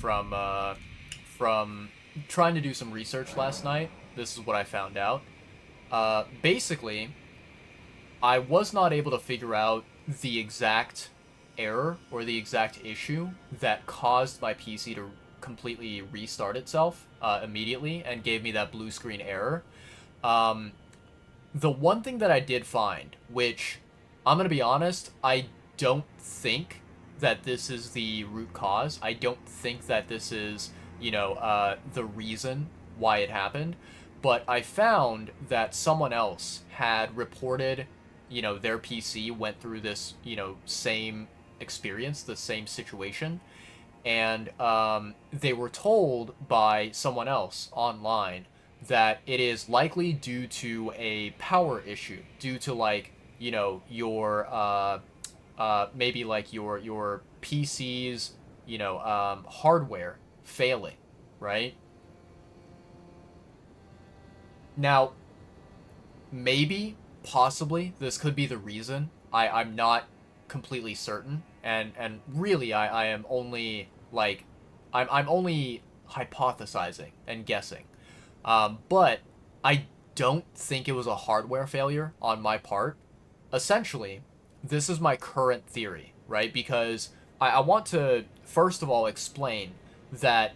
from trying to do some research last night. This is what I found out. Basically, I was not able to figure out the exact error or the exact issue that caused my PC to completely restart itself immediately and gave me that blue screen error. Um, the one thing that I did find, which I'm going to be honest, I don't think that this is the root cause. I don't think that this is, the reason why it happened. But I found that someone else had reported, their PC went through this, same experience, the same situation. And they were told by someone else online that it is likely due to a power issue, due to your maybe like your PC's hardware failing, right? Now, maybe, possibly, this could be the reason. I'm not completely certain, and really, I am only I'm only hypothesizing and guessing. But I don't think it was a hardware failure on my part. Essentially, this is my current theory, right? Because I want to, first of all, explain that,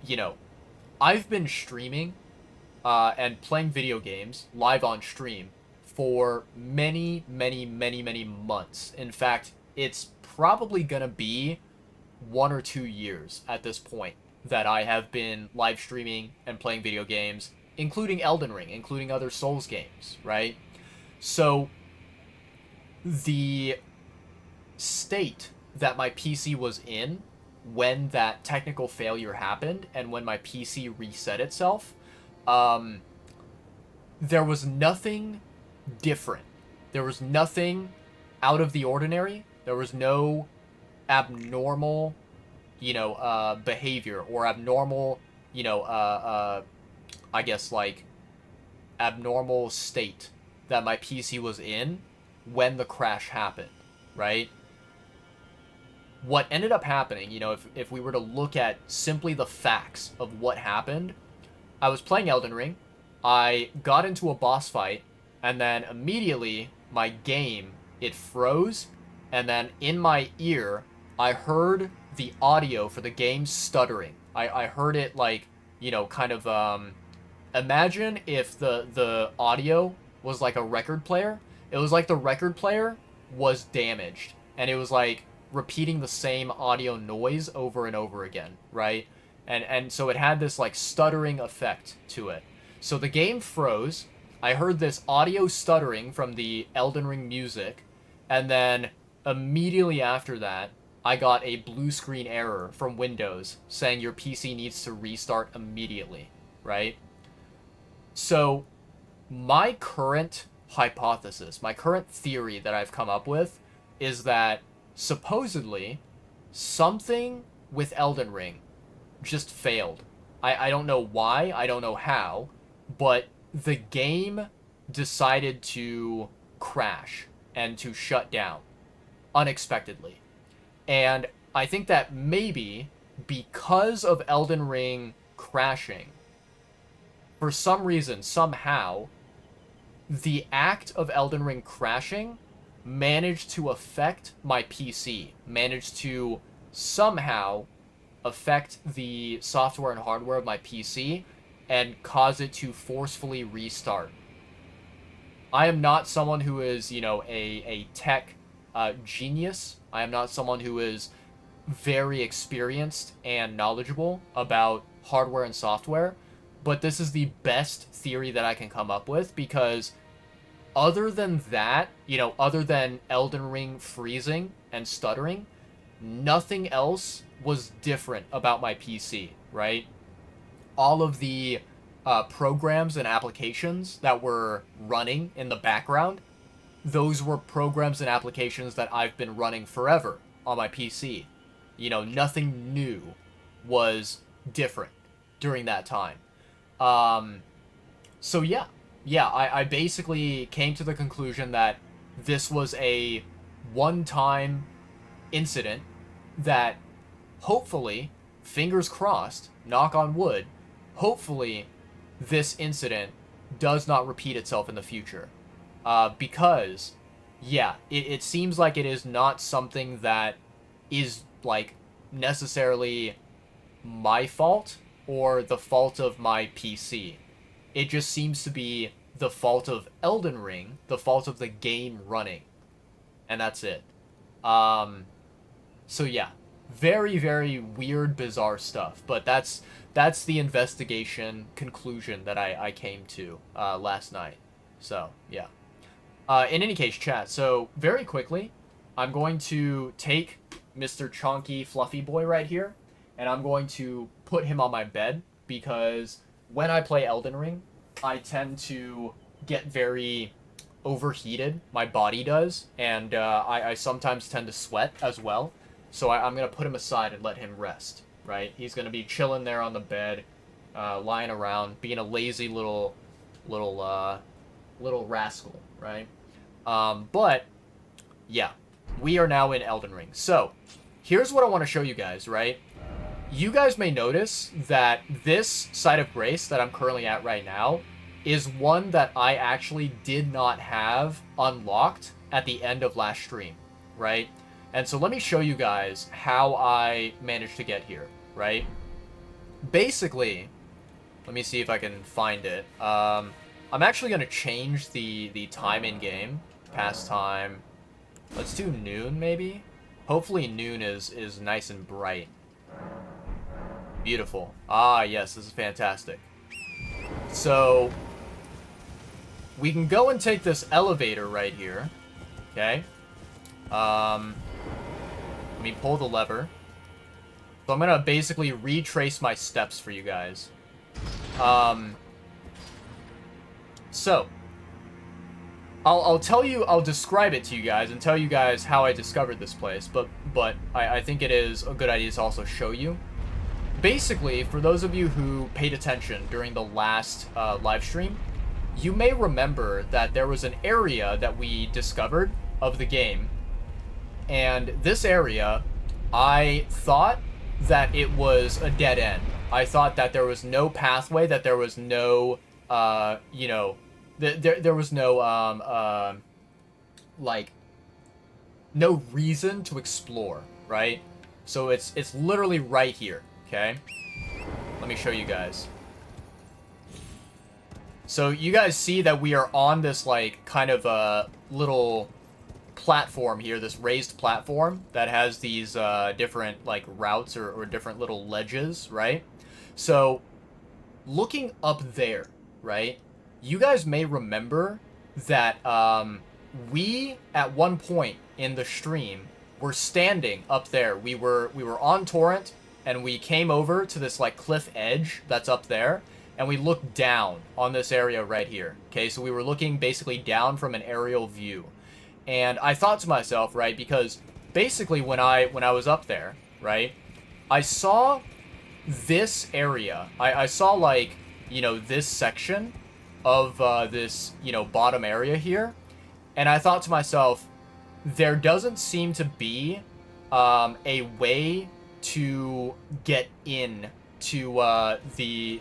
you know, I've been streaming and playing video games live on stream for many, many, many, many months. In fact, it's probably gonna be 1 or 2 years at this point that I have been live streaming and playing video games, including Elden Ring, including other Souls games, right? So, the state that my PC was in when that technical failure happened and when my PC reset itself, there was nothing different. There was nothing out of the ordinary. There was no abnormal, behavior or abnormal, I guess like abnormal state that my PC was in when the crash happened, right? What ended up happening, if we were to look at simply the facts of what happened, I was playing Elden Ring, I got into a boss fight, and then immediately my game, it froze, and then in my ear, I heard the audio for the game stuttering. I heard it imagine if the audio was like a record player. It was like the record player was damaged, and it was like repeating the same audio noise over and over again, right? And so it had this like stuttering effect to it. So the game froze. I heard this audio stuttering from the Elden Ring music, and then immediately after that, I got a blue screen error from Windows saying your PC needs to restart immediately, right? So my current hypothesis, my current theory that I've come up with is that supposedly something with Elden Ring just failed. I don't know why, I don't know how, but the game decided to crash and to shut down unexpectedly. And I think that maybe because of Elden Ring crashing, for some reason, somehow, the act of Elden Ring crashing managed to affect my PC, managed to somehow affect the software and hardware of my PC and cause it to forcefully restart. I am not someone who is, a tech genius. I am not someone who is very experienced and knowledgeable about hardware and software, but this is the best theory that I can come up with because other than that, other than Elden Ring freezing and stuttering, nothing else was different about my PC, right? All of the programs and applications that were running in the background, those were programs and applications that I've been running forever on my PC. Nothing new was different during that time. So yeah, I basically came to the conclusion that this was a one-time incident that hopefully fingers crossed, knock on wood, hopefully this incident does not repeat itself in the future. Because, yeah, it seems like it is not something that is, like, necessarily my fault or the fault of my PC. It just seems to be the fault of Elden Ring, the fault of the game running. And that's it. So yeah, very, very weird, bizarre stuff. But that's the investigation conclusion that I came to last night. So, yeah. In any case, chat, so very quickly, I'm going to take Mr. Chonky Fluffy Boy right here, and I'm going to put him on my bed, because when I play Elden Ring, I tend to get very overheated. My body does, and I sometimes tend to sweat as well. So I'm going to put him aside and let him rest, right? He's going to be chilling there on the bed, lying around, being a lazy little rascal, right? But, yeah, we are now in Elden Ring. So, here's what I want to show you guys, right? You guys may notice that this site of grace that I'm currently at right now is one that I actually did not have unlocked at the end of last stream, right? And so let me show you guys how I managed to get here, right? Basically, let me see if I can find it. I'm actually going to change the time in game, past time. Let's do noon, maybe? Hopefully noon is nice and bright. Beautiful. Ah, yes, this is fantastic. So, we can go and take this elevator right here. Okay. Let me pull the lever. So I'm gonna basically retrace my steps for you guys. So, I'll tell you, I'll describe it to you guys and tell you guys how I discovered this place, but I think it is a good idea to also show you. Basically, for those of you who paid attention during the last live stream, you may remember that there was an area that we discovered of the game, and this area, I thought that it was a dead end. I thought that there was no pathway, that there was no, you know, there was no, like, no reason to explore, right? So it's literally right here, okay? Let me show you guys. So you guys see that we are on this, like, kind of a little platform here, this raised platform that has these different, like, routes or different little ledges, right? So, looking up there, right, you guys may remember that we, at one point in the stream, were standing up there. We were on Torrent, and we came over to this, like, cliff edge that's up there, and we looked down on this area right here. Okay, so we were looking basically down from an aerial view. And I thought to myself, right, because basically when I was up there, right, I saw this area. I saw, like, you know, this section of this, you know, bottom area here. And I thought to myself, there doesn't seem to be a way to get in to the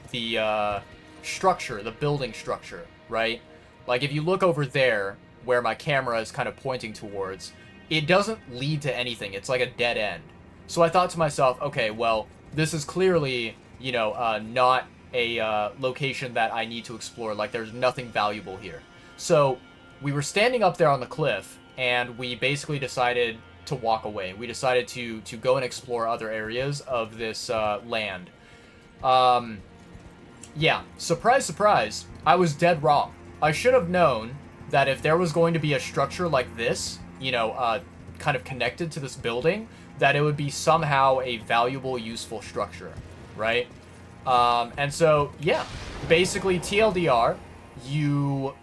structure, the building structure, right? Like, if you look over there, where my camera is kind of pointing towards, it doesn't lead to anything. It's like a dead end. So I thought to myself, okay, well, this is clearly, you know, not a location that I need to explore. Like, there's nothing valuable here. So we were standing up there on the cliff, and we basically decided to walk away. We decided to go and explore other areas of this land. Yeah, surprise, surprise, I was dead wrong. I should have known that if there was going to be a structure like this, you know, kind of connected to this building, that it would be somehow a valuable, useful structure, right? And so, yeah, basically TLDR, you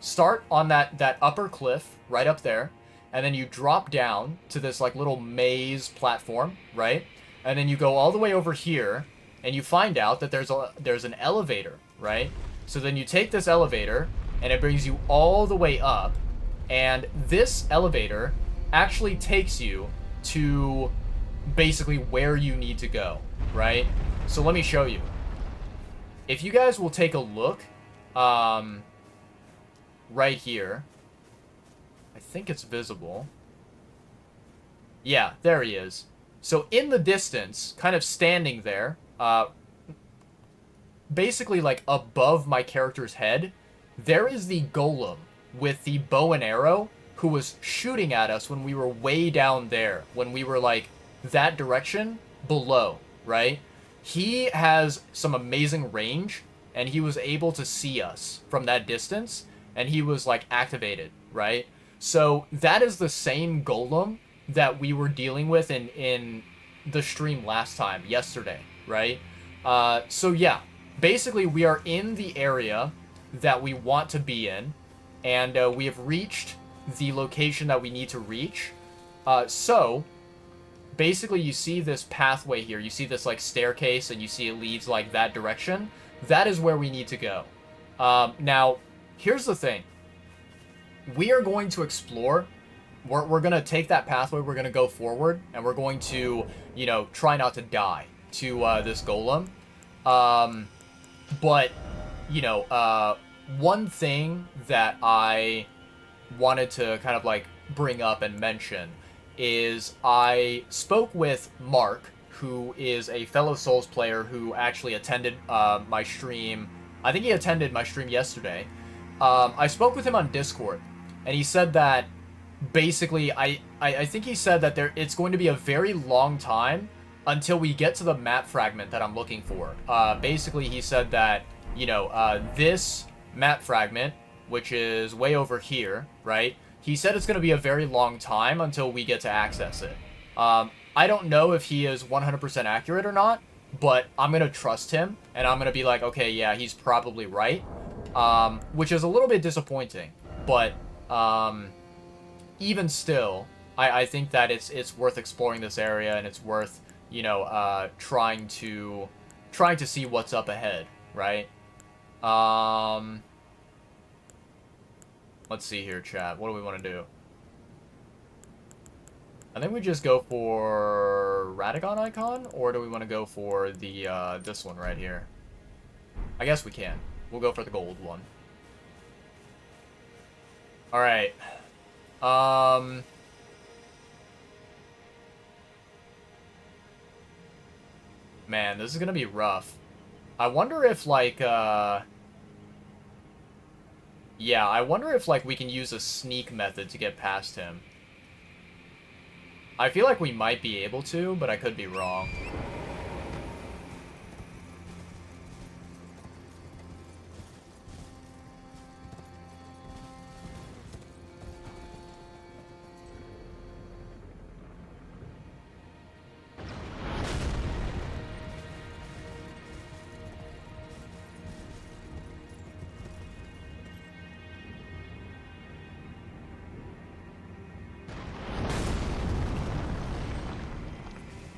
start on that upper cliff right up there, and then you drop down to this, like, little maze platform, right? And then you go all the way over here, and you find out that there's an elevator, right? So then you take this elevator, and it brings you all the way up, and this elevator actually takes you to basically where you need to go, right? So let me show you. If you guys will take a look, right here, I think it's visible. Yeah, there he is. So in the distance, kind of standing there, basically like above my character's head, there is the golem with the bow and arrow who was shooting at us when we were way down there, when we were like that direction below, right? He has some amazing range, and he was able to see us from that distance, and he was like activated, right? So that is the same golem that we were dealing with in the stream last time, yesterday, right? So yeah, basically we are in the area that we want to be in, and we have reached the location that we need to reach. So basically you see this pathway here, you see this like staircase, and you see it leads like that direction. That is where we need to go. Now, here's the thing. We are going to explore. We're going to take that pathway, we're going to go forward, and we're going to, you know, try not to die to this golem. But, you know, one thing that I wanted to kind of like bring up and mention is I spoke with Mark, who is a fellow Souls player who actually attended my stream. I think he attended my stream yesterday. I spoke with him on Discord, and he said that basically, I think he said that it's going to be a very long time until we get to the map fragment that I'm looking for. Basically, he said that, you know, this map fragment, which is way over here, right? He said it's going to be a very long time until we get to access it. I don't know if he is 100% accurate or not, but I'm going to trust him, and I'm going to be like, okay, yeah, he's probably right. Which is a little bit disappointing, but even still, I think that it's worth exploring this area, and it's worth, you know, trying to see what's up ahead, right? Let's see here, chat. What do we want to do? I think we just go for Radagon icon, or do we want to go for the this one right here? I guess we can. We'll go for the gold one. All right. Man, this is gonna be rough. I wonder if, like, yeah, I wonder if, like, we can use a sneak method to get past him. I feel like we might be able to, but I could be wrong.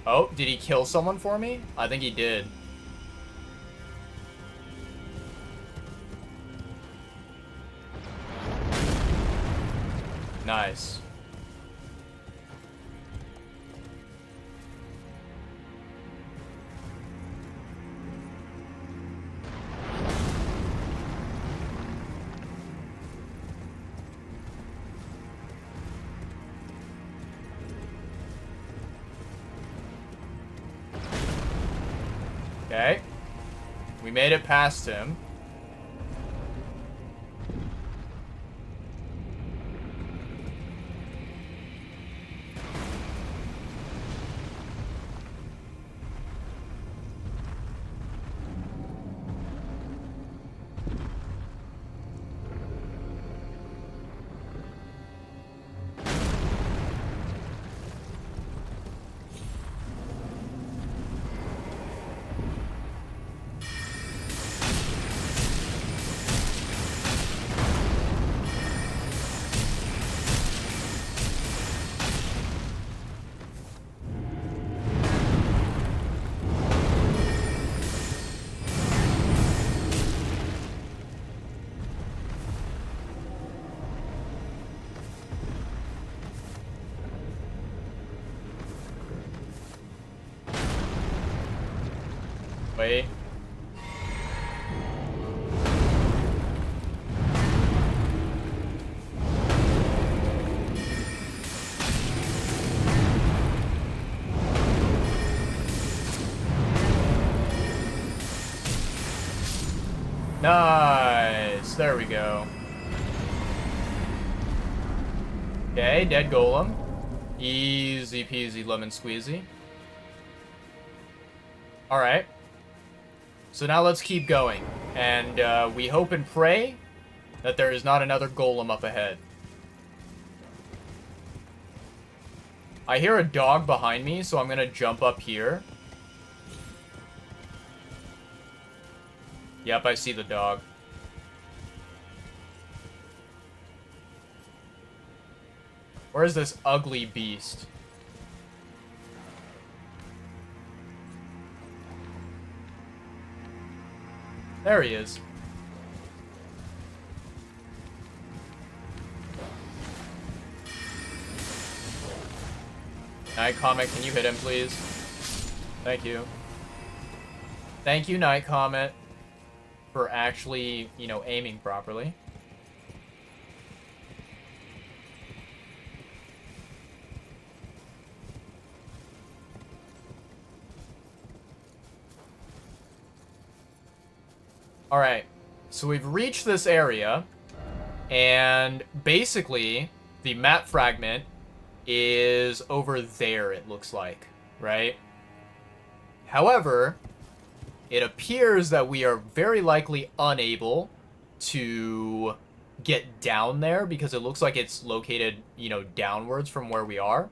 Oh, did he kill someone for me? I think he did. Nice. Okay. We made it past him. Wait. Nice. There we go. Okay, dead golem. Easy peasy lemon squeezy. Alright. So now let's keep going. And we hope and pray that there is not another golem up ahead. I hear a dog behind me, so I'm gonna jump up here. Yep, I see the dog. Where's this ugly beast? There he is. Night Comet, can you hit him, please? Thank you. Thank you, Night Comet, for actually, you know, aiming properly. Alright, so we've reached this area, and basically, the map fragment is over there, it looks like, right? However, it appears that we are very likely unable to get down there because it looks like it's located, you know, downwards from where we are.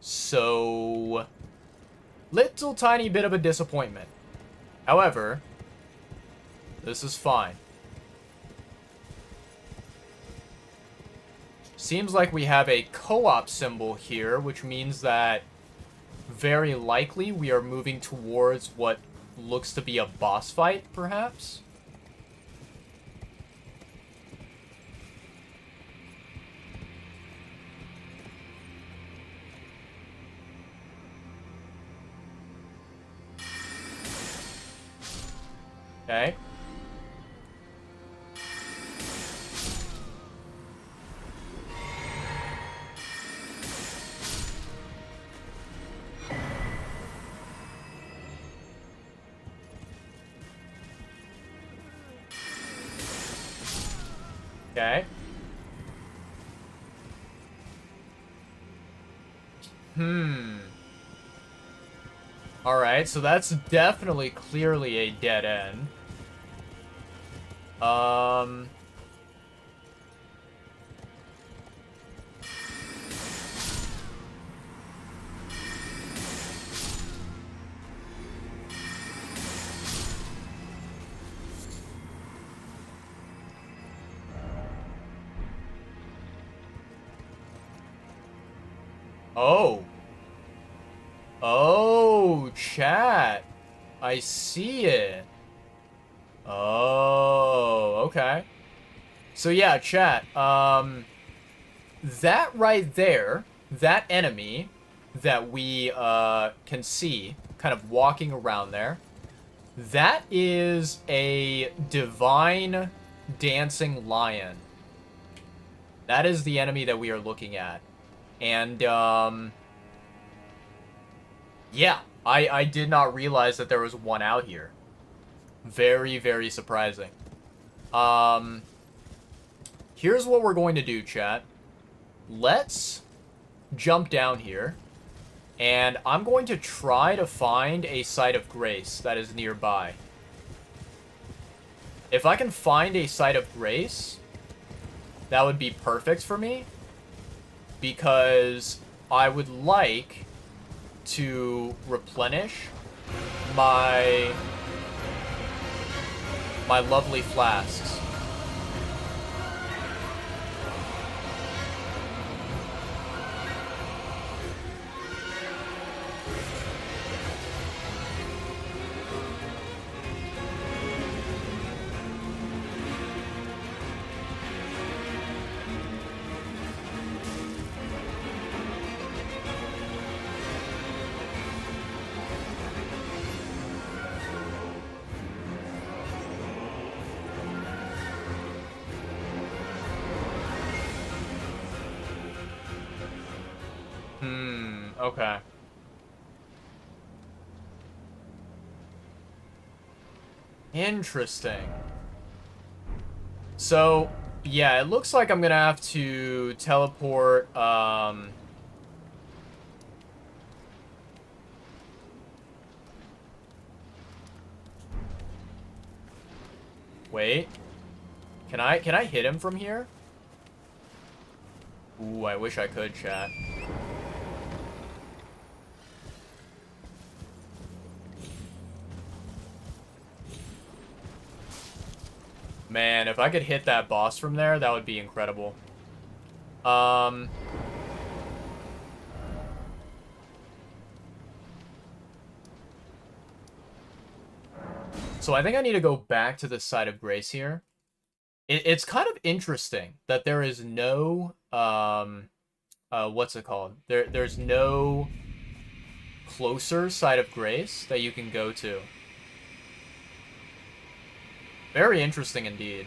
So, little tiny bit of a disappointment. However, this is fine. Seems like we have a co-op symbol here, which means that very likely we are moving towards what looks to be a boss fight, perhaps? Okay. Okay. Alright, so that's definitely clearly a dead end. Oh. Oh, chat. I see it. Oh, okay. So yeah, chat, that right there, that enemy that we, can see kind of walking around there, that is a divine dancing lion. That is the enemy that we are looking at. And, yeah, I did not realize that there was one out here. Very, very surprising. Here's what we're going to do, chat. Let's jump down here, and I'm going to try to find a site of grace that is nearby. If I can find a site of grace, that would be perfect for me, because I would like to replenish my lovely flasks. Okay. Interesting. So, yeah, it looks like I'm gonna have to teleport, wait. Can I hit him from here? Ooh, I wish I could, chat. Man, if I could hit that boss from there, that would be incredible. So I think I need to go back to the side of Grace here. It's kind of interesting that there is no, what's it called? There's no closer side of Grace that you can go to. Very interesting indeed.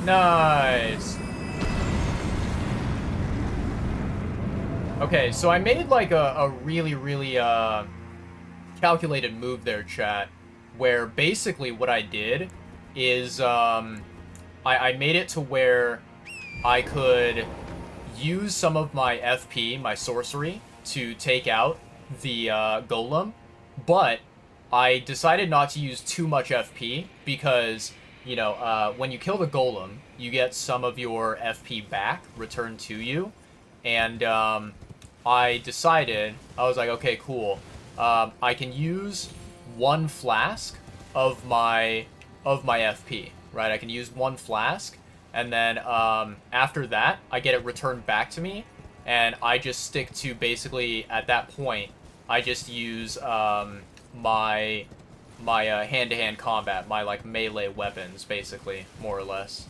Nice. Okay, so I made like a really, really calculated move there, chat, where basically what I did is I made it to where I could use some of my FP, my sorcery, to take out the golem, but I decided not to use too much FP because, you know, when you kill the golem, you get some of your FP back returned to you, and I decided, I was like, okay, cool, I can use one flask of my FP, right? I can use one flask, and then after that, I get it returned back to me, and I just stick to basically, at that point, I just use my hand-to-hand combat, my like melee weapons, basically, more or less.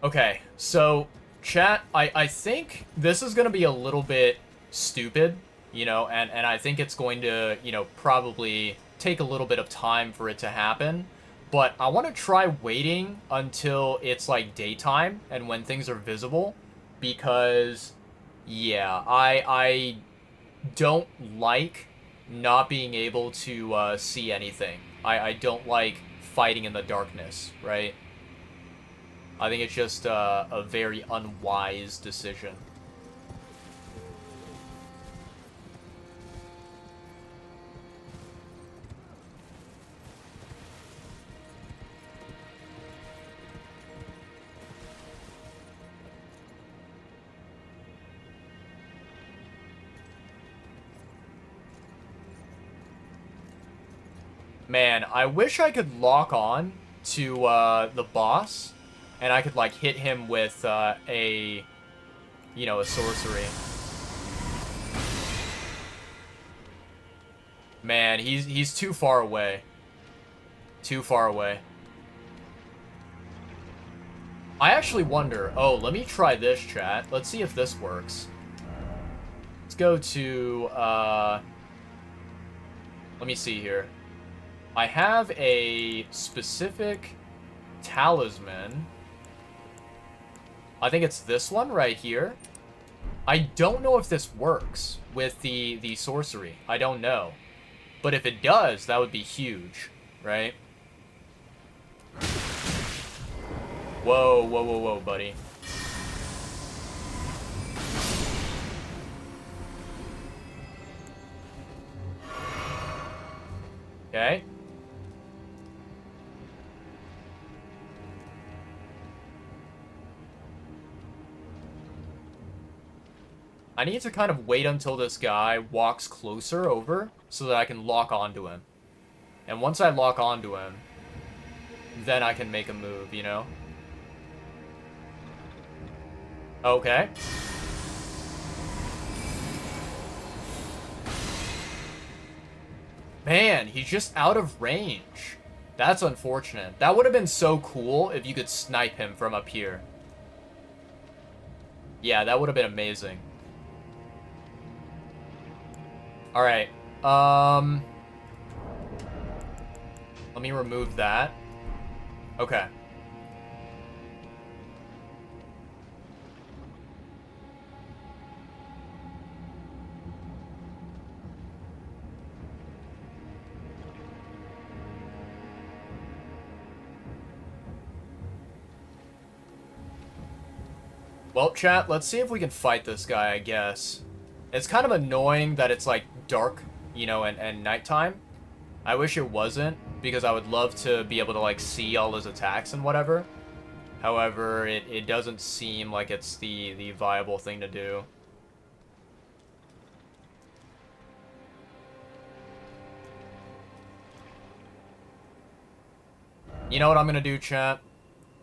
Okay, so chat, I think this is gonna be a little bit stupid, you know, and I think it's going to, you know, probably take a little bit of time for it to happen. But I want to try waiting until it's like daytime and when things are visible, because yeah, don't like not being able to see anything. I don't like fighting in the darkness, right? I think it's just a very unwise decision. Man, I wish I could lock on to the boss, and I could like hit him with a sorcery. Man, he's too far away. Too far away. I actually wonder. Oh, let me try this, chat. Let's see if this works. Let's go to let me see here. I have a specific talisman. I think it's this one right here. I don't know if this works with the sorcery. I don't know. But if it does, that would be huge, right? Whoa, whoa, whoa, whoa, buddy. Okay. I need to kind of wait until this guy walks closer over so that I can lock onto him. And once I lock onto him, then I can make a move, you know? Okay. Man, he's just out of range. That's unfortunate. That would have been so cool if you could snipe him from up here. Yeah, that would have been amazing. Alright. Let me remove that. Okay. Well, chat, let's see if we can fight this guy, I guess. It's kind of annoying that it's, like, dark, you know, and nighttime. I wish it wasn't, because I would love to be able to, like, see all his attacks and whatever. However, it doesn't seem like it's the viable thing to do. You know what I'm gonna do, chat?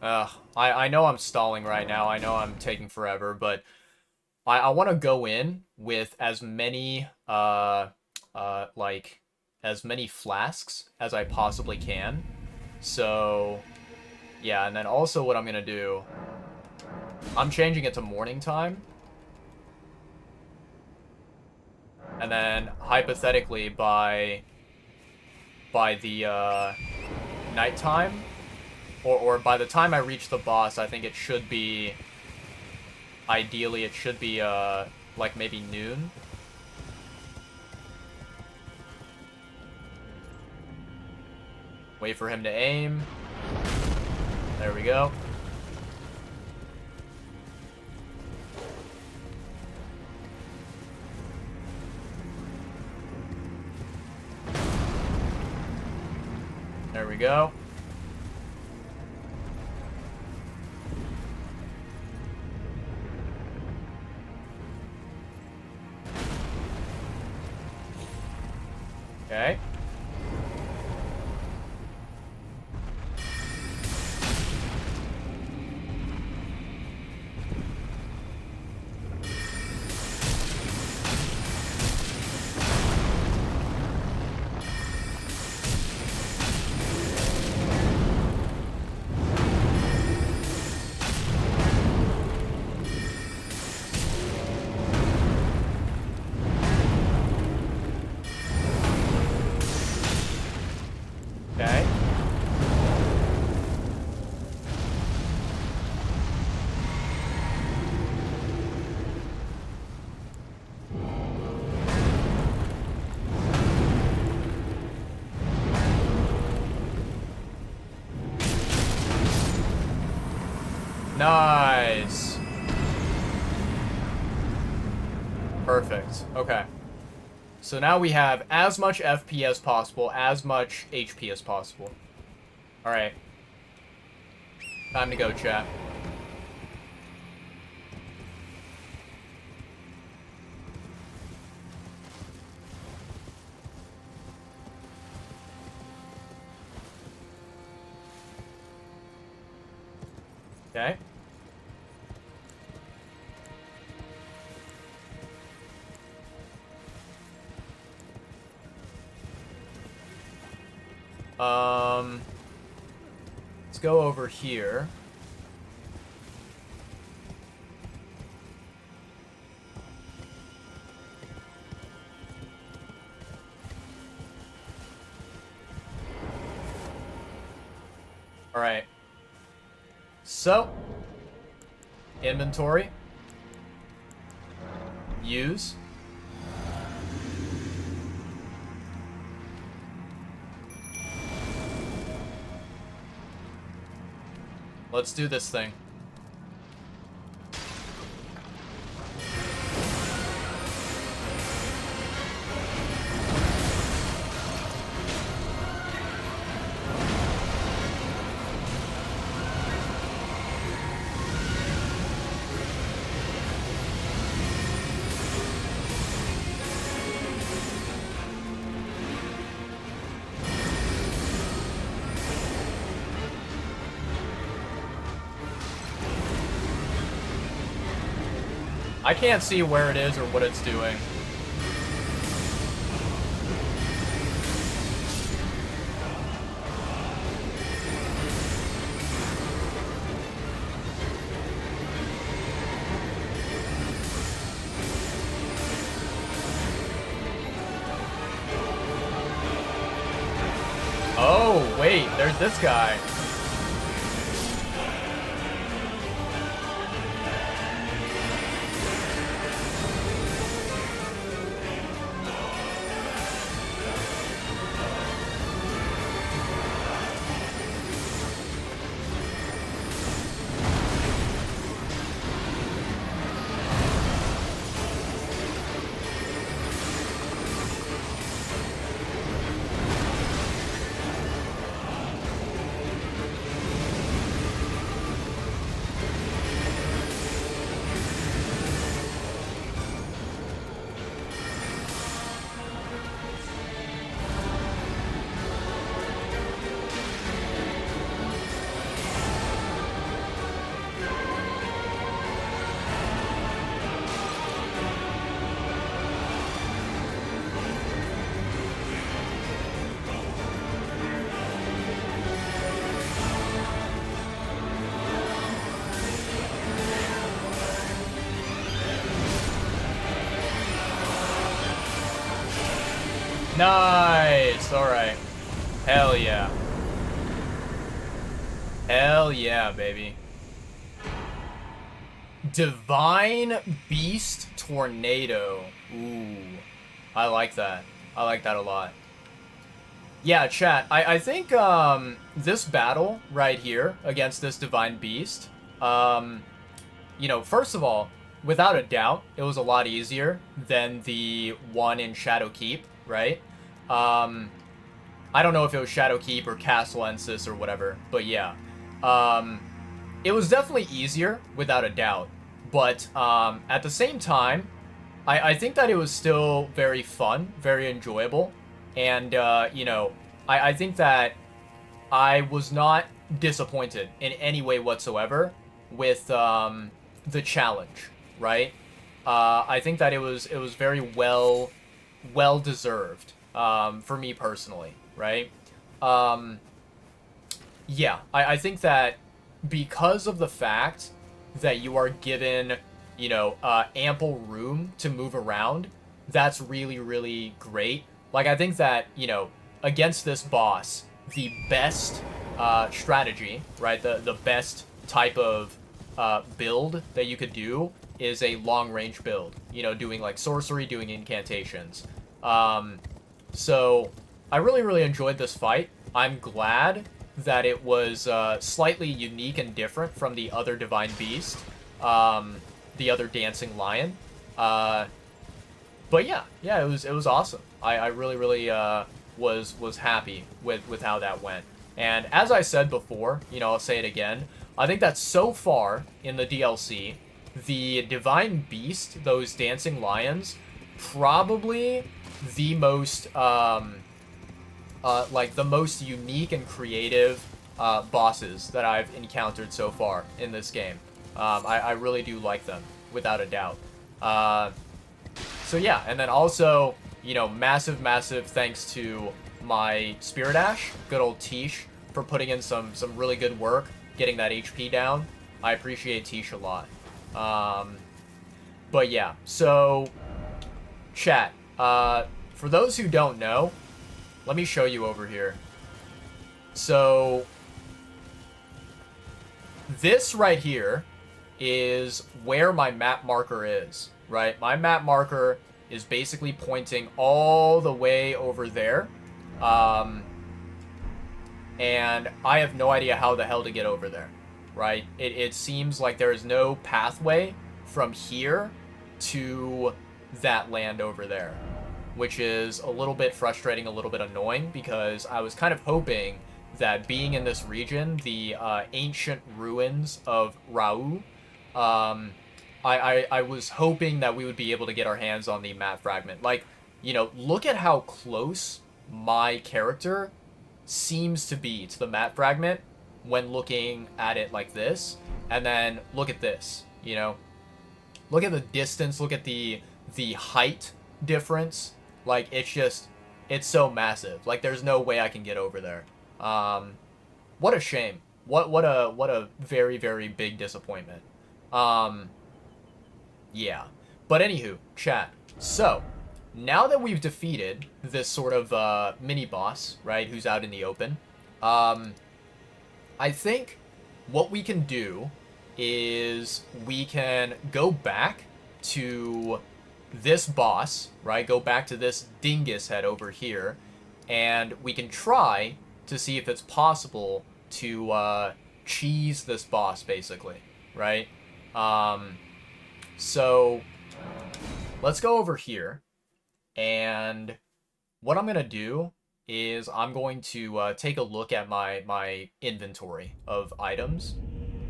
I know I'm stalling right now. I know I'm taking forever, but I want to go in with as many, like, as many flasks as I possibly can. So, yeah, and then also what I'm going to do, I'm changing it to morning time. And then, hypothetically, by the, nighttime, or by the time I reach the boss, I think it should be, ideally, it should be, like, maybe noon. Wait for him to aim. There we go. There we go. Okay. Okay. Nice. Perfect. Okay. So now we have as much FP as possible, as much HP as possible. Alright. Time to go, chat. Okay. Let's go over here. All right. So, inventory. Use. Let's do this thing. I can't see where it is or what it's doing. Oh, wait, there's this guy. Nice! Alright. Hell yeah. Hell yeah, baby. Divine Beast Tornado. Ooh. I like that. I like that a lot. Yeah, chat. I think this battle right here against this Divine Beast, you know, first of all, without a doubt, it was a lot easier than the one in Shadow Keep, right? I don't know if it was Shadow Keep or Castle Ensis or whatever, but yeah. It was definitely easier, without a doubt. But at the same time, I think that it was still very fun, very enjoyable. And, you know, I think that I was not disappointed in any way whatsoever with the challenge, right? I think that it was very well deserved for me personally, right? Yeah, I think that because of the fact that you are given, you know, ample room to move around, that's really, really great. Like, I think that, you know, against this boss, the best strategy, right, the best type of build that you could do is a long-range build. You know, doing, like, sorcery, doing incantations. So, I really, really enjoyed this fight. I'm glad that it was slightly unique and different from the other Divine Beast, the other Dancing Lion. But yeah, it was awesome. I really really was happy with how that went. And as I said before, you know, I'll say it again. I think that so far in the DLC, the Divine Beast, those Dancing Lions, probably the most like the most unique and creative bosses that I've encountered so far in this game. I really do like them, without a doubt. So yeah, and then also, you know, massive thanks to my Spirit Ash, good old Tish, for putting in some really good work, getting that HP down. I appreciate Tish a lot. But yeah, so, chat, for those who don't know, let me show you over here. So, this right here is where my map marker is, right? My map marker is basically pointing all the way over there. And I have no idea how the hell to get over there, right? It seems like there is no pathway from here to that land over there, which is a little bit frustrating, a little bit annoying, because I was kind of hoping that being in this region, the ancient ruins of Rau, I was hoping that we would be able to get our hands on the map fragment. Like, you know, look at how close my character seems to be to the map fragment when looking at it like this. And then look at this, you know? Look at the distance, look at the height difference. Like, it's so massive. Like, there's no way I can get over there. What a shame. What a very, very big disappointment. Yeah. But anywho, chat. So, now that we've defeated this sort of mini-boss, right, who's out in the open, I think what we can do is we can go back to this boss, right, go back to this dingus head over here, and we can try to see if it's possible to cheese this boss, basically, right? So, let's go over here. And what I'm going to do is I'm going to take a look at my inventory of items,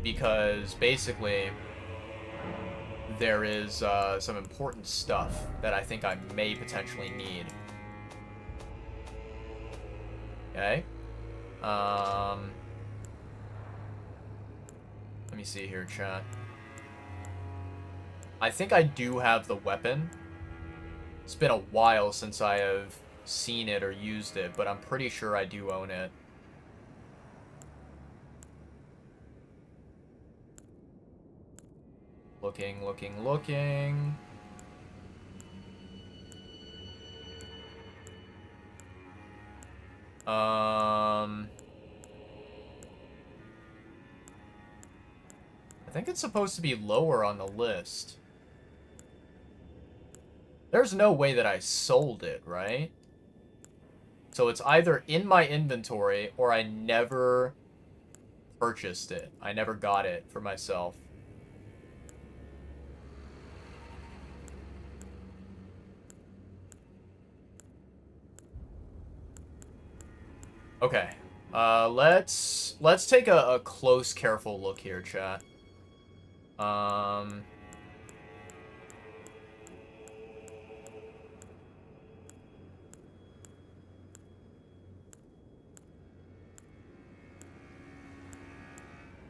because basically there is some important stuff that I think I may potentially need. Okay. Let me see here, chat. I think I do have the weapon. It's been a while since I have seen it or used it, but I'm pretty sure I do own it. Looking. I think it's supposed to be lower on the list. There's no way that I sold it, right? So it's either in my inventory or I never purchased it. I never got it for myself. Okay. Let's take a close, careful look here, chat.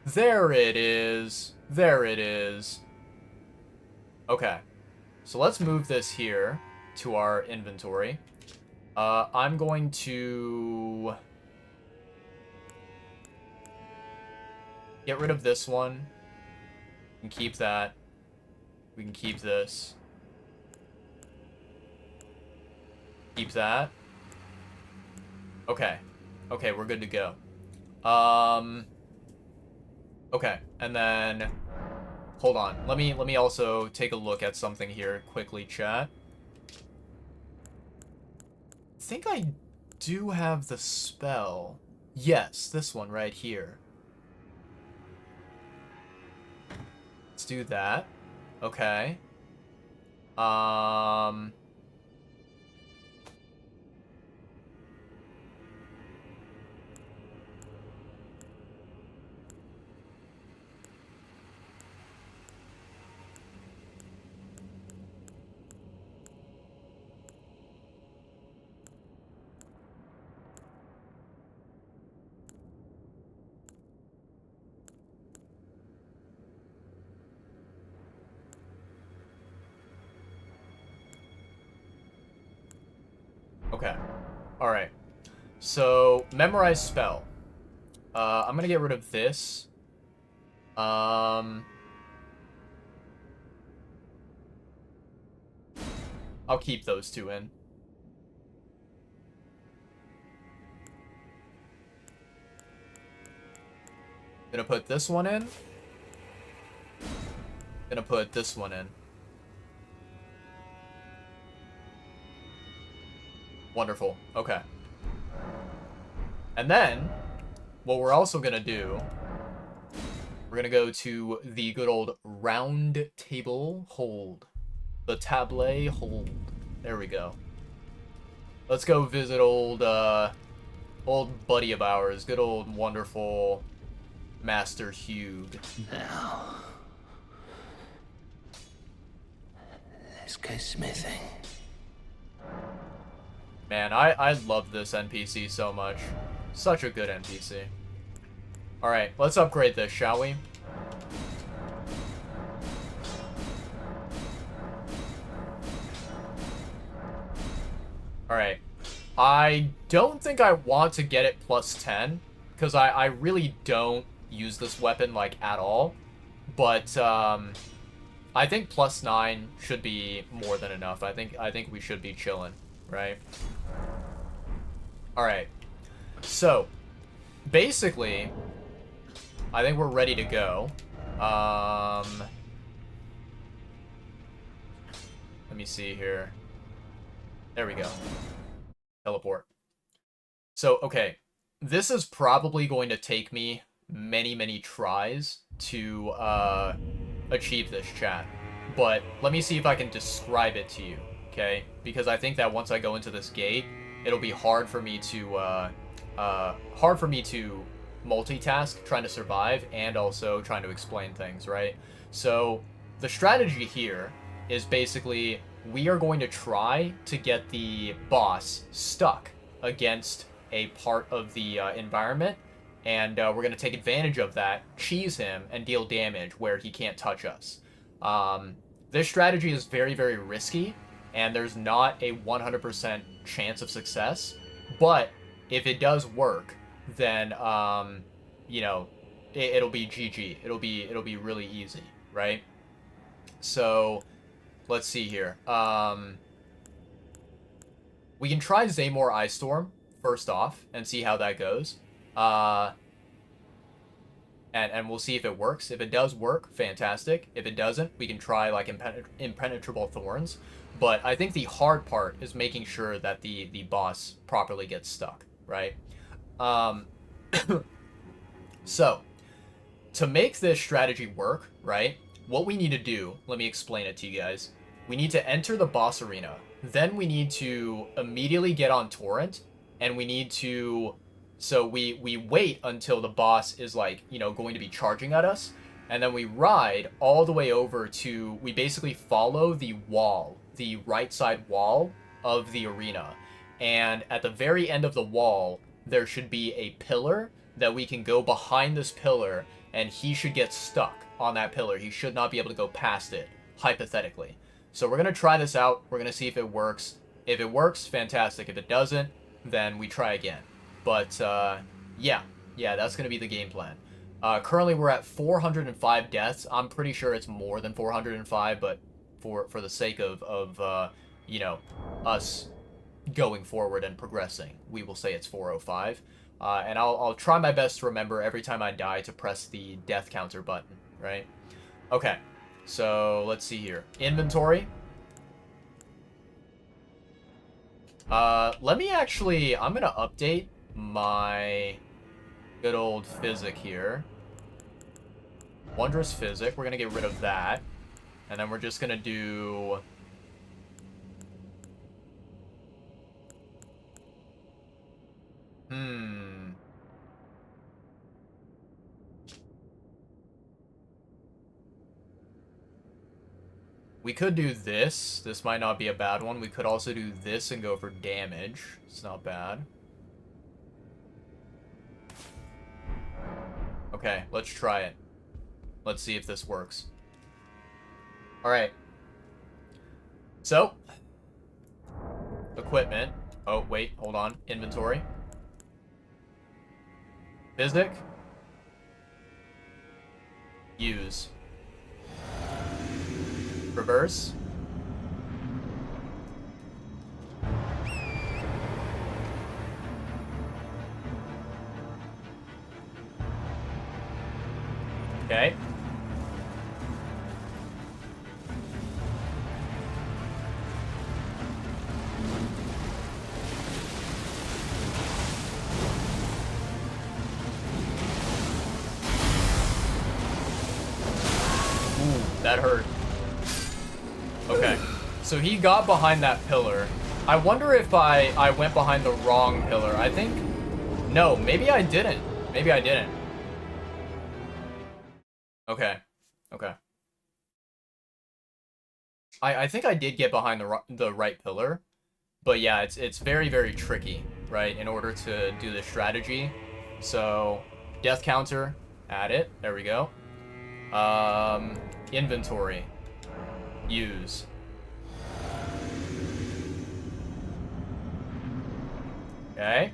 There it is. There it is. Okay. So let's move this here to our inventory. I'm going to get rid of this one. We can keep that. We can keep this. Keep that. Okay. Okay, we're good to go. Okay, and then hold on. Let me also take a look at something here quickly, chat. I think I do have the spell. Yes, this one right here. Let's do that. Okay. Okay. Alright. So, memorize spell. I'm gonna get rid of this. I'll keep those two in. Gonna put this one in. Gonna put this one in. Wonderful. Okay. And then, what we're also gonna do, we're gonna go to the good old round table hold. The tablet hold. There we go. Let's go visit old buddy of ours, good old wonderful Master Hugh. Now, let's go smithing. Man, I love this NPC so much. Such a good NPC. Alright, let's upgrade this, shall we? Alright. I don't think I want to get it plus 10, because I really don't use this weapon, like, at all. But, I think plus 9 should be more than enough. I think we should be chilling, right? Alright. So, basically, I think we're ready to go. Let me see here. There we go. Teleport. So, okay. This is probably going to take me many, many tries to achieve this, chat. But let me see if I can describe it to you, okay? Because I think that once I go into this gate, it'll be hard for me to multitask trying to survive and also trying to explain things, right? So the strategy here is basically we are going to try to get the boss stuck against a part of the environment, and we're going to take advantage of that, cheese him, and deal damage where he can't touch us. This strategy is very, very risky, and there's not a 100% chance of success, but if it does work, then, you know, it'll be GG. It'll be really easy, right? So, let's see here. We can try Zaymore Ice Storm first off and see how that goes. And we'll see if it works. If it does work, fantastic. If it doesn't, we can try like Impenetrable Thorns. But I think the hard part is making sure that the boss properly gets stuck, right? So, to make this strategy work, right, what we need to do, let me explain it to you guys. We need to enter the boss arena. Then we need to immediately get on Torrent, and we need to... So we wait until the boss is, like, you know, going to be charging at us, and then we ride all the way over to... We basically follow the wall, the right side wall of the arena. And at the very end of the wall, there should be a pillar that we can go behind this pillar, and he should get stuck on that pillar. He should not be able to go past it, hypothetically. So we're going to try this out. We're going to see if it works. If it works, fantastic. If it doesn't, then we try again. But, yeah, that's going to be the game plan. Currently, we're at 405 deaths. I'm pretty sure it's more than 405, but for the sake of you know, us going forward and progressing, we will say it's 405. And I'll try my best to remember every time I die to press the death counter button, right? Okay, so let's see here. Inventory. Let me actually... I'm going to update my Good old physic here. Wondrous physic. We're gonna get rid of that. And then we're just gonna do... We could do this. This might not be a bad one. We could also do this and go for damage. It's not bad. Okay, let's try it. Let's see if this works. Alright. So. Equipment. Oh, wait, hold on. Inventory. Physic. Use. Reverse. Okay. Ooh, that hurt. Okay, so he got behind that pillar. I wonder if I went behind the wrong pillar. I think... No, maybe I didn't. Maybe I didn't. Okay. Okay. I think I did get behind the right pillar. But yeah, it's very, very tricky, right, in order to do this strategy. So, death counter, add it. There we go. Inventory. Use. Okay.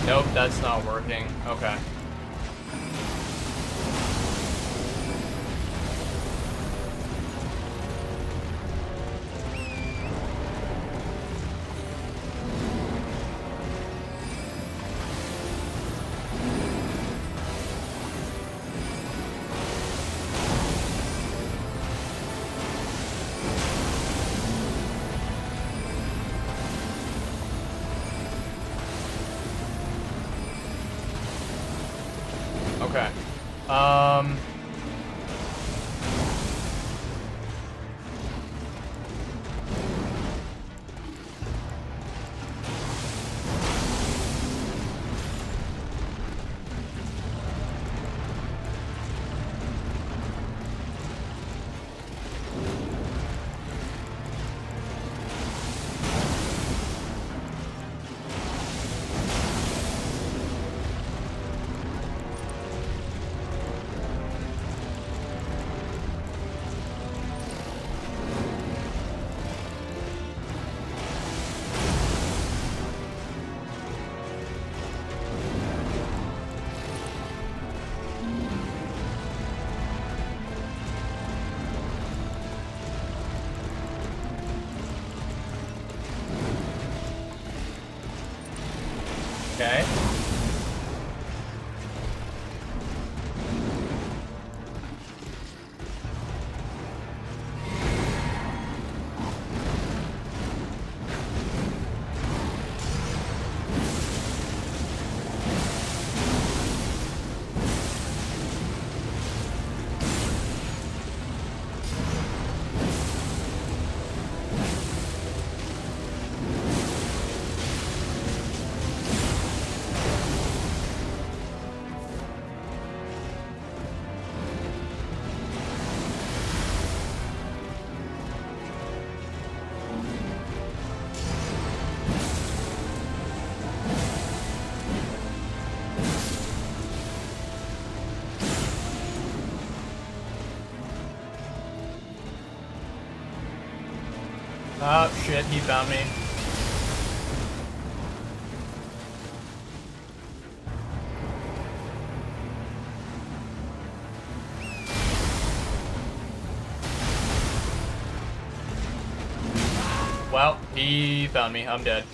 Nope, that's not working. Okay. Okay. Oh, shit, he found me. Well, he found me. I'm dead.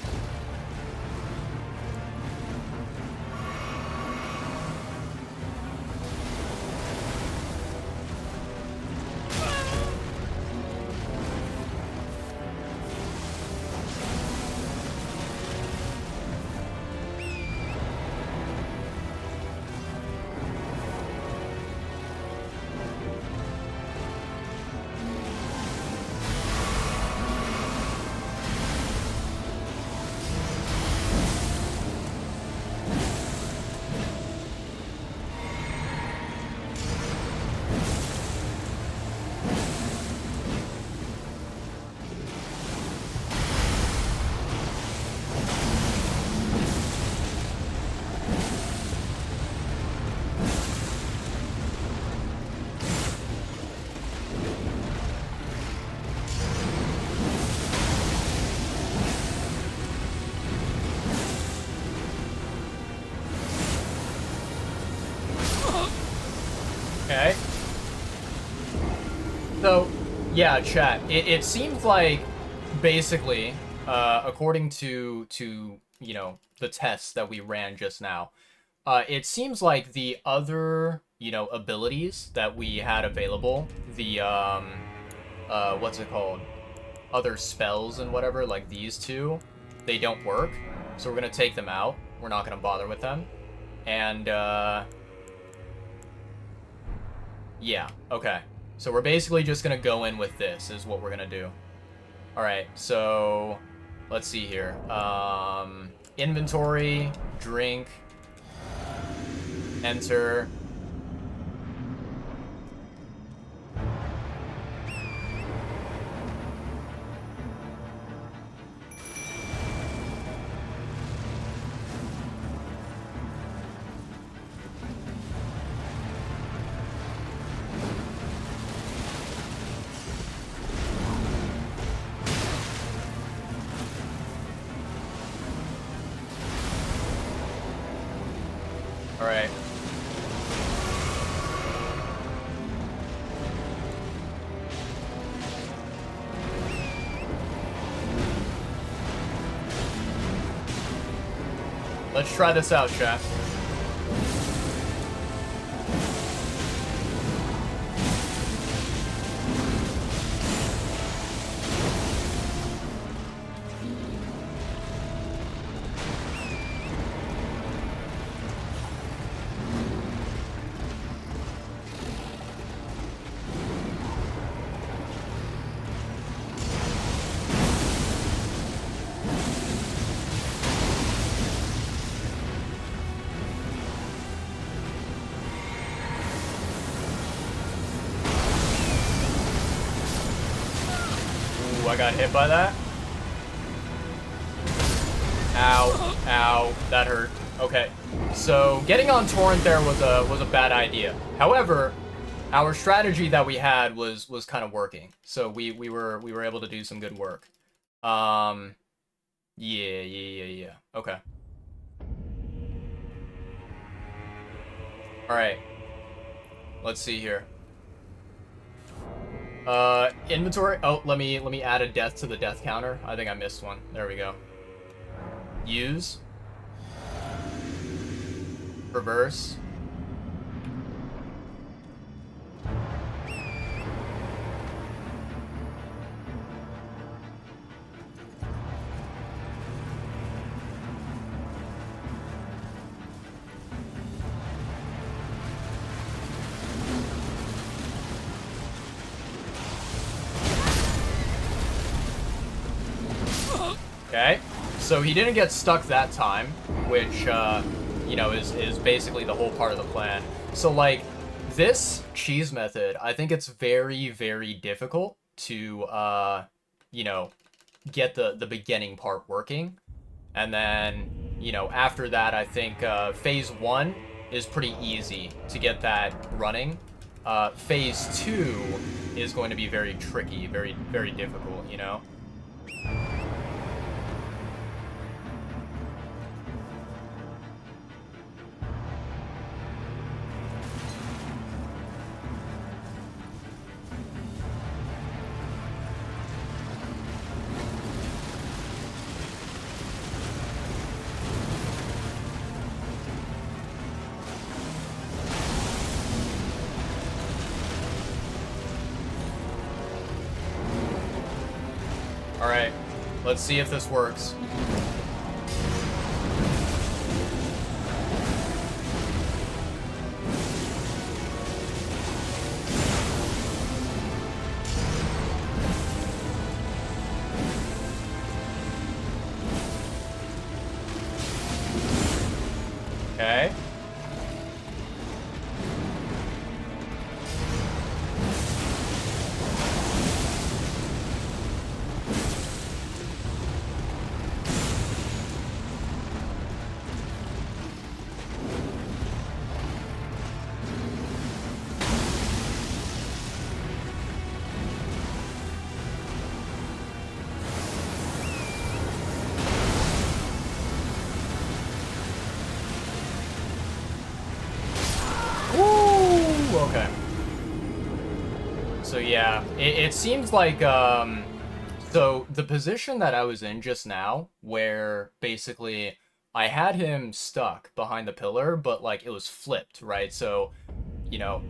Okay. So, yeah, chat. It seems like, basically, according to you know, the tests that we ran just now, it seems like the other, you know, abilities that we had available, the, what's it called? Other spells and whatever, like these two, they don't work. So we're gonna take them out. We're not gonna bother with them. And, yeah, okay. So we're basically just gonna go in with this, is what we're gonna do. Alright, so let's see here. Inventory, drink, enter. Alright. Let's try this out, chat. Ooh, I got hit by that. Ow, ow, that hurt. Okay, so getting on torrent there was a bad idea. However, our strategy that we had was kind of working, so we were able to do some good work. Yeah. Okay. All right. Let's see here. Inventory. Oh, let me add a death to the death counter. I think I missed one. There we go. Use. Reverse. Okay, so he didn't get stuck that time, which, you know, is basically the whole part of the plan. So, like, this cheese method, I think it's very, very difficult to, you know, get the beginning part working. And then, you know, after that, I think phase 1 is pretty easy to get that running. Phase 2 is going to be very tricky, very, very difficult, you know? Alright, let's see if this works. Okay. Okay. So yeah, it seems like, so the position that I was in just now, where basically I had him stuck behind the pillar, but like it was flipped, right? So, you know,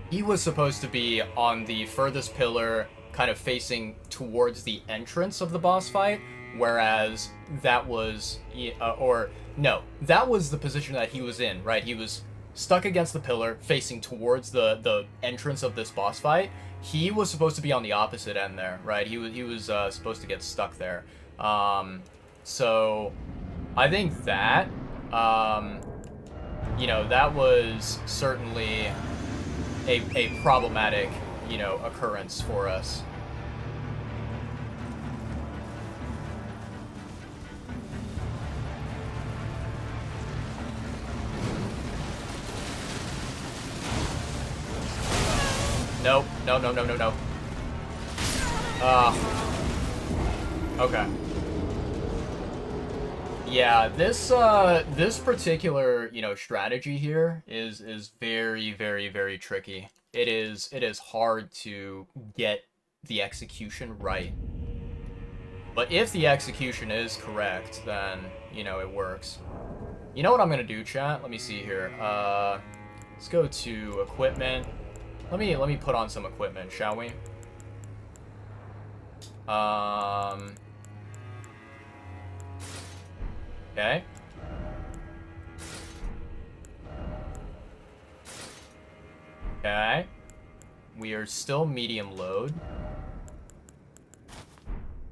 he was supposed to be on the furthest pillar, kind of facing towards the entrance of the boss fight, whereas that was, or no, that was the position that he was in, right? He was stuck against the pillar, facing towards the entrance of this boss fight. He was supposed to be on the opposite end there, right? He was supposed to get stuck there. So I think that, you know, that was certainly a problematic, you know, occurrence for us. Nope. No, no, no, no, no. Okay. Yeah, this particular, you know, strategy here is very, very, very tricky. It is hard to get the execution right. But if the execution is correct, then, you know, it works. You know what I'm gonna do, chat? Let me see here. Let's go to equipment. Let me put on some equipment, shall we? Okay. Okay. We are still medium load.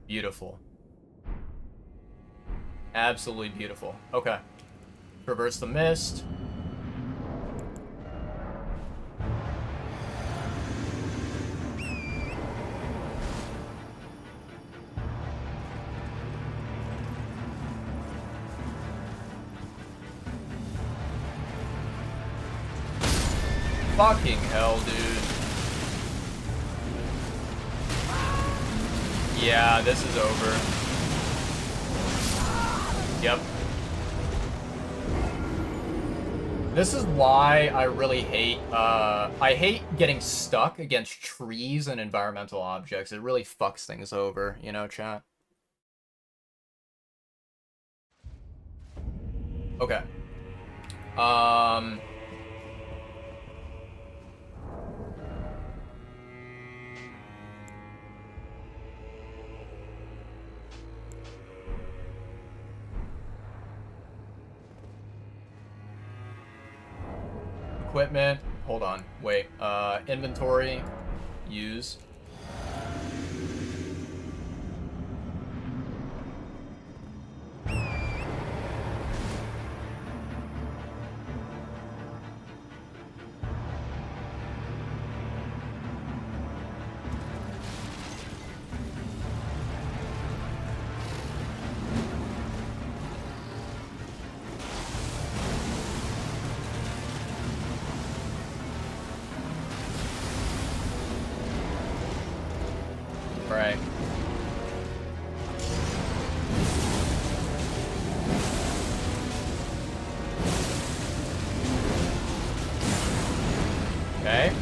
Beautiful. Absolutely beautiful. Okay. Reverse the mist. Fucking hell, dude. Yeah, this is over. Yep. This is why I really hate, I hate getting stuck against trees and environmental objects. It really fucks things over, you know, chat? Okay. Equipment. Hold on. Wait. Inventory. Use. Okay.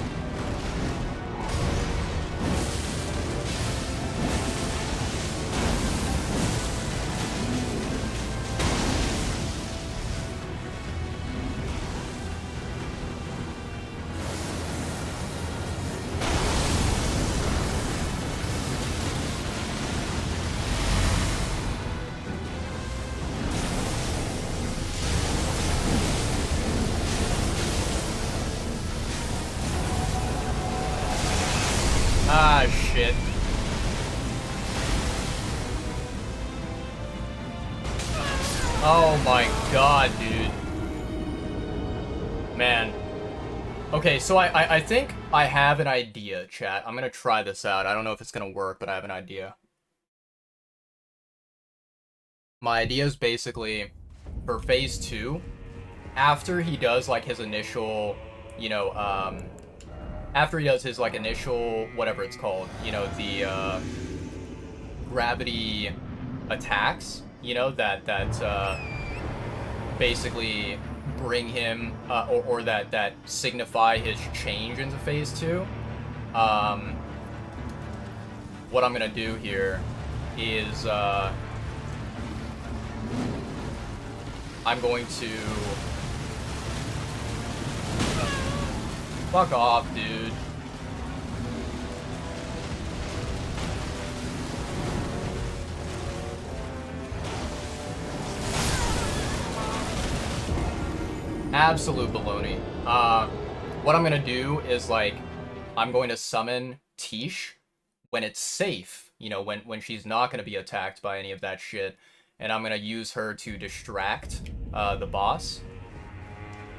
Ah, shit. Oh my god, dude. Man. Okay, so I think I have an idea, chat. I'm gonna try this out. I don't know if it's gonna work, but I have an idea. My idea is basically, for phase 2, after he does, like, his initial, you know, after he does his, like, initial, whatever it's called, you know, the, gravity attacks, you know, that basically bring him, or that signify his change into phase 2, what I'm gonna do here is, I'm going to... Fuck off, dude. Absolute baloney. What I'm gonna do is, like, I'm going to summon Tish when it's safe, you know, when she's not gonna be attacked by any of that shit, and I'm gonna use her to distract the boss.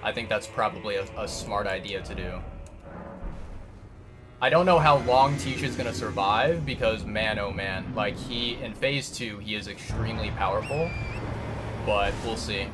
I think that's probably a smart idea to do. I don't know how long Tish is gonna survive, because man, oh man, like, in phase 2, he is extremely powerful, but we'll see.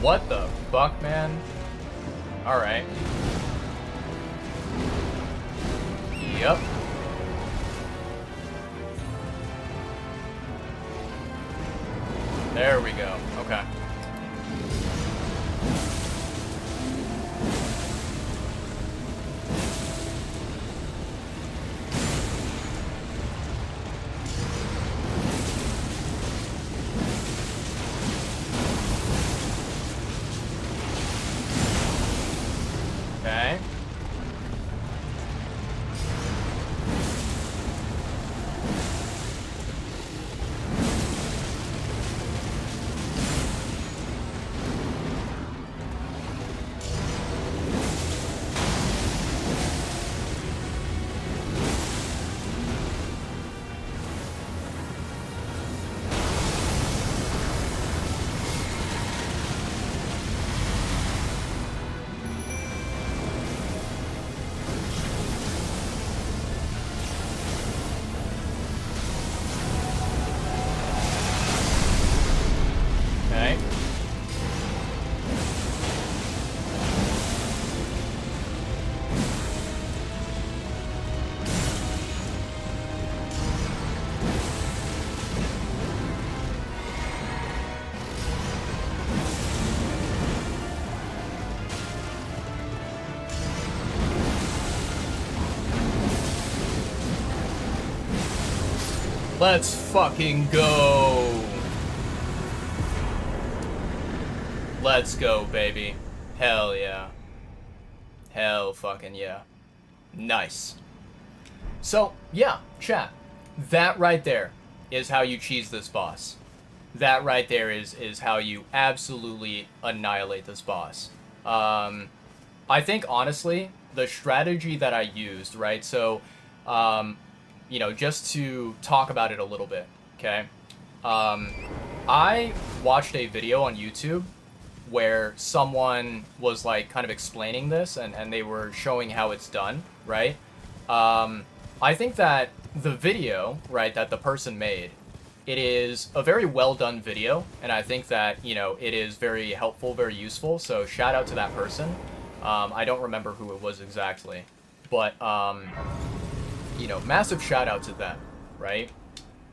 What the fuck, man? Alright. Yep. There we go. Okay. Okay. Okay. Let's fucking go. Let's go, baby. Hell yeah. Hell fucking yeah. Nice. So, yeah, chat. That right there is how you cheese this boss. That right there is how you absolutely annihilate this boss. I think, honestly, the strategy that I used, right? So, you know, just to talk about it a little bit, okay? I watched a video on YouTube where someone was, like, kind of explaining this, and they were showing how it's done, right? I think that the video, right, that the person made, it is a very well done video, and I think that, you know, it is very helpful, very useful, so shout out to that person. I don't remember who it was exactly, but, you know, massive shout out to them, right?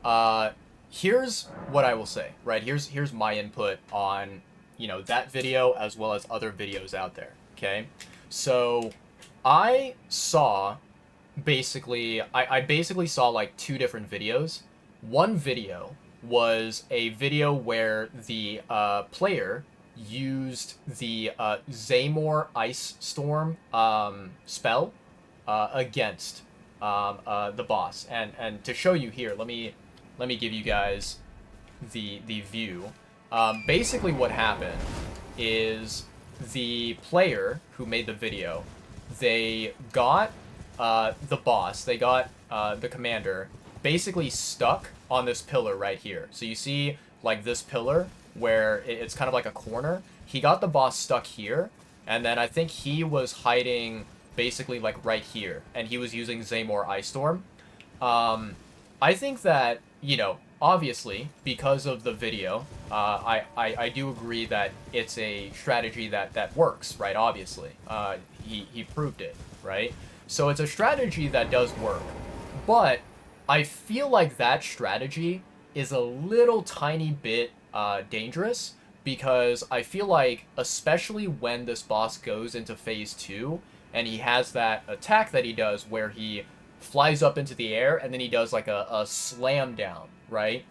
Uh, Here's what I will say, right? Here's my input on, you know, that video as well as other videos out there, okay? So, I saw I basically saw like two different videos. One video was a video where the player used the Zaymore Ice Storm spell against the boss. And to show you here, let me give you guys the view. Basically, what happened is the player who made the video, they got the boss, they got the commander, basically stuck on this pillar right here. So you see, like, this pillar where it's kind of like a corner. He got the boss stuck here, and then I think he was hiding basically like right here, and he was using Zaymore Ice Storm. I think that, you know, obviously, because of the video, I do agree that it's a strategy that works, right? Obviously. He proved it, right? So it's a strategy that does work. But I feel like that strategy is a little tiny bit dangerous, because I feel like, especially when this boss goes into phase 2, and he has that attack that he does where he flies up into the air, and then he does like a slam down, right?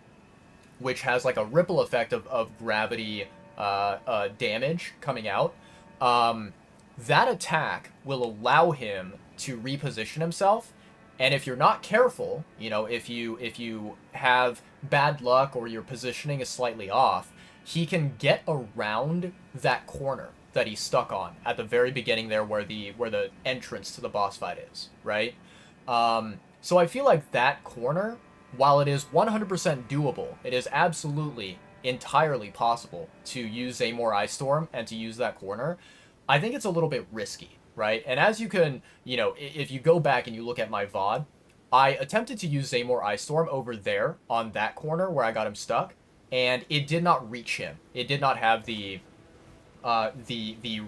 Which has like a ripple effect of gravity damage coming out. That attack will allow him to reposition himself, and if you're not careful, you know, if you have bad luck or your positioning is slightly off, he can get around that corner that he's stuck on at the very beginning there, where the entrance to the boss fight is, right? So I feel like that corner, while it is 100% doable, it is absolutely entirely possible to use Zaymore Ice Storm and to use that corner. I think it's a little bit risky, right? And as you can, you know, if you go back and you look at my VOD, I attempted to use Zaymore Ice Storm over there on that corner where I got him stuck, and it did not reach him. It did not have the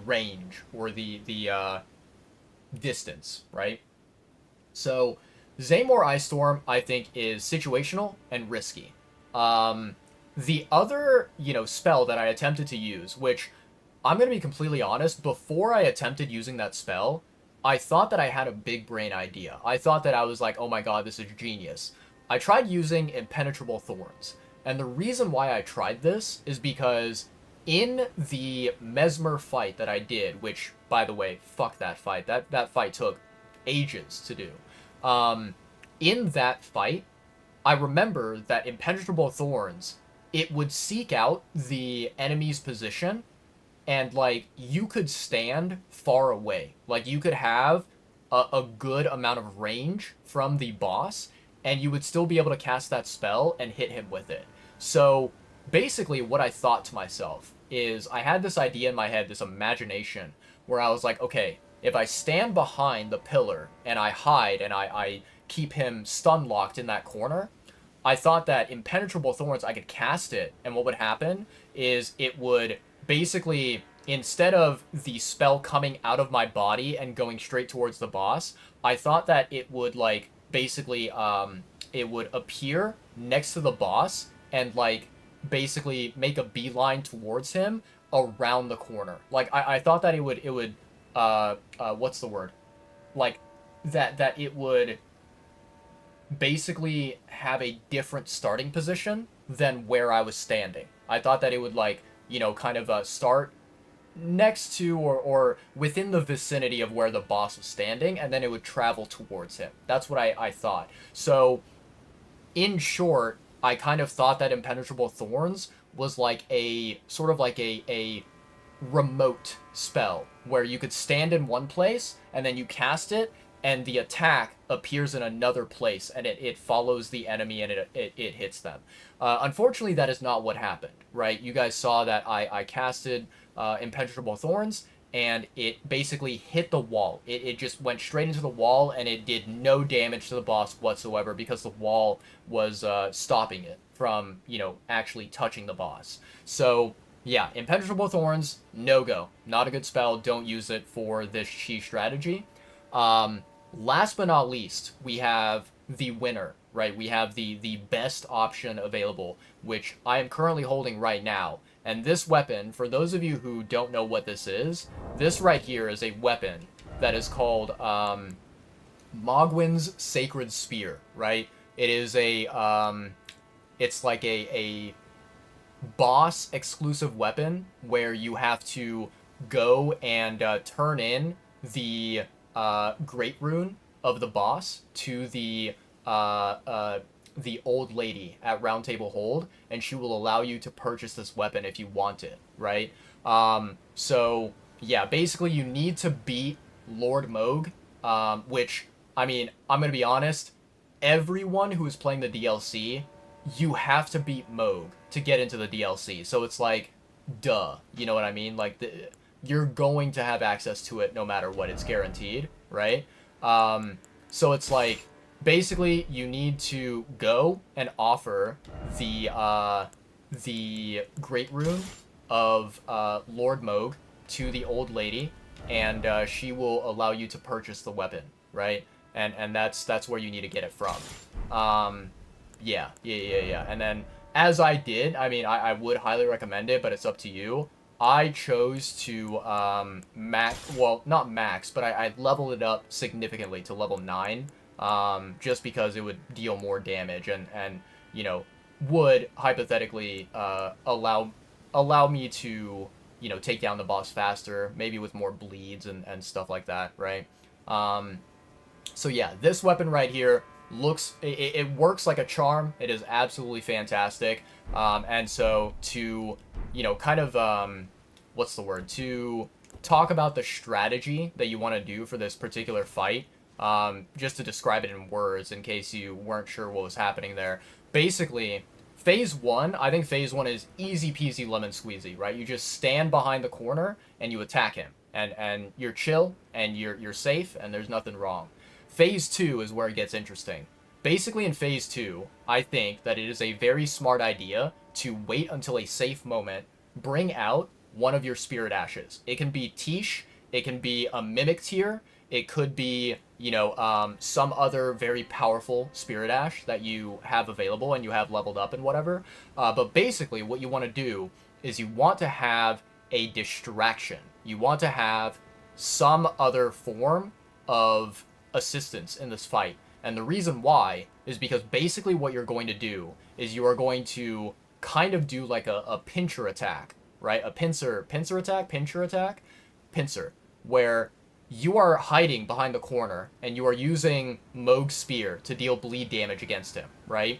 range or the distance, right? So Zaymore Ice Storm, I think, is situational and risky. The other, you know, spell that I attempted to use, which I'm going to be completely honest, before I attempted using that spell, I thought that I had a big brain idea. I thought that I was like, oh my god, this is genius. I tried using Impenetrable Thorns. And the reason why I tried this is because in the Mesmer fight that I did, which, by the way, fuck that fight. That fight took ages to do. In that fight, I remember that Impenetrable Thorns, it would seek out the enemy's position, and, like, you could stand far away. Like, you could have a good amount of range from the boss, and you would still be able to cast that spell and hit him with it. So, basically, what I thought to myself is, I had this idea in my head, this imagination, where I was like, okay, if I stand behind the pillar and I hide and I keep him stun locked in that corner, I thought that Impenetrable Thorns, I could cast it, and what would happen is it would basically, instead of the spell coming out of my body and going straight towards the boss, I thought that it would, like, basically, it would appear next to the boss and, like, basically make a beeline towards him around the corner. Like, I thought that it would what's the word? Like, that it would basically have a different starting position than where I was standing. I thought that it would, like, you know, kind of start next to or within the vicinity of where the boss was standing, and then it would travel towards him. That's what I thought. So, in short, I kind of thought that Impenetrable Thorns was like a sort of like a remote spell where you could stand in one place and then you cast it, and the attack appears in another place, and it follows the enemy, and it hits them. Unfortunately, that is not what happened, right? You guys saw that I casted Impenetrable Thorns, and it basically hit the wall. It just went straight into the wall, and it did no damage to the boss whatsoever because the wall was stopping it from, actually touching the boss. So, yeah, Impenetrable Thorns, no go. Not a good spell. Don't use it for this chi strategy. Last but not least, we have the winner, right? We have the best option available, which I am currently holding right now. And this weapon, for those of you who don't know what this is, this right here is a weapon that is called Mogwin's Sacred Spear, right? It is it's like a boss exclusive weapon where you have to go and turn in the Great Rune of the boss to the old lady at Round Table Hold, and she will allow you to purchase this weapon if you want it, right? So yeah, basically you need to beat Lord Moog, which, I mean, I'm gonna be honest, everyone who is playing the DLC, you have to beat Moog to get into the DLC. So it's like, duh, you know what I mean? Like, you're going to have access to it no matter what. It's guaranteed, right? So it's like, basically, you need to go and offer the Great Rune of Lord Moog to the old lady, and she will allow you to purchase the weapon, right? And that's where you need to get it from. Yeah. And then, as I did, I mean, I would highly recommend it, but it's up to you. I chose to well, not max, but I leveled it up significantly to level 9, just because it would deal more damage and would hypothetically allow me to take down the boss faster, maybe with more bleeds and stuff like that, right? So yeah, this weapon right here looks, it works like a charm. It is absolutely fantastic. And so to, kind of, what's the word? To talk about the strategy that you want to do for this particular fight, just to describe it in words in case you weren't sure what was happening there. Basically, Phase 1, I think Phase 1 is easy peasy lemon squeezy, right? You just stand behind the corner and you attack him. And you're chill and you're safe and there's nothing wrong. Phase 2 is where it gets interesting. Basically, in Phase 2, I think that it is a very smart idea to wait until a safe moment, bring out one of your Spirit Ashes. It can be Tish, it can be a Mimic Tier, it could be, some other very powerful Spirit Ash that you have available and you have leveled up and whatever. But basically, what you want to do is you want to have a distraction. You want to have some other form of assistance in this fight. And the reason why is because basically what you're going to do is you are going to kind of do like a pincher attack, right? A pincer attack, where you are hiding behind the corner and you are using Moog's spear to deal bleed damage against him, right?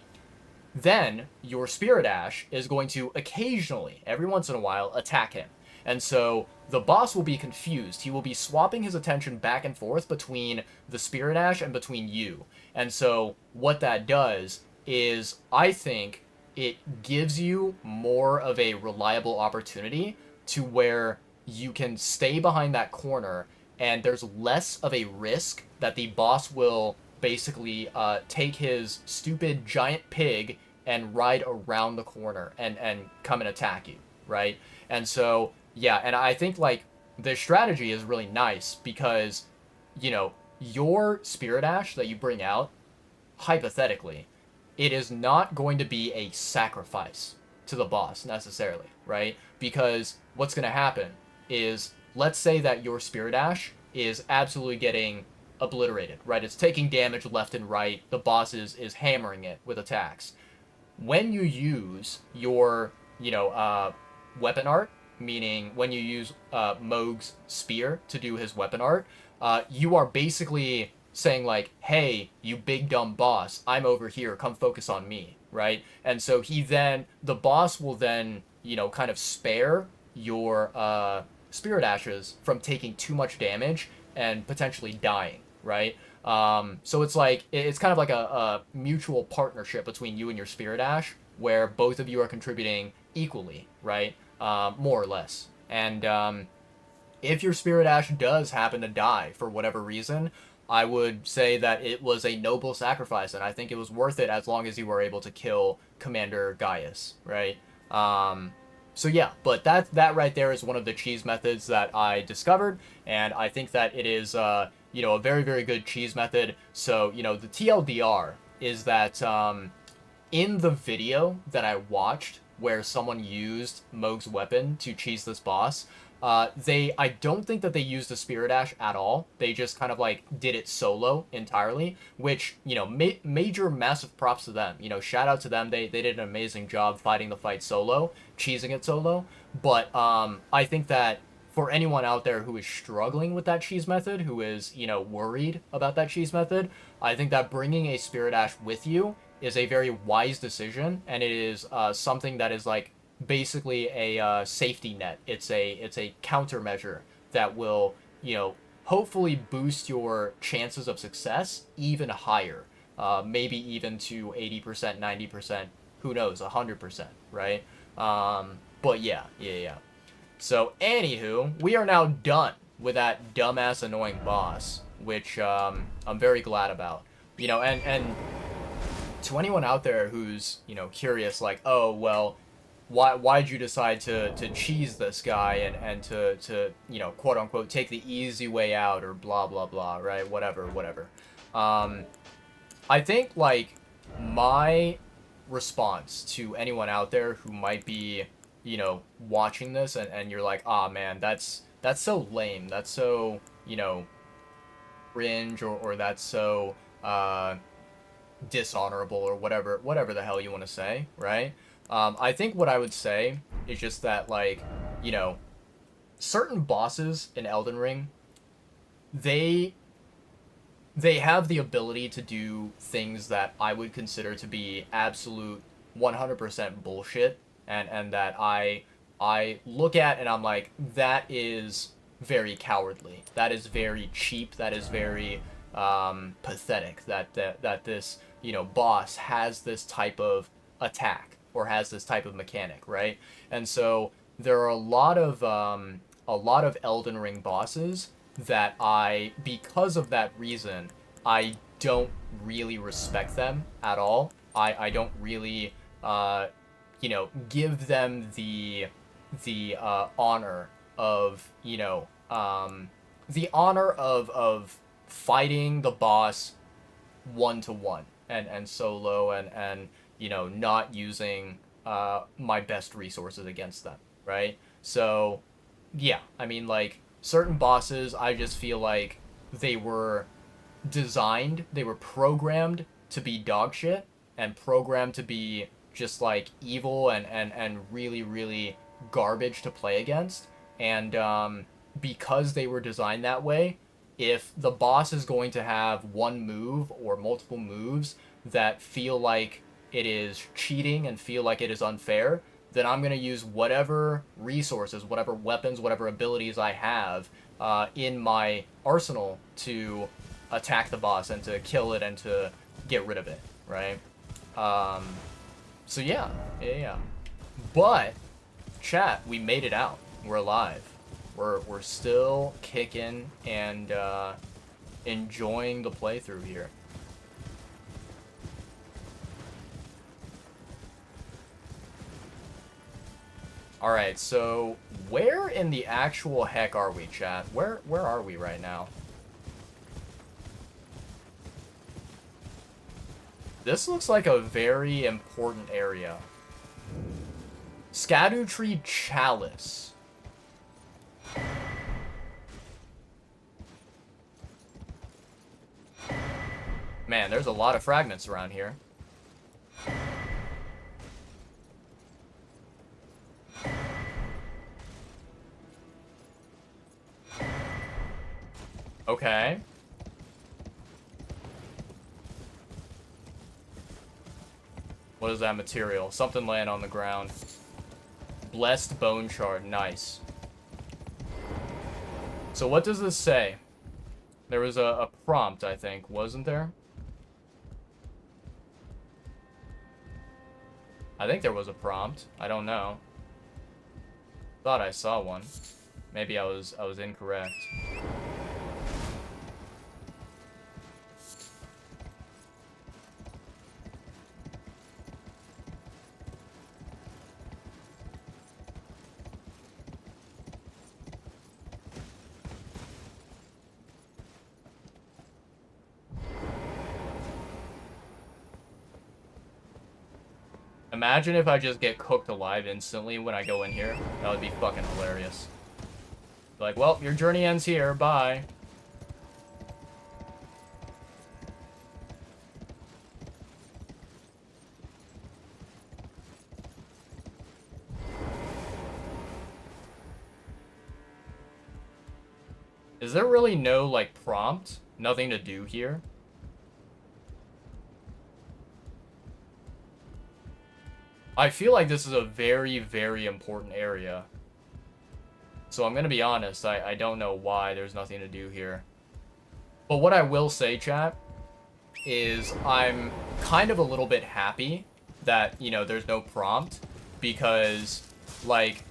Then your Spirit Ash is going to occasionally, every once in a while, attack him. And so the boss will be confused. He will be swapping his attention back and forth between the Spirit Ash and between you. And so what that does is, I think, it gives you more of a reliable opportunity to where you can stay behind that corner and there's less of a risk that the boss will basically take his stupid giant pig and ride around the corner and come and attack you, right? And so, yeah, and I think, like, the strategy is really nice because, your Spirit Ash that you bring out, hypothetically, it is not going to be a sacrifice to the boss necessarily, right? Because what's going to happen is, let's say that your Spirit Ash is absolutely getting obliterated, right? It's taking damage left and right. The boss is hammering it with attacks. When you use your, weapon art, meaning when you use Moog's spear to do his weapon art, you are basically saying, like, hey, you big dumb boss, I'm over here, come focus on me, right? And so the boss will then, kind of spare your Spirit Ashes from taking too much damage and potentially dying, right? So it's like, it's kind of like a mutual partnership between you and your Spirit Ash, where both of you are contributing equally, right? More or less. And if your Spirit Ash does happen to die for whatever reason, I would say that it was a noble sacrifice, and I think it was worth it as long as you were able to kill Commander Gaius, right? So yeah, but that right there is one of the cheese methods that I discovered, and I think that it is, you know, a very, very good cheese method. So, you know, the TLDR is that in the video that I watched where someone used Moog's weapon to cheese this boss, I don't think that they used a Spirit Ash at all. They just kind of like did it solo entirely, which, you know, major massive props to them. You know, shout out to them. They did an amazing job fighting the fight solo, cheesing it solo. But I think that for anyone out there who is struggling with that cheese method, who is, you know, worried about that cheese method, I think that bringing a Spirit Ash with you is a very wise decision, and it is something that is like basically a safety net. It's a countermeasure that will, you know, hopefully boost your chances of success even higher, maybe even to 80%, 90%, who knows, 100%, right? But yeah. So, anywho, we are now done with that dumbass annoying boss, which I'm very glad about. You know, and to anyone out there who's, you know, curious, like, oh, well, why'd you decide to cheese this guy and to, you know, quote unquote, take the easy way out or blah, blah, blah, right? Whatever. I think, like, my response to anyone out there who might be, you know, watching this and you're like, ah, man, that's so lame. That's so, you know, cringe or that's so, dishonorable or whatever the hell you want to say, right? I think what I would say is just that, like, you know, certain bosses in Elden Ring, they they have the ability to do things that I would consider to be absolute 100% bullshit, and that I look at and I'm like, that is very cowardly. That is very cheap. That is very pathetic. That this, you know, boss has this type of attack or has this type of mechanic, right? And so there are a lot of Elden Ring bosses that because of that reason, I don't really respect them at all. I don't really, you know, give them the honor of, you know, the honor of fighting the boss one to one and solo and you know, not using my best resources against them, right? So yeah, I mean, like, certain bosses, I just feel like they were they were programmed to be dog shit and programmed to be just like evil and really, really garbage to play against. And because they were designed that way, if the boss is going to have one move or multiple moves that feel like it is cheating and feel like it is unfair, then I'm going to use whatever resources, whatever weapons, whatever abilities I have in my arsenal to attack the boss and to kill it and to get rid of it, right? So yeah. But, chat, we made it out. We're alive. We're still kicking and enjoying the playthrough here. Alright, so where in the actual heck are we, chat? Where are we right now? This looks like a very important area. Erdtree Chalice. Man, there's a lot of fragments around here. Okay. What is that material? Something laying on the ground. Blessed bone shard. Nice. So what does this say? There was a prompt, I think, wasn't there? I think there was a prompt. I don't know. Thought I saw one. Maybe I was incorrect. Imagine if I just get cooked alive instantly when I go in here. That would be fucking hilarious. Like, well, your journey ends here. Bye. Is there really no, like, prompt? Nothing to do here? I feel like this is a very, very important area. So I'm gonna be honest, I don't know why there's nothing to do here. But what I will say, chat, is I'm kind of a little bit happy that, you know, there's no prompt. Because, like,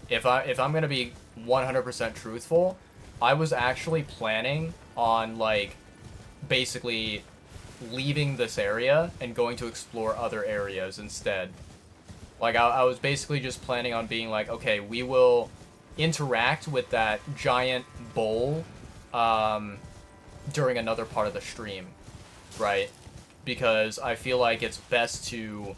if I'm gonna be 100% truthful, I was actually planning on, like, basically leaving this area and going to explore other areas instead. Like, I was basically just planning on being like, okay, we will interact with that giant bowl during another part of the stream, right? Because I feel like it's best to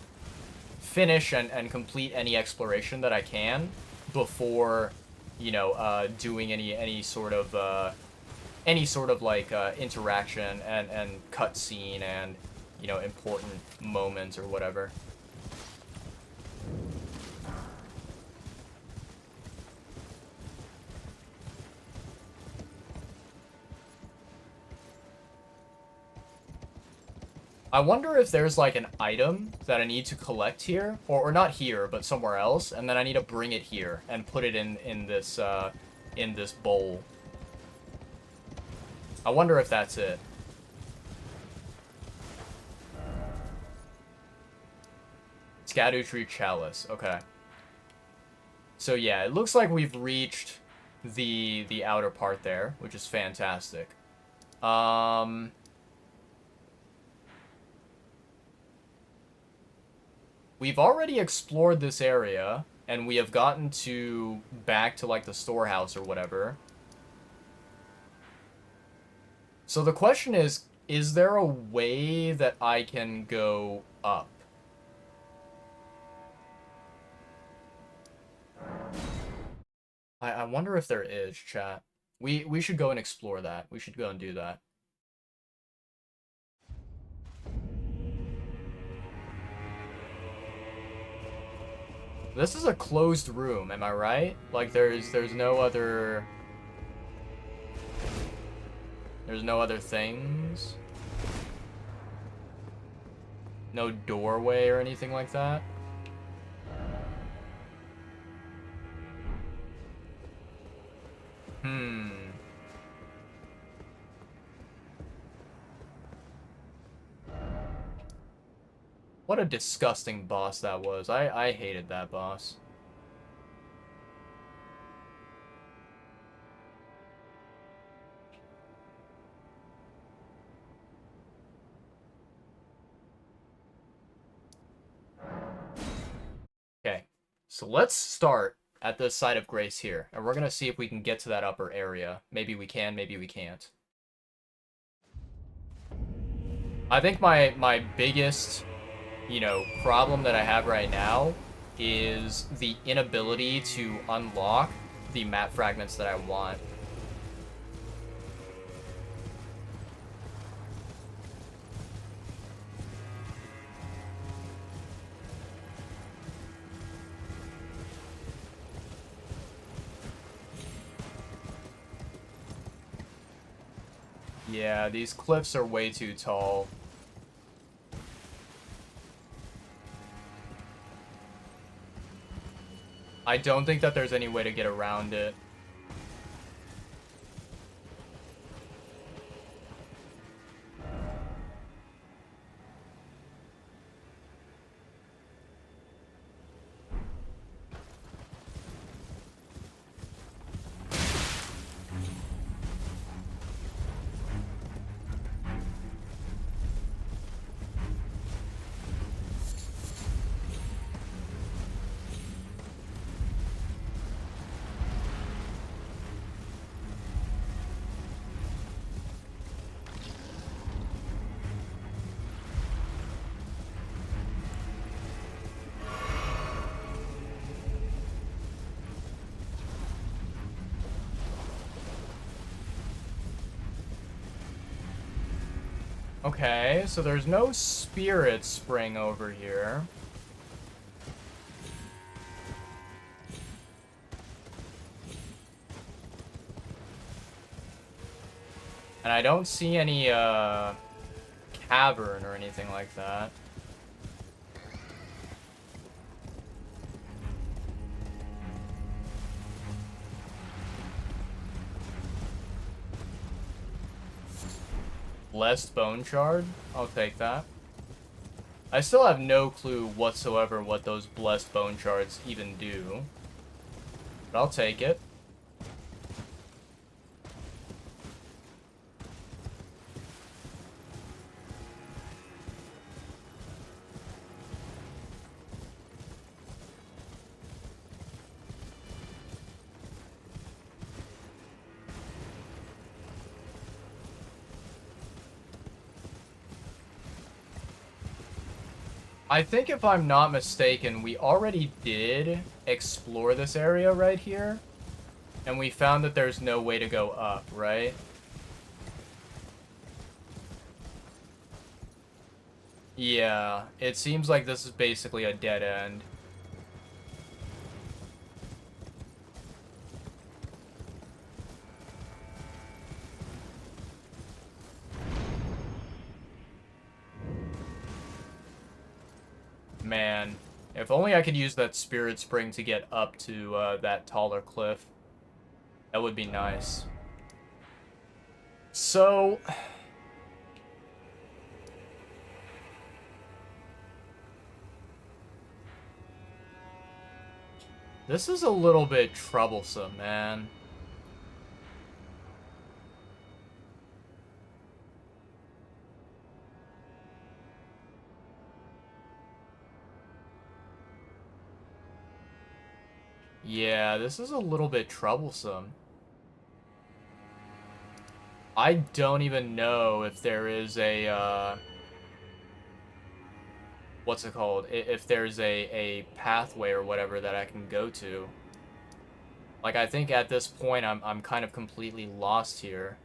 finish and complete any exploration that I can before, you know, doing any sort of like interaction and cutscene and, you know, important moments or whatever. I wonder if there's, like, an item that I need to collect here, or not here, but somewhere else, and then I need to bring it here and put it in this bowl. I wonder if that's it. Erdtree Chalice, okay. So yeah, it looks like we've reached the outer part there, which is fantastic. We've already explored this area, and we have gotten back to, like, the storehouse or whatever. So the question is there a way that I can go up? I wonder if there is, chat. We should go and explore that. We should go and do that. This is a closed room, am I right? Like, there's no other... There's no other things? No doorway or anything like that? What a disgusting boss that was. I hated that boss. Okay, so let's start at the site of grace here, and we're gonna see if we can get to that upper area. Maybe we can, maybe we can't. I think my biggest, you know, problem that I have right now is the inability to unlock the map fragments that I want. Yeah, these cliffs are way too tall. I don't think that there's any way to get around it. Okay, so there's no spirit spring over here. And I don't see any, cavern or anything like that. Blessed Bone Shard? I'll take that. I still have no clue whatsoever what those Blessed Bone Shards even do. But I'll take it. I think if I'm not mistaken, we already did explore this area right here. And we found that there's no way to go up, right? Yeah, it seems like this is basically a dead end. Man, if only I could use that spirit spring to get up to that taller cliff. That would be nice. So... this is a little bit troublesome, man. Yeah, this is a little bit troublesome. I don't even know if there is a, what's it called? If there's a pathway or whatever that I can go to. Like, I think at this point, I'm kind of completely lost here.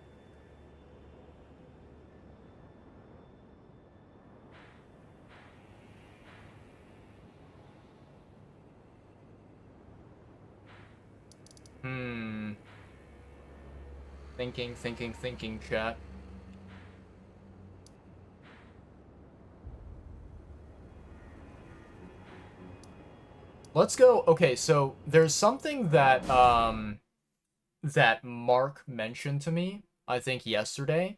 Hmm. Thinking, chat. Let's go. Okay, so there's something that, that Mark mentioned to me, I think yesterday,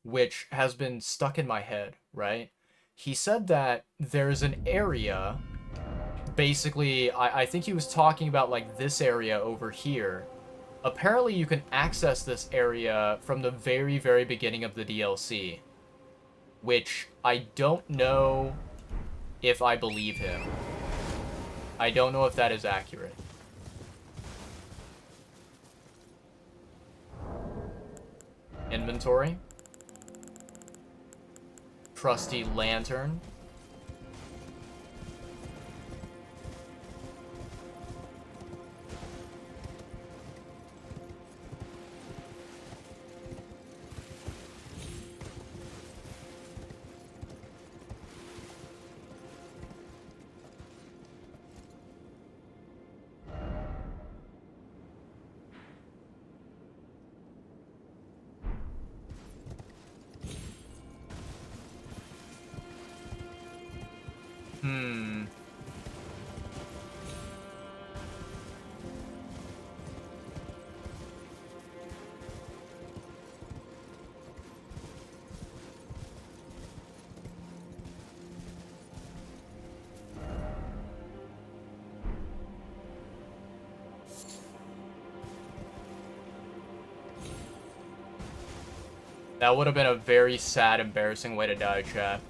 which has been stuck in my head, right? He said that there's an area, basically, I think he was talking about, like, this area over here. Apparently, you can access this area from the very, very beginning of the DLC, which I don't know if I believe him. I don't know if that is accurate. Inventory. Trusty lantern. Hmm. That would have been a very sad, embarrassing way to die, chat.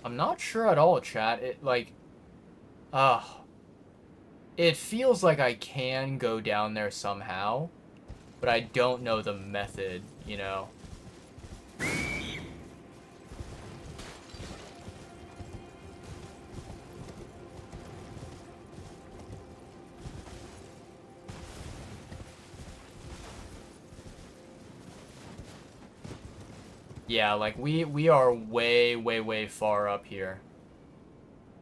I'm not sure at all, chat. It, like... it feels like I can go down there somehow, but I don't know the method, you know? Yeah, like, we are way, way, way far up here.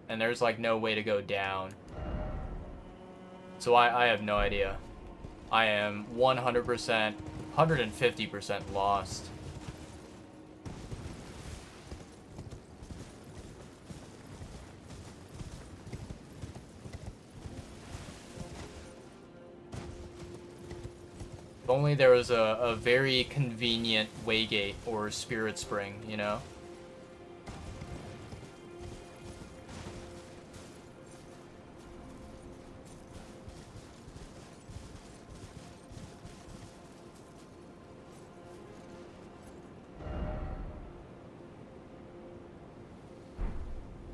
And there's, like, no way to go down. So I have no idea. I am 100%, 150% lost. If only there was a very convenient waygate or spirit spring, you know?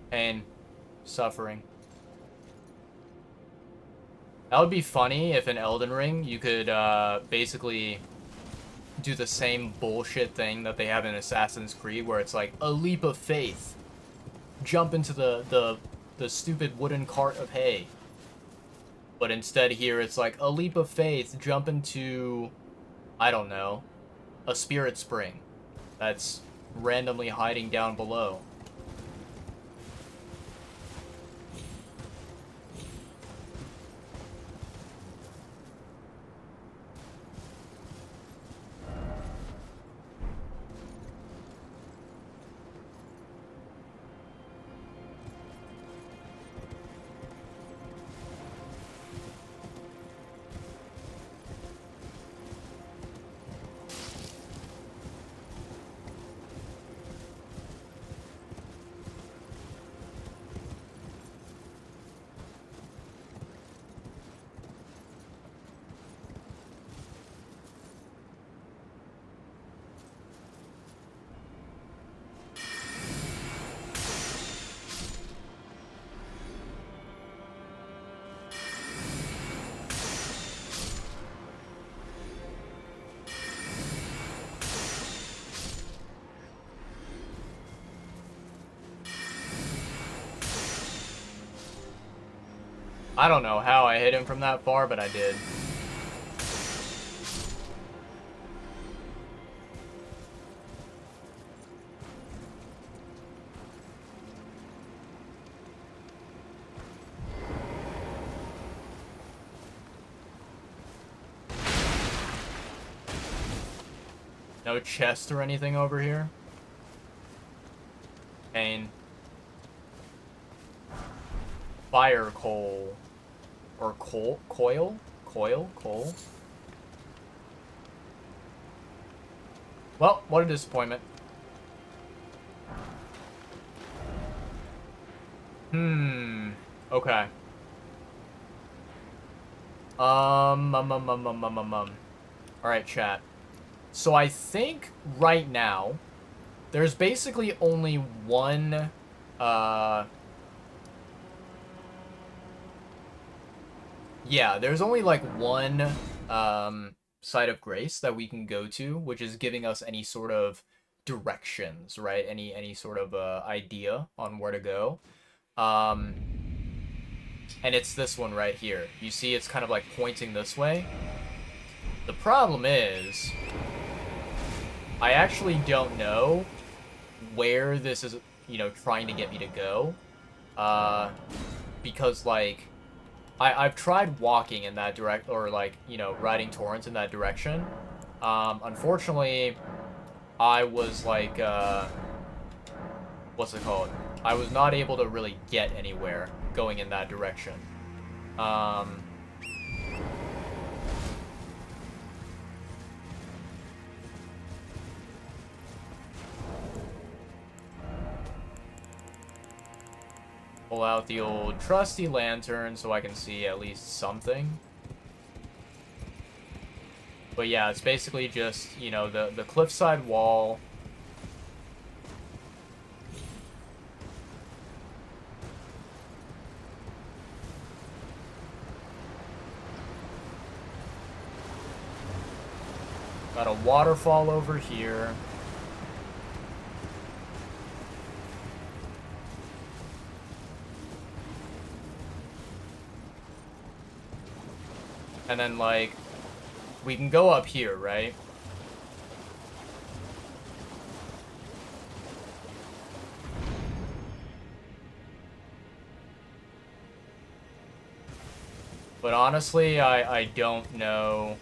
Pain. Suffering. That would be funny if in Elden Ring you could basically do the same bullshit thing that they have in Assassin's Creed, where it's like a leap of faith, jump into the stupid wooden cart of hay. But instead here it's like a leap of faith, jump into, I don't know, a spirit spring that's randomly hiding down below. I don't know how I hit him from that far, but I did. No chest or anything over here? Pain. Fire coal. Or coal? Coil? Coil? Coal? Well, what a disappointment. Okay. Alright, chat. So I think right now, there's basically only one, yeah, there's only like one, site of grace that we can go to, which is giving us any sort of directions, right? Any sort of, idea on where to go. And it's this one right here. You see it's kind of like pointing this way. The problem is, I actually don't know where this is, you know, trying to get me to go. Because, like, I've tried walking in that direct, or, like, you know, riding torrents in that direction. Unfortunately, I was, like, what's it called? I was not able to really get anywhere going in that direction. Pull out the old trusty lantern so I can see at least something. But yeah, it's basically just, you know, the cliffside wall. Got a waterfall over here. And then, like, we can go up here, right? But honestly, I don't know.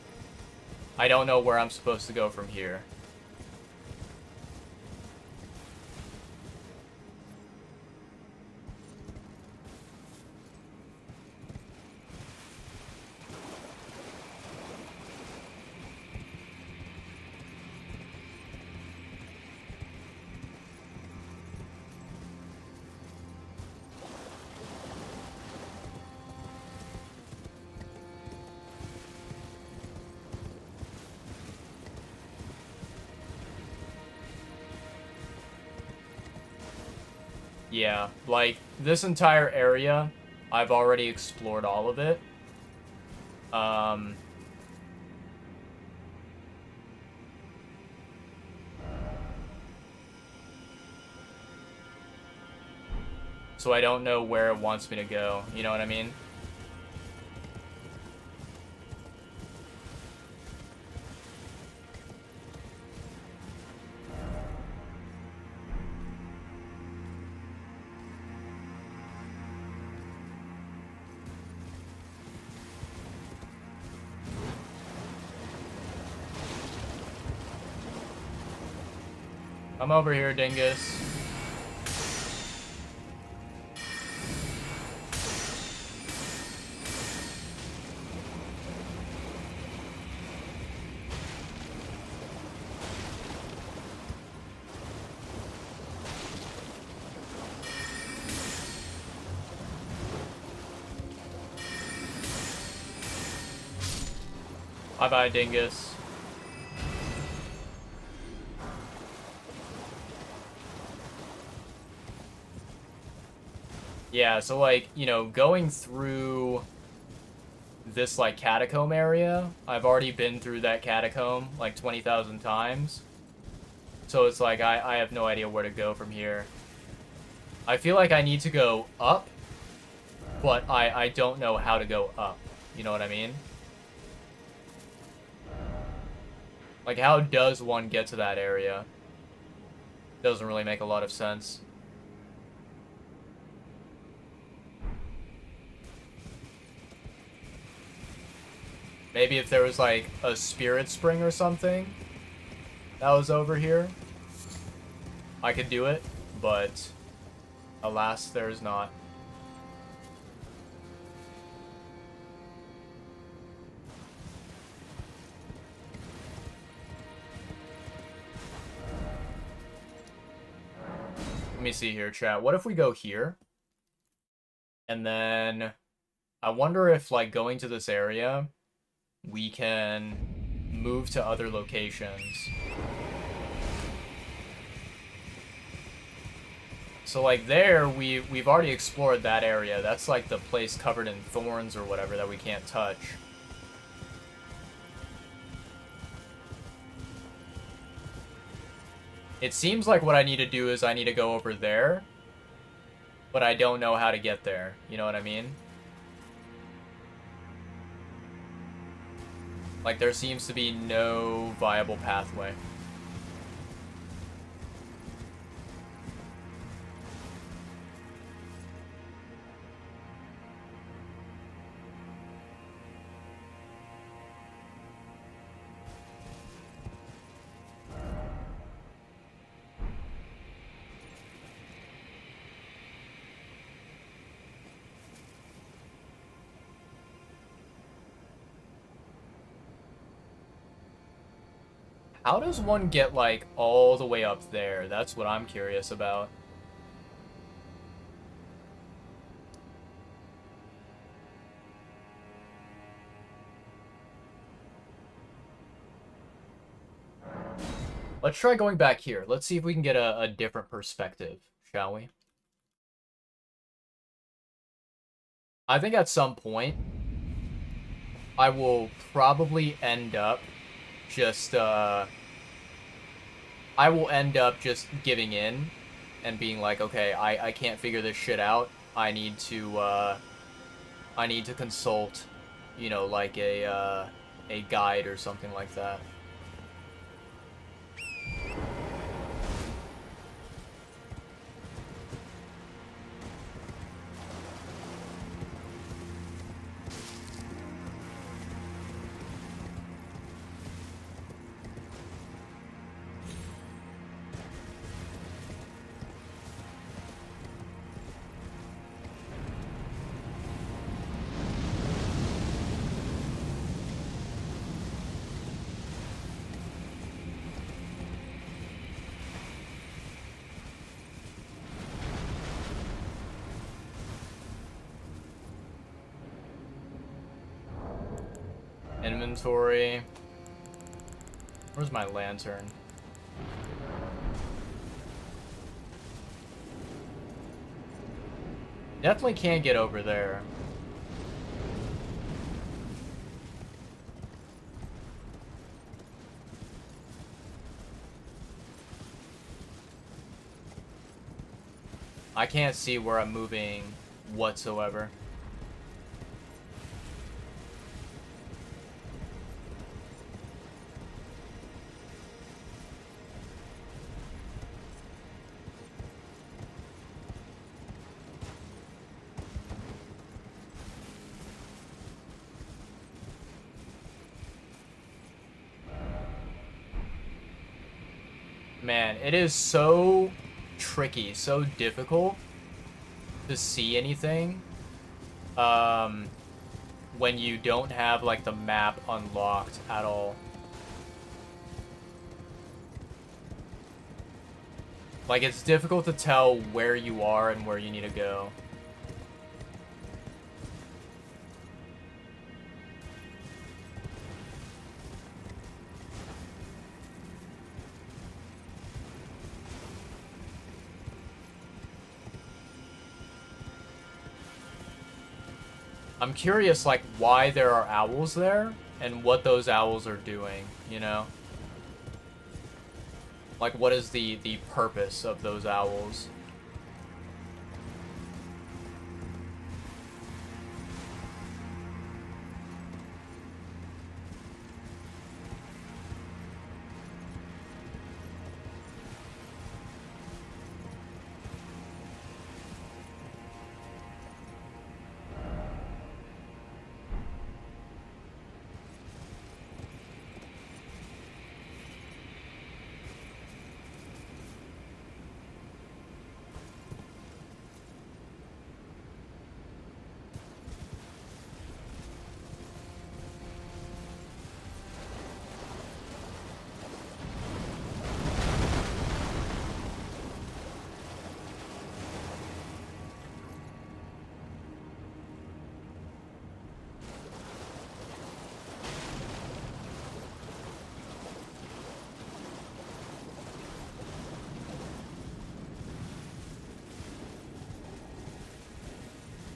I don't know where I'm supposed to go from here. Yeah, like, this entire area, I've already explored all of it. So I don't know where it wants me to go, you know what I mean? Come over here, dingus. Bye-bye, dingus. Yeah, so, like, you know, going through this, like, catacomb area, I've already been through that catacomb, like, 20,000 times. So it's like, I have no idea where to go from here. I feel like I need to go up, but I don't know how to go up. You know what I mean? Like, how does one get to that area? Doesn't really make a lot of sense. Maybe if there was, like, a spirit spring or something that was over here, I could do it, but alas, there's not. Let me see here, chat. What if we go here? And then I wonder if, like, going to this area, we can move to other locations. So, like, there, we've already explored that area. That's, like, the place covered in thorns or whatever that we can't touch. It seems like what I need to do is I need to go over there, but I don't know how to get there. You know what I mean? Like, there seems to be no viable pathway. How does one get, like, all the way up there? That's what I'm curious about. Let's try going back here. Let's see if we can get a different perspective, shall we? I think at some point, I will probably end up just, I will end up just giving in and being like, okay, I can't figure this shit out. I need to consult, you know, like a guide or something like that. Inventory. Where's my lantern? Definitely can't get over there. I can't see where I'm moving whatsoever. Man, it is so tricky, so difficult to see anything when you don't have like the map unlocked at all. Like, it's difficult to tell where you are and where you need to go. I'm curious, like, why there are owls there and what those owls are doing, you know? Like, what is the purpose of those owls?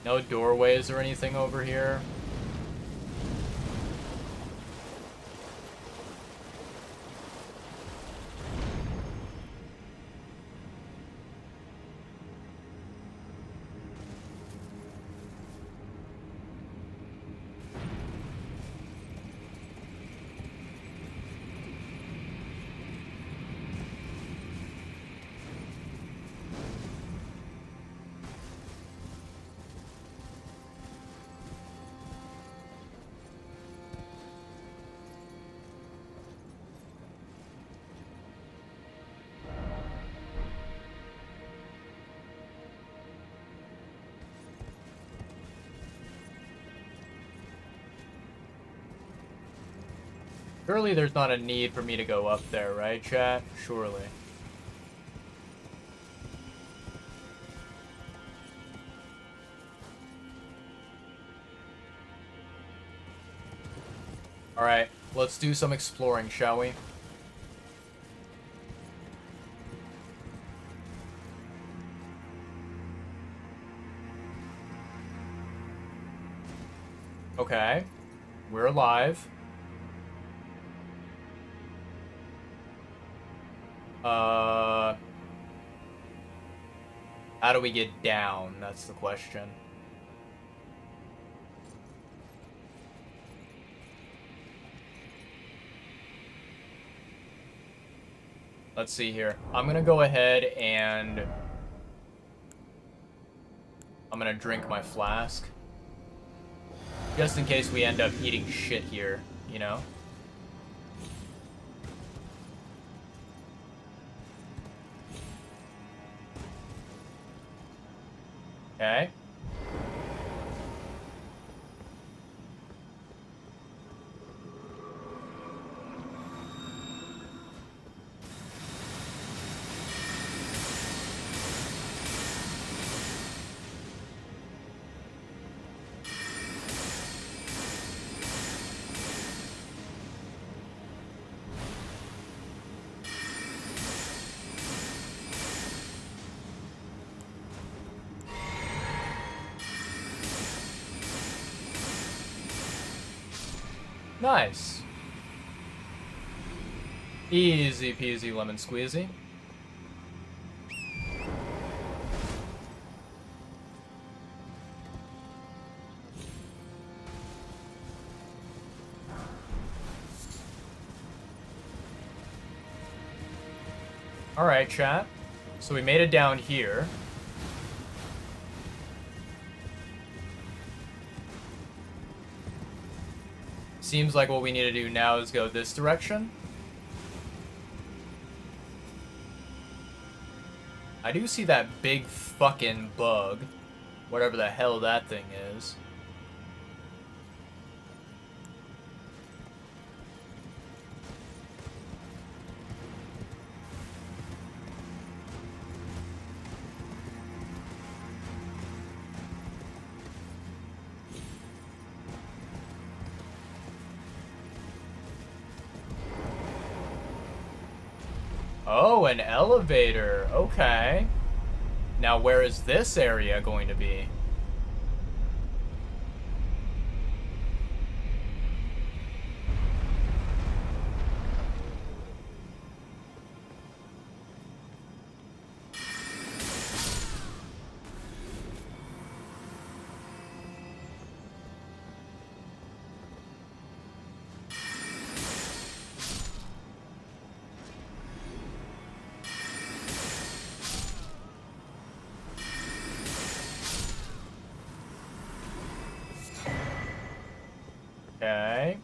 No doorways or anything over here. Surely there's not a need for me to go up there, right, chat? Surely. Alright, let's do some exploring, shall we? Okay. We're alive. How do we get down? That's the question. Let's see here. I'm gonna go ahead and I'm gonna drink my flask. Just in case we end up eating shit here, you know? Okay. Nice. Easy peasy lemon squeezy. Alright, chat. So we made it down here. Seems like what we need to do now is go this direction. I do see that big fucking bug. Whatever the hell that thing is. Oh, an elevator. Okay. Now, where is this area going to be? Okay.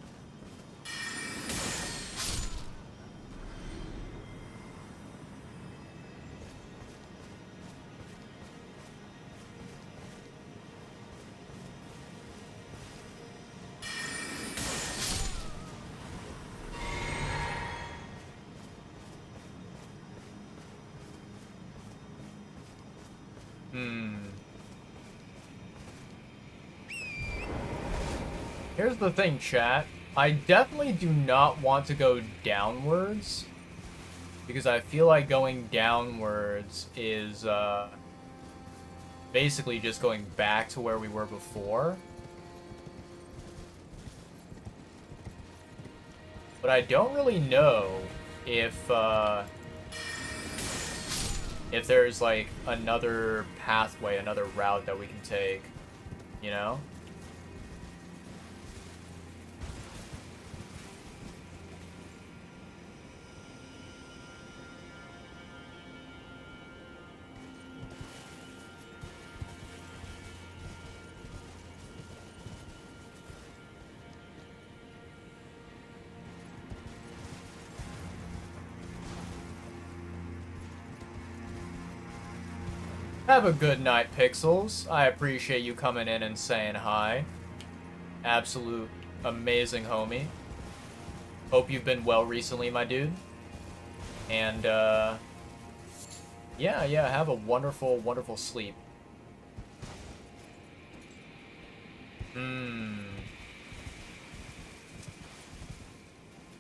Here's the thing, chat. I definitely do not want to go downwards, because I feel like going downwards is, basically just going back to where we were before. But I don't really know if there's, like, another pathway, another route that we can take, you know? Have a good night, Pixels. I appreciate you coming in and saying hi. Absolute amazing homie. Hope you've been well recently, my dude. And, yeah, have a wonderful, wonderful sleep.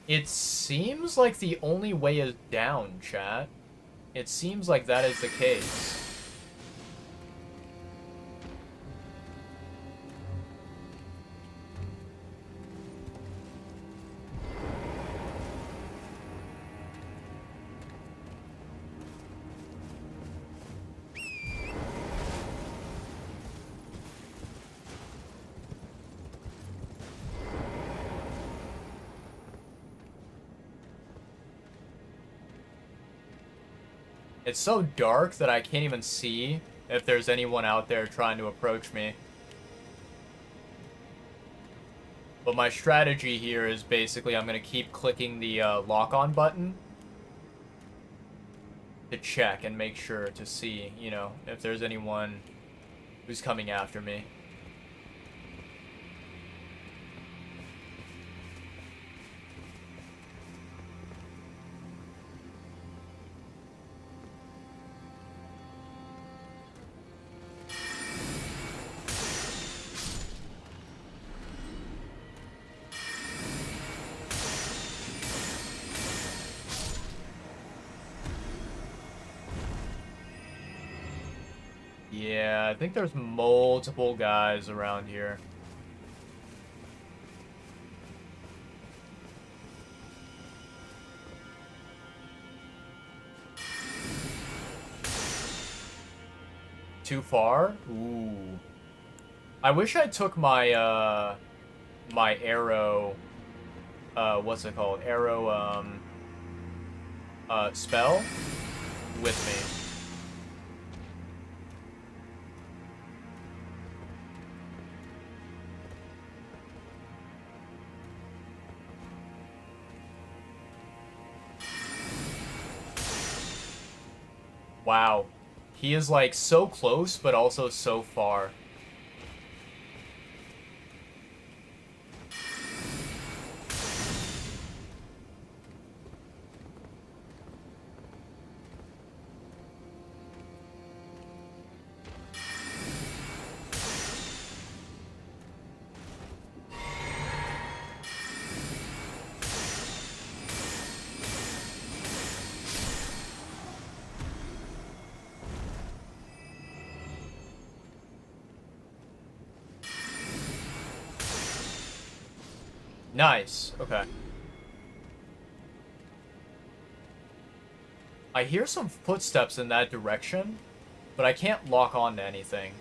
It seems like the only way is down, chat. It seems like that is the case. It's so dark that I can't even see if there's anyone out there trying to approach me. But my strategy here is basically I'm going to keep clicking the lock-on button to check and make sure to see, you know, if there's anyone who's coming after me. Yeah, I think there's multiple guys around here. Too far? Ooh. I wish I took my, my arrow, what's it called? Arrow, spell with me. Wow. He is, like, so close, but also so far. Nice. Okay. I hear some footsteps in that direction, but I can't lock on to anything.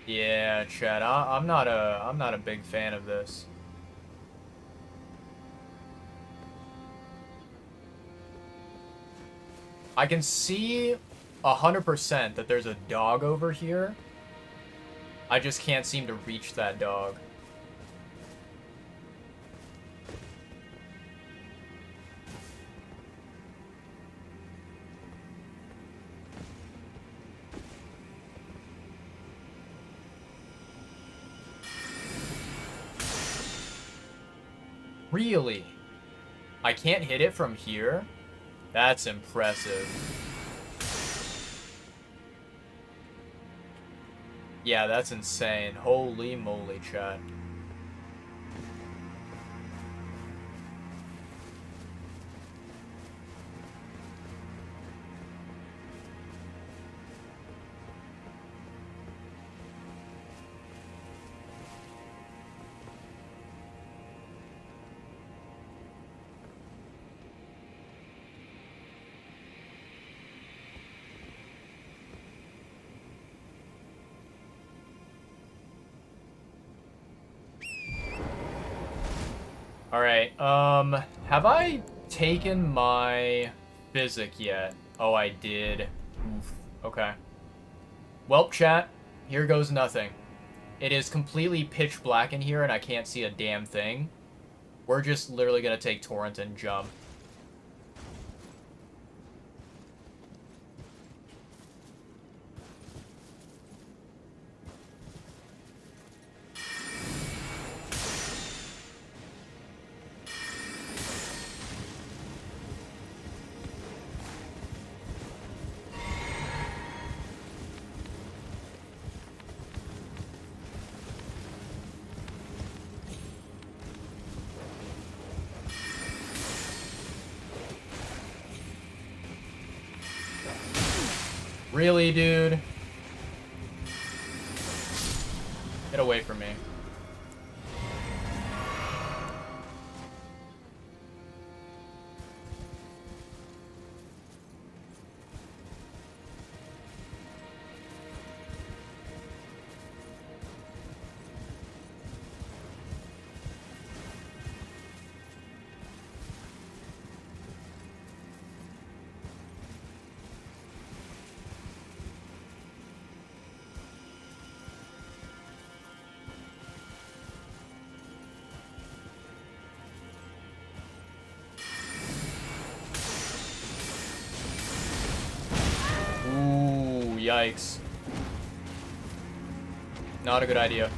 Yeah, Chad, I'm not a big fan of this. I can see 100% that there's a dog over here. I just can't seem to reach that dog. Really? I can't hit it from here? That's impressive. Yeah, that's insane. Holy moly, chat. Alright, have I taken my physic yet? Oh, I did. Oof. Okay. Well, chat, here goes nothing. It is completely pitch black in here and I can't see a damn thing. We're just literally gonna take Torrent and jump. Really, dude? Get away from me. Ooh, yikes. Not a good idea.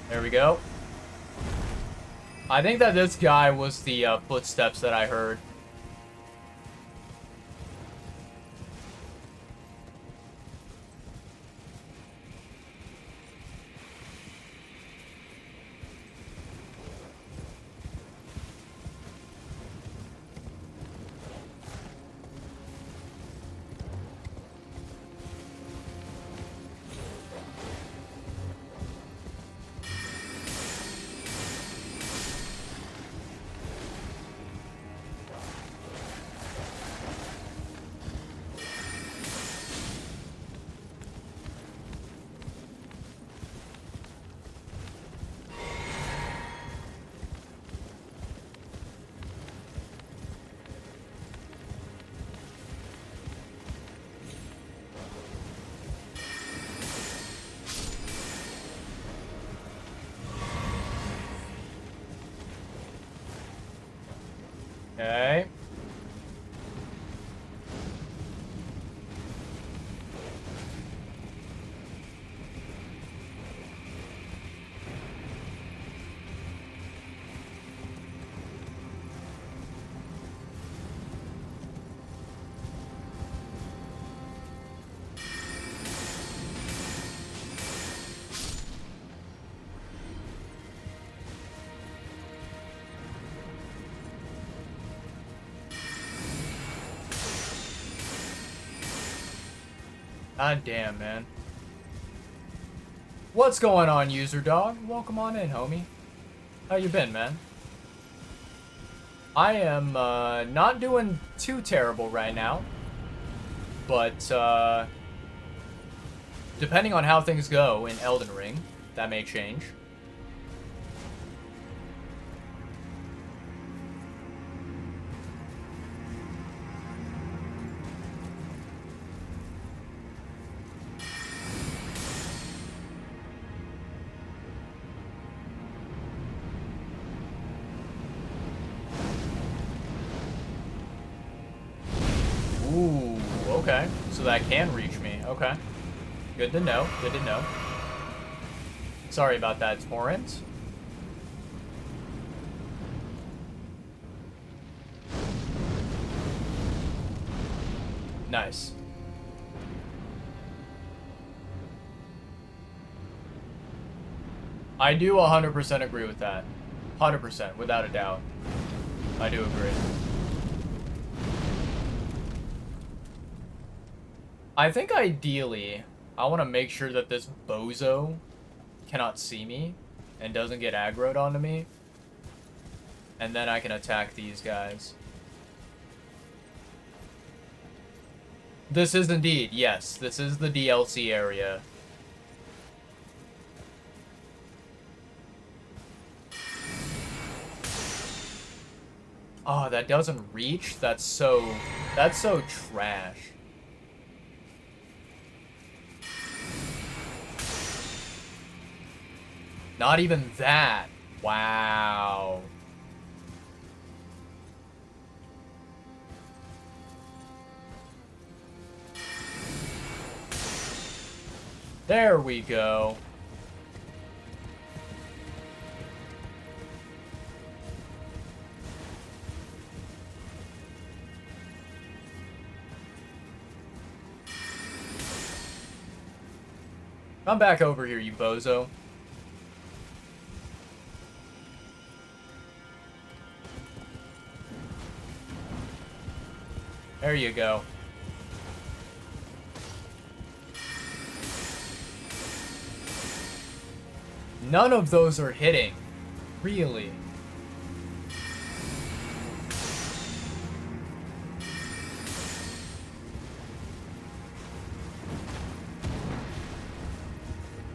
There we go. I think that this guy was the footsteps that I heard. Okay. God damn, man. What's going on, user dog? Welcome on in, homie. How you been, man? I am not doing too terrible right now, but depending on how things go in Elden Ring, that may change. Ooh, okay. So that can reach me. Okay. Good to know. Good to know. Sorry about that, Torrent. Nice. I do 100% agree with that. 100%, without a doubt. I do agree. I think ideally, I want to make sure that this bozo cannot see me and doesn't get aggroed onto me. And then I can attack these guys. This is indeed, yes, this is the DLC area. Oh, that doesn't reach? That's so trash. Not even that. Wow. There we go. Come back over here, you bozo. There you go. None of those are hitting. Really.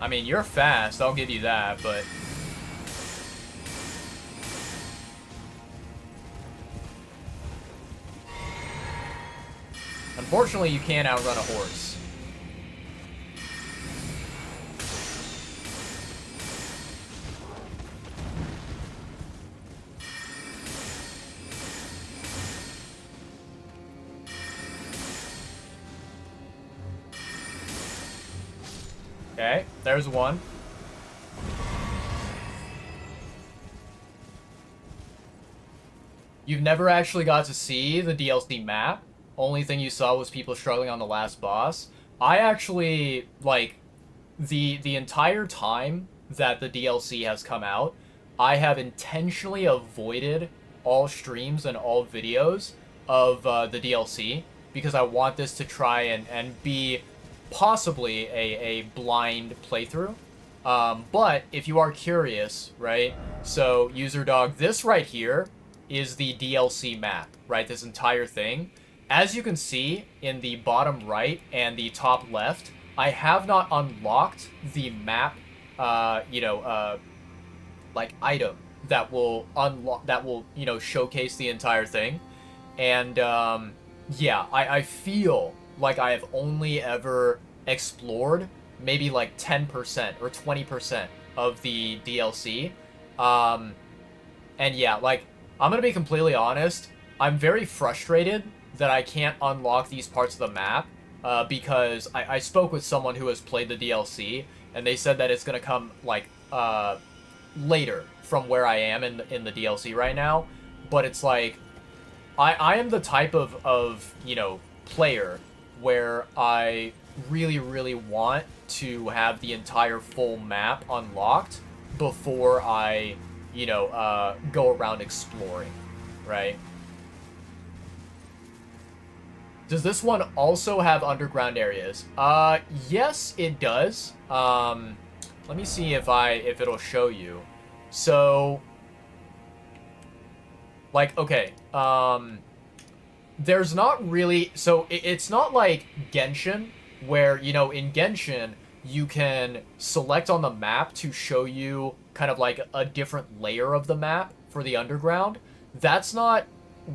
I mean, you're fast, I'll give you that, but... Unfortunately, you can't outrun a horse. Okay, there's one. You've never actually got to see the DLC map. Only thing you saw was people struggling on the last boss. I actually, like, the entire time that the DLC has come out, I have intentionally avoided all streams and all videos of the DLC because I want this to try and be possibly a blind playthrough. But if you are curious, right? So, user dog, this right here is the DLC map, right? This entire thing. As you can see in the bottom right and the top left, I have not unlocked the map, like item that will unlock, that will, showcase the entire thing. And, yeah, I feel like I have only ever explored maybe like 10% or 20% of the DLC. And yeah, like, I'm gonna be completely honest, I'm very frustrated that I can't unlock these parts of the map, because I spoke with someone who has played the DLC, and they said that it's gonna come like later from where I am in the DLC right now. But it's like I am the type of player where I really want to have the entire full map unlocked before I go around exploring, right? Does this one also have underground areas? Yes, it does. Let me see if it'll show you. So, like, okay, there's not really, so it's not like Genshin, where, in Genshin, you can select on the map to show you kind of like a different layer of the map for the underground. That's not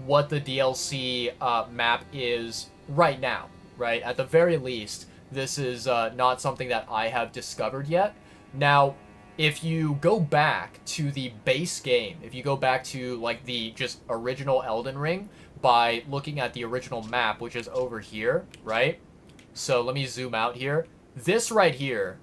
what the DLC map is right now, right? At the very least, this is not something that I have discovered yet. Now, if you go back to the base game, if you go back to like the just original Elden Ring by looking at the original map, which is over here, right? So let me zoom out here. This right here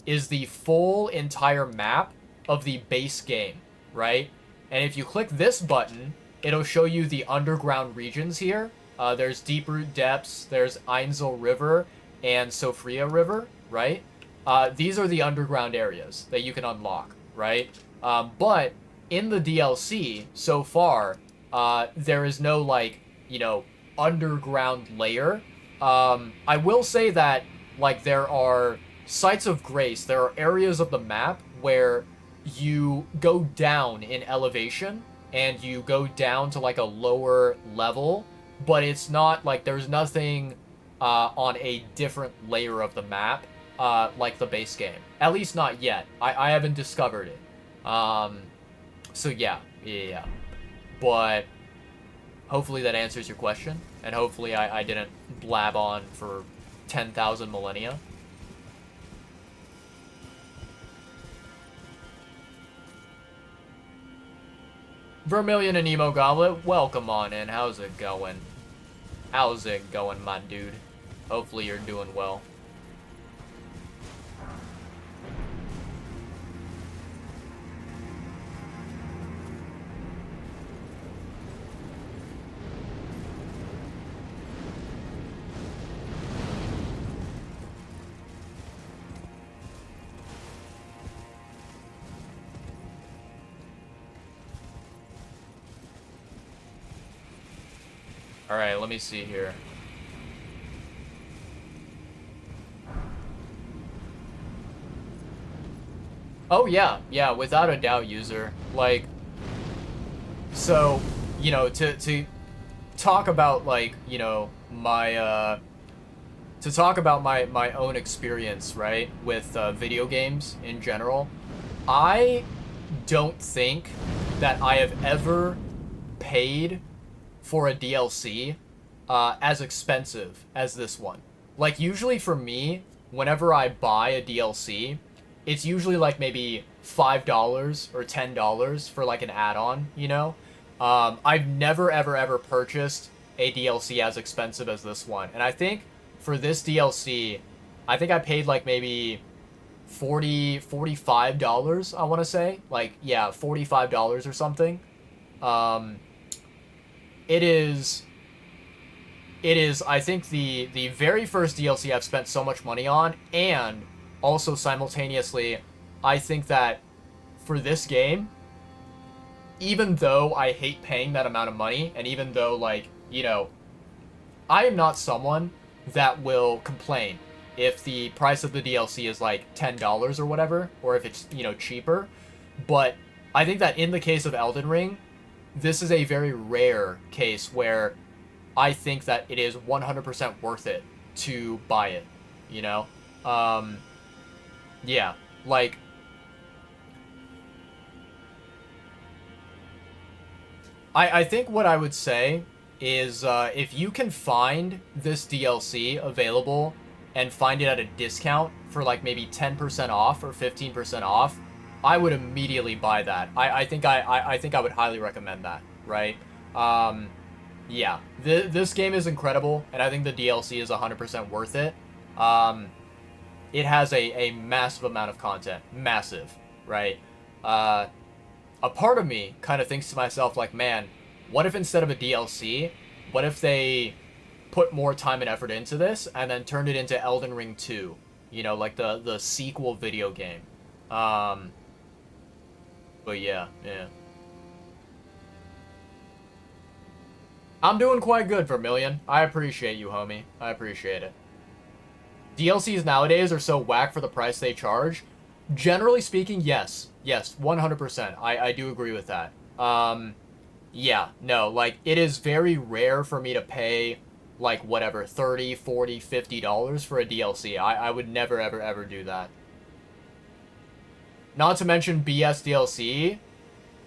is the full entire map of the base game, right? And if you click this button, it'll show you the underground regions here. There's Deeproot Depths, there's Ainzel River, and Sofria River, right? These are the underground areas that you can unlock, right? But in the DLC, so far, there is no, like, underground layer. I will say that, like, there are sites of grace, there are areas of the map where you go down in elevation, and you go down to, like, a lower level, but it's not, like, there's nothing on a different layer of the map, like the base game. At least not yet. I haven't discovered it. So yeah. But hopefully that answers your question, and hopefully I didn't blab on for 10,000 millennia. Vermilion and Emo Goblet, welcome on in. How's it going? How's it going, my dude? Hopefully you're doing well. Alright, let me see here. Oh yeah, without a doubt, user. Like, so, to talk about, like, my, to talk about my own experience, right, with video games in general, I don't think that I have ever paid for a DLC as expensive as this one. Like, usually for me, whenever I buy a DLC, it's usually like maybe $5 or $10 for like an add-on, I've never ever purchased a DLC as expensive as this one. And I think for this DLC, I think I paid like maybe $45, I want to say. Like, yeah, $45 or something. It is, I think, the very first DLC I've spent so much money on, and also simultaneously, I think that for this game, even though I hate paying that amount of money, and even though, like, I am not someone that will complain if the price of the DLC is like $10 or whatever, or if it's, cheaper, but I think that in the case of Elden Ring, this is a very rare case where I think that it is 100% worth it to buy it, Yeah, like, I think what I would say is if you can find this DLC available and find it at a discount for like maybe 10% off or 15% off, I would immediately buy that. I think I would highly recommend that, right? Yeah, this game is incredible, and I think the DLC is 100% worth it. Um, it has a massive amount of content. Massive, right? Uh, a part of me kind of thinks to myself, like, man, what if instead of a DLC, what if they put more time and effort into this and then turned it into Elden Ring 2? You know, like the sequel video game. Um, but yeah, yeah. I'm doing quite good, Vermilion. I appreciate you, homie. I appreciate it. DLCs nowadays are so whack for the price they charge. Generally speaking, yes. Yes, 100%. I do agree with that. Yeah, no, like, it is very rare for me to pay, like, whatever, 30, 40, $50 for a DLC. I would never, ever, ever do that. Not to mention BS DLC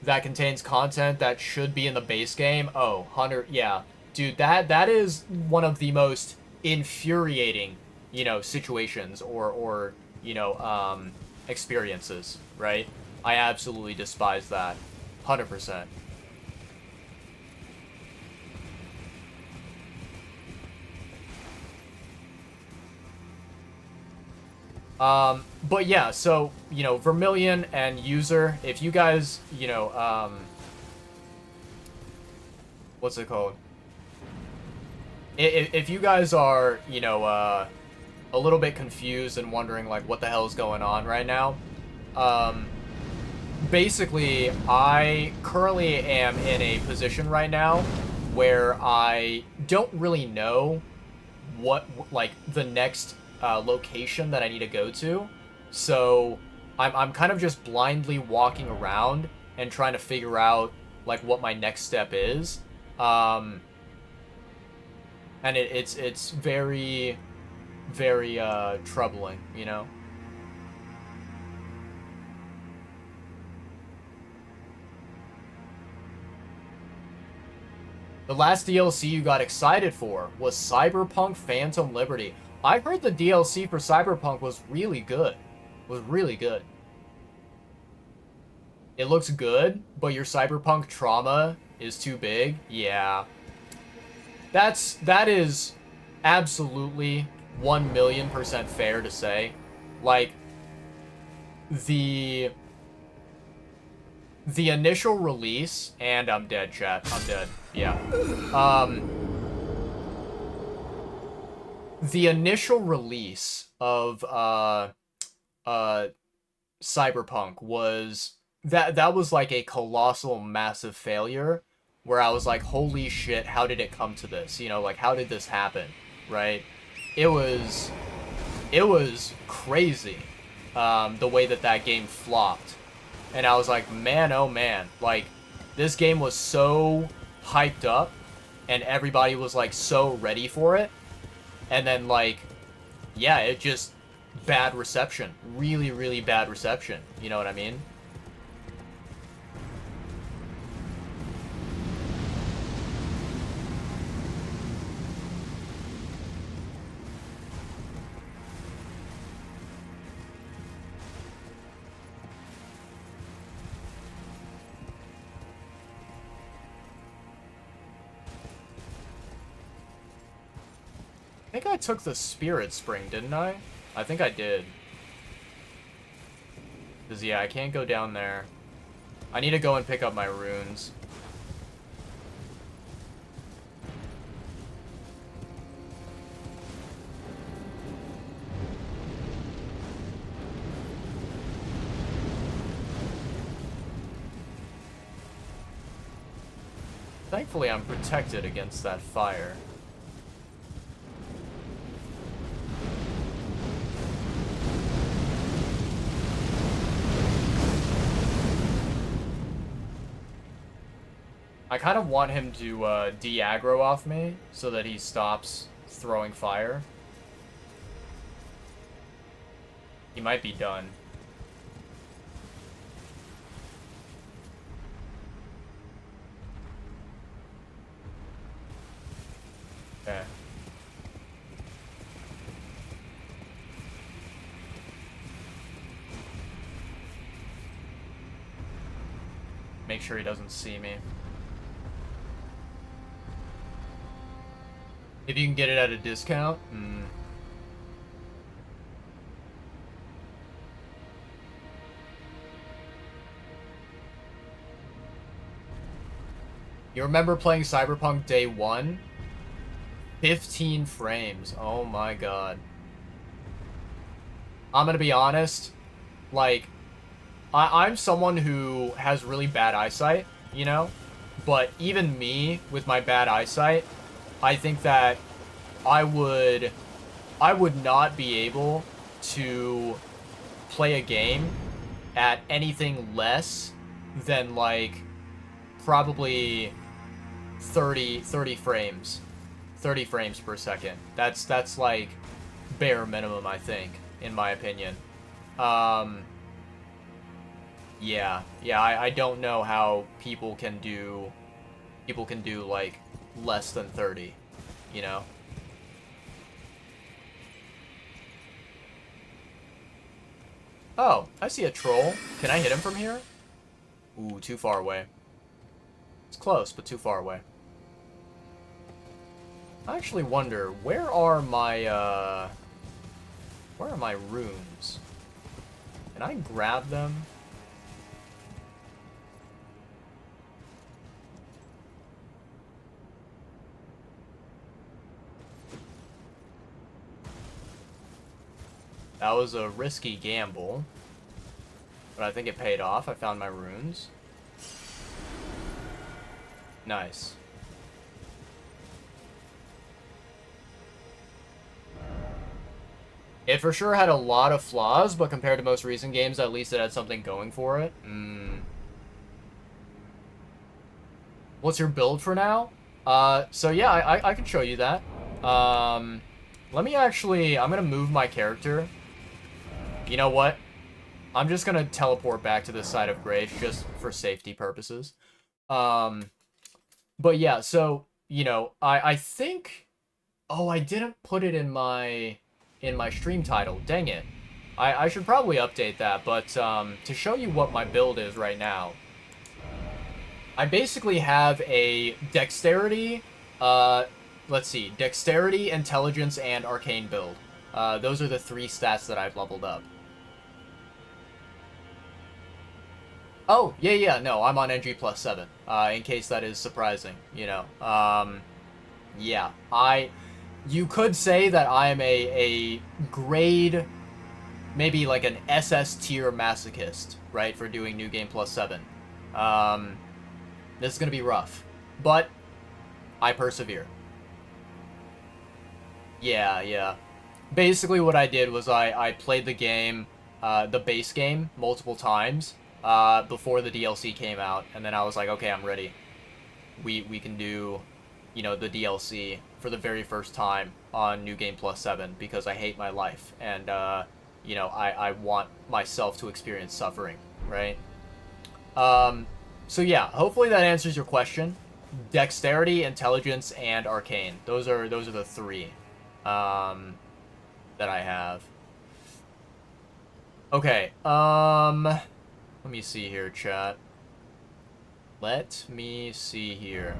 that contains content that should be in the base game. Oh, 100, yeah. Dude, that is one of the most infuriating, situations or experiences, right? I absolutely despise that. 100%. But yeah, so, Vermilion and User, if you guys, what's it called? If you guys are, a little bit confused and wondering, like, what the hell is going on right now, um, basically, I currently am in a position right now where I don't really know what, like, the next location that I need to go to. So I'm kind of just blindly walking around and trying to figure out, like, what my next step is. Um, and it's very, very troubling, you know? The last DLC you got excited for was Cyberpunk Phantom Liberty. I heard the DLC for Cyberpunk was really good. Was really good. It looks good, but your Cyberpunk trauma is too big. Yeah. That is absolutely 1,000,000% fair to say. Like, the the initial release, and I'm dead, chat. I'm dead. Yeah. Um, the initial release of uh Cyberpunk was that was like a colossal massive failure where I was like, holy shit, how did it come to this? Like, how did this happen? Right? It was crazy, the way that game flopped. And I was like, man, oh man, like, this game was so hyped up and everybody was like so ready for it, and then, like, yeah, it just, bad reception. Really, really bad reception. You know what I mean? I think I took the Spirit Spring, didn't I? I think I did. Because, yeah, I can't go down there. I need to go and pick up my runes. Thankfully, I'm protected against that fire. I kind of want him to de-aggro off me so that he stops throwing fire. He might be done. Okay. Make sure he doesn't see me. If you can get it at a discount? Hmm. You remember playing Cyberpunk day 1? 15 frames. Oh my god. I'm gonna be honest. Like, I'm someone who has really bad eyesight, you know? But even me, with my bad eyesight, I think that I would not be able to play a game at anything less than, like, probably 30 frames. 30 frames per second. That's like bare minimum, I think, in my opinion. Yeah, I don't know how people can do like less than 30, you know? Oh, I see a troll. Can I hit him from here? Ooh, too far away. It's close, but too far away. I actually wonder, where are my runes? Can I grab them? That was a risky gamble, but I think it paid off. I found my runes. Nice. It for sure had a lot of flaws, but compared to most recent games, at least it had something going for it. What's your build for now? So yeah, I can show you that. Let me actually, I'm gonna move my character. You know what? I'm just gonna teleport back to this side of Grace just for safety purposes. But yeah, so, you know, I think, oh, I didn't put it in my stream title. Dang it. I should probably update that, but to show you what my build is right now, I basically have a dexterity, let's see, dexterity, intelligence, and arcane build. Those are the 3 stats that I've leveled up. Oh, yeah, no, I'm on NG+7, in case that is surprising, you know. Yeah, you could say that I am a grade, maybe like an SS tier masochist, right, for doing New Game Plus 7. This is gonna be rough, but I persevere. Yeah. Basically what I did was I played the game, the base game, multiple times, before the DLC came out, and then I was like, okay, I'm ready. We can do, you know, the DLC for the very first time on New Game Plus 7 because I hate my life, and, you know, I want myself to experience suffering, right? So yeah, hopefully that answers your question. Dexterity, intelligence, and arcane. Those are the 3 that I have. Okay, let me see here, chat. Let me see here.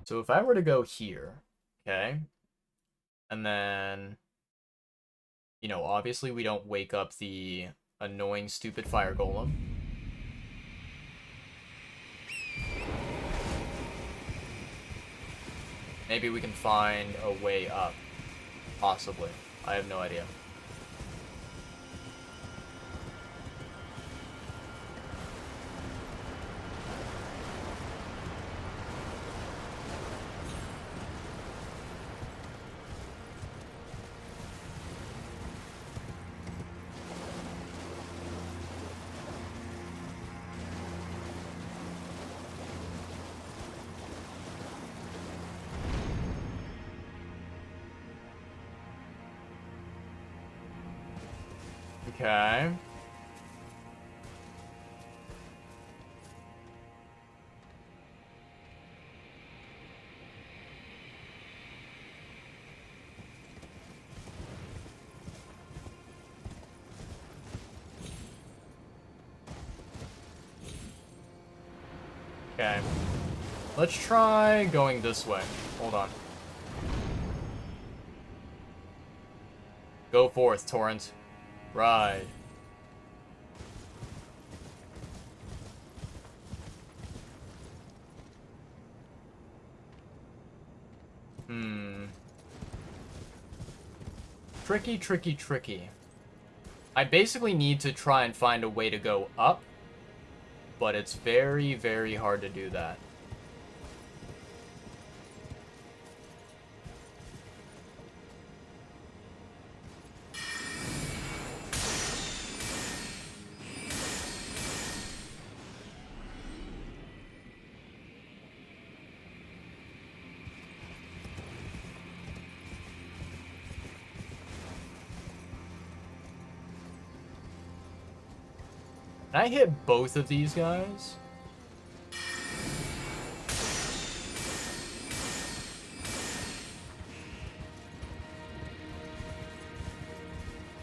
So if I were to go here, okay, and then, you know, obviously we don't wake up the annoying, stupid fire golem. Maybe we can find a way up. Possibly. I have no idea. Okay. Okay. Let's try going this way. Hold on. Go forth, Torrent. Ride. Tricky, tricky, tricky. I basically need to try and find a way to go up, but it's very, very hard to do that. Can I hit both of these guys?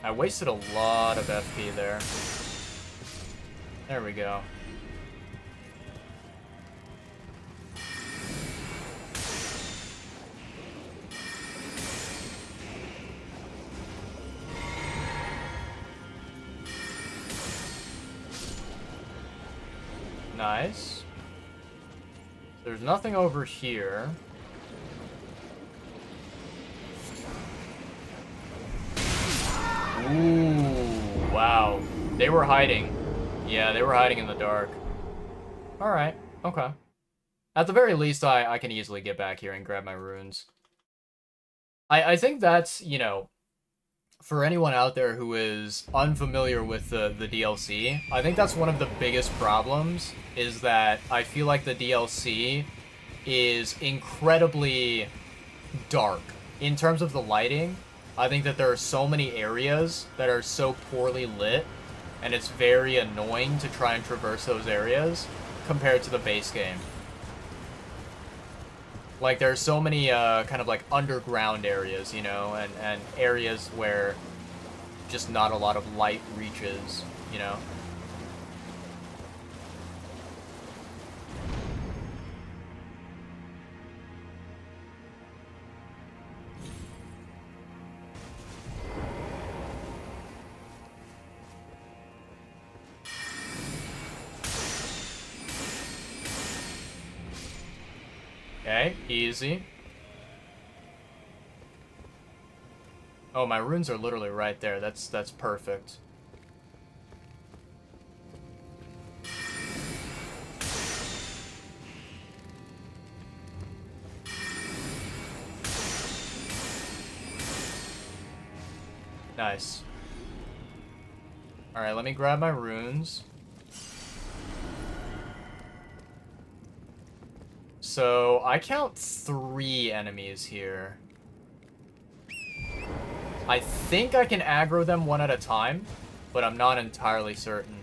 I wasted a lot of FP there. There we go. Nice. There's nothing over here. Ooh, wow. They were hiding. Yeah, they were hiding in the dark. Alright, okay. At the very least, I can easily get back here and grab my runes. I think that's, you know, for anyone out there who is unfamiliar with the DLC, I think that's one of the biggest problems, is that I feel like the DLC is incredibly dark. In terms of the lighting, I think that there are so many areas that are so poorly lit, and it's very annoying to try and traverse those areas compared to the base game. Like, there's so many kind of like underground areas, you know, and areas where just not a lot of light reaches, you know. Okay, easy. Oh, my runes are literally right there. That's perfect. Nice. Alright, let me grab my runes. So, I count 3 enemies here. I think I can aggro them one at a time, but I'm not entirely certain.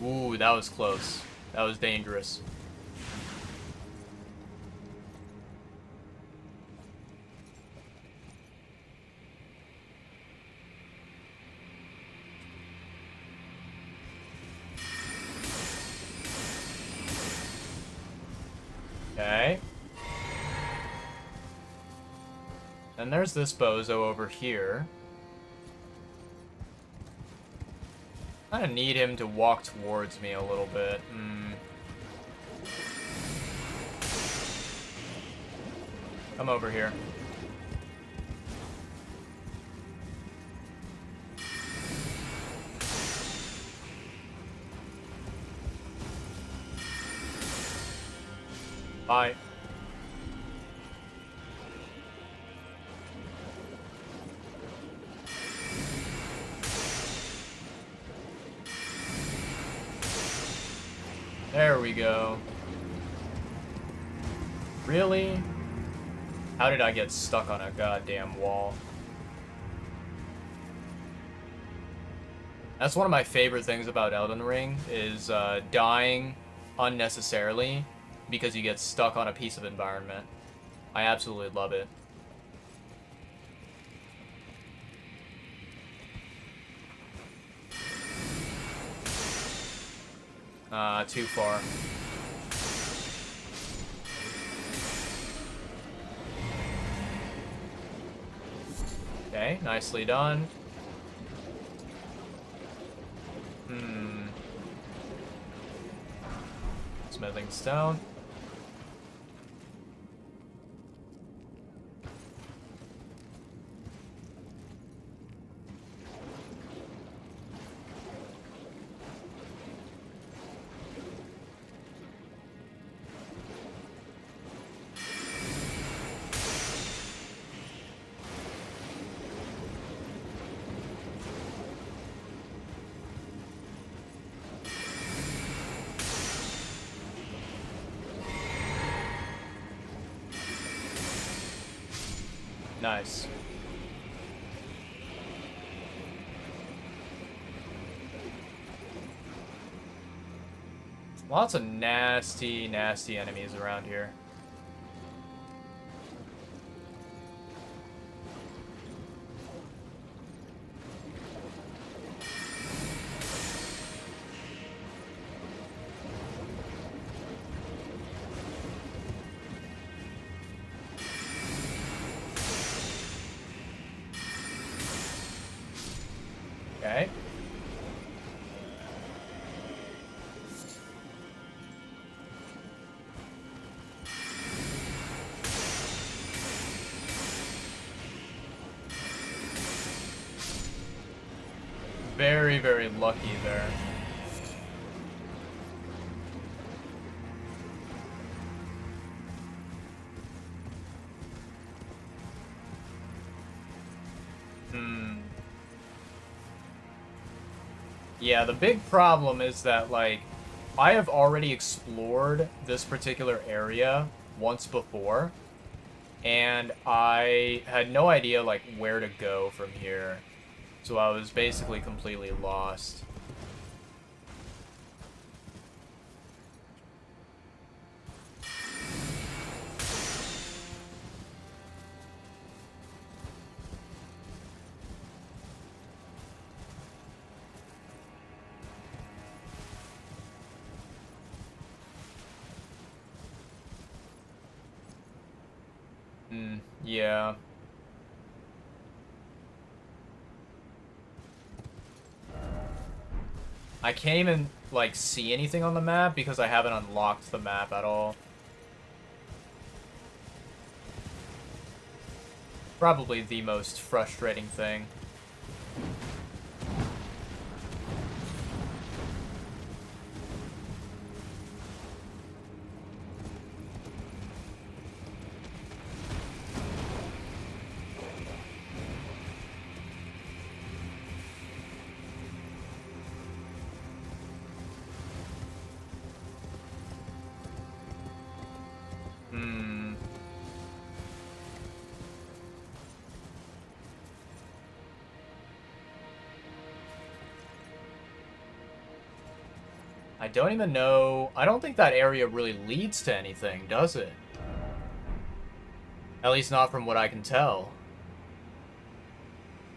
Ooh, that was close. That was dangerous. Okay. Then there's this bozo over here. I kinda need him to walk towards me a little bit. Come over here. Bye. There we go. Really? How did I get stuck on a goddamn wall? That's one of my favorite things about Elden Ring, is dying unnecessarily because you get stuck on a piece of environment. I absolutely love it. Too far. Okay, nicely done. Smithing stone. Nice. Lots of nasty, nasty enemies around here. Okay. Very, very lucky there. Yeah, the big problem is that, like, I have already explored this particular area once before, and I had no idea, like, where to go from here. So I was basically completely lost. Yeah. I can't even, like, see anything on the map because I haven't unlocked the map at all. Probably the most frustrating thing. I don't even know. I don't think that area really leads to anything, does it? At least not from what I can tell.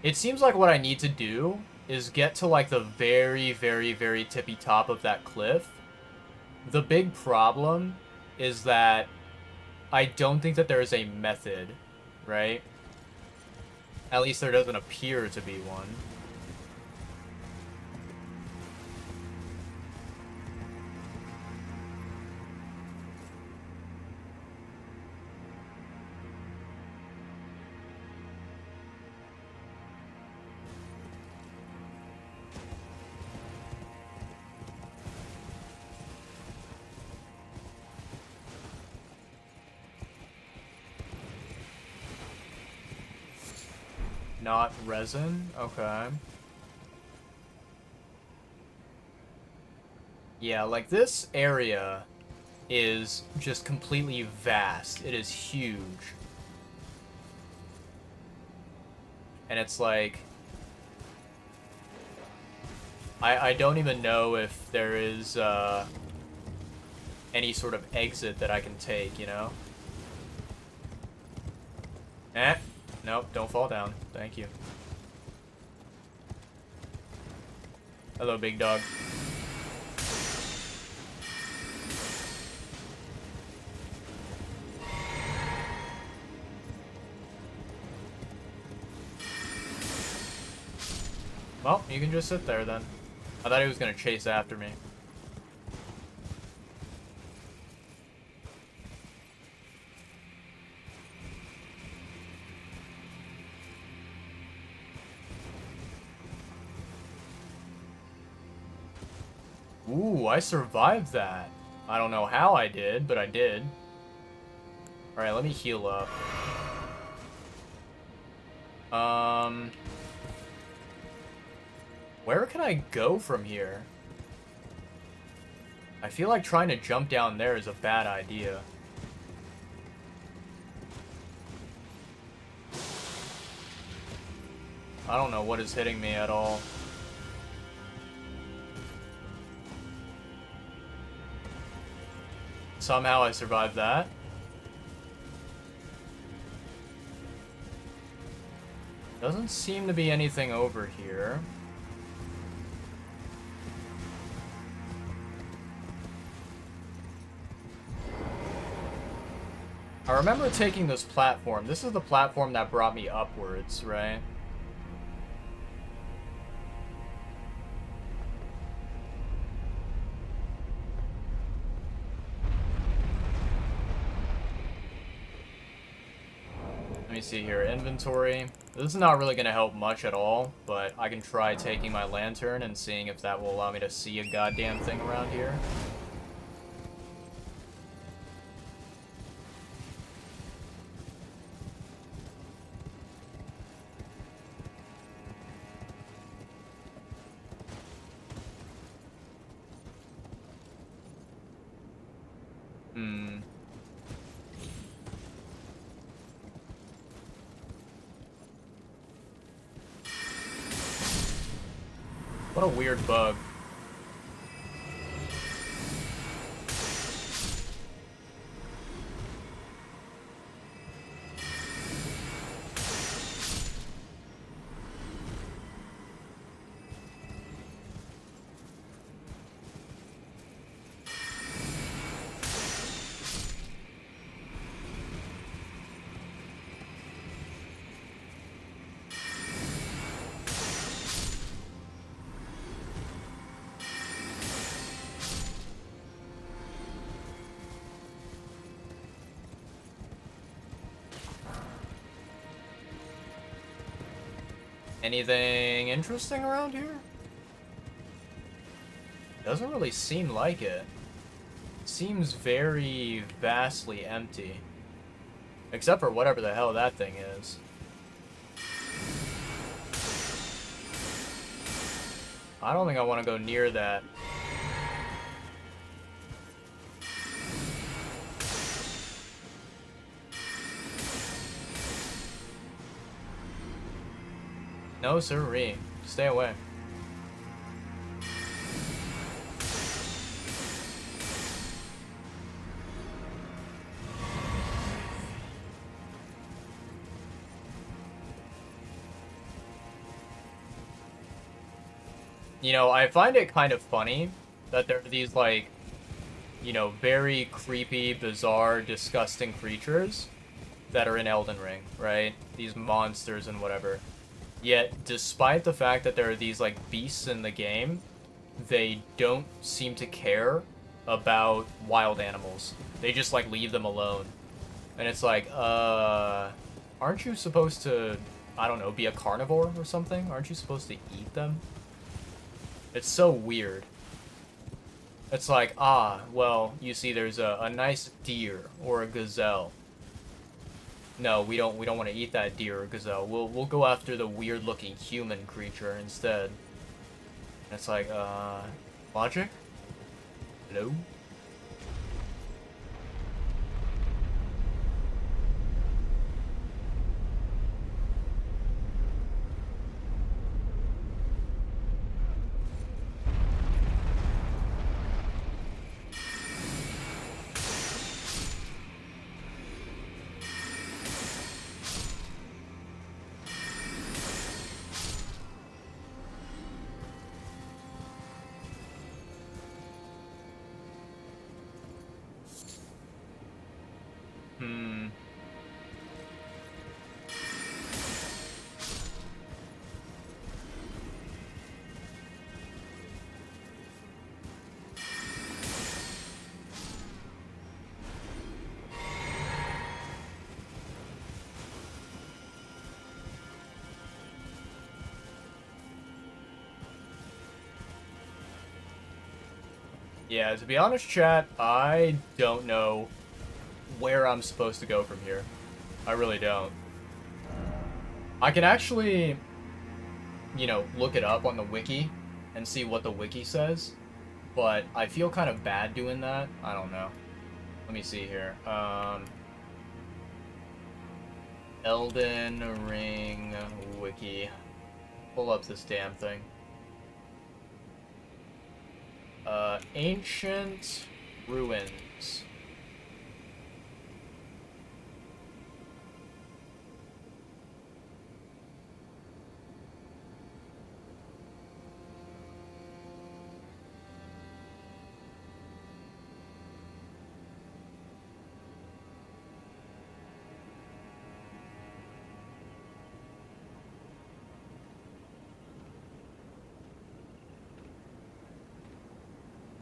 It seems like what I need to do is get to, like, the very, very, very tippy top of that cliff. The big problem is that I don't think that there is a method, right? At least there doesn't appear to be one. Not resin? Okay. Yeah, like, this area is just completely vast. It is huge. And it's like... I don't even know if there is, any sort of exit that I can take, you know? Nope, don't fall down. Thank you. Hello, big dog. Well, you can just sit there then. I thought he was gonna chase after me. Ooh, I survived that. I don't know how I did, but I did. Alright, let me heal up. Where can I go from here? I feel like trying to jump down there is a bad idea. I don't know what is hitting me at all. Somehow I survived that. Doesn't seem to be anything over here. I remember taking this platform. This is the platform that brought me upwards, right? Let me see here. Inventory. This is not really going to help much at all, but I can try taking my lantern and seeing if that will allow me to see a goddamn thing around here. What a weird bug. Anything interesting around here? Doesn't really seem like it. Seems very vastly empty. Except for whatever the hell that thing is. I don't think I want to go near that. No, sirree. Stay away. You know, I find it kind of funny that there are these, like, you know, very creepy, bizarre, disgusting creatures that are in Elden Ring, right? These monsters and whatever. Yet, despite the fact that there are these, like, beasts in the game, they don't seem to care about wild animals. They just, like, leave them alone. And it's like, aren't you supposed to, I don't know, be a carnivore or something? Aren't you supposed to eat them? It's so weird. It's like, well, you see, there's a nice deer or a gazelle. No, we don't want to eat that deer or gazelle. We'll go after the weird-looking human creature instead. And it's like, logic? Hello? Yeah, to be honest, chat, I don't know where I'm supposed to go from here. I really don't. I can actually, you know, look it up on the wiki and see what the wiki says, but I feel kind of bad doing that. I don't know. Let me see here. Elden Ring wiki. Pull up this damn thing. Ancient ruins.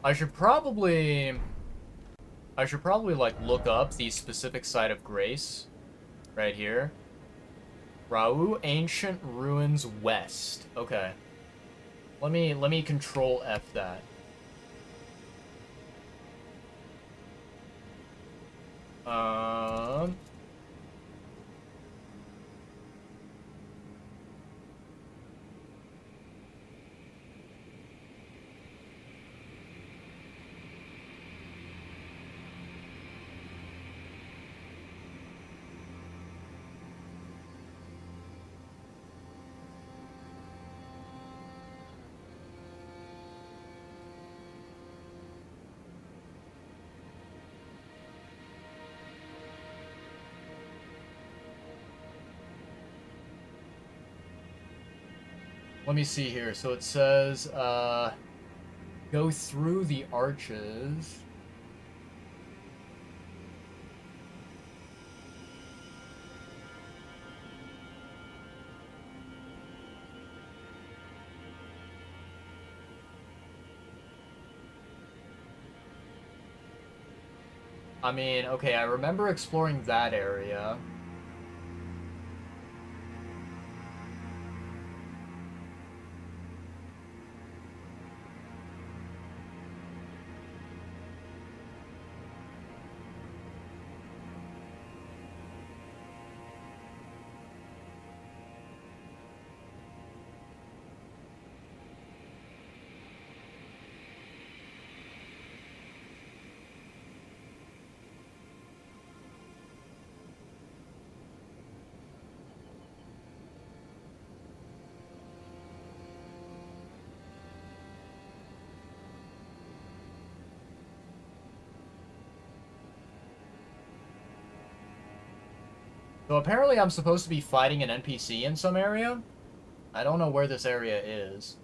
I should probably like look up the specific site of grace right here. Rau Ancient Ruins West. Okay. Let me control F that. Um Let me see here. So it says, go through the arches. I mean, okay, I remember exploring that area. So apparently I'm supposed to be fighting an NPC in some area. I don't know where this area is.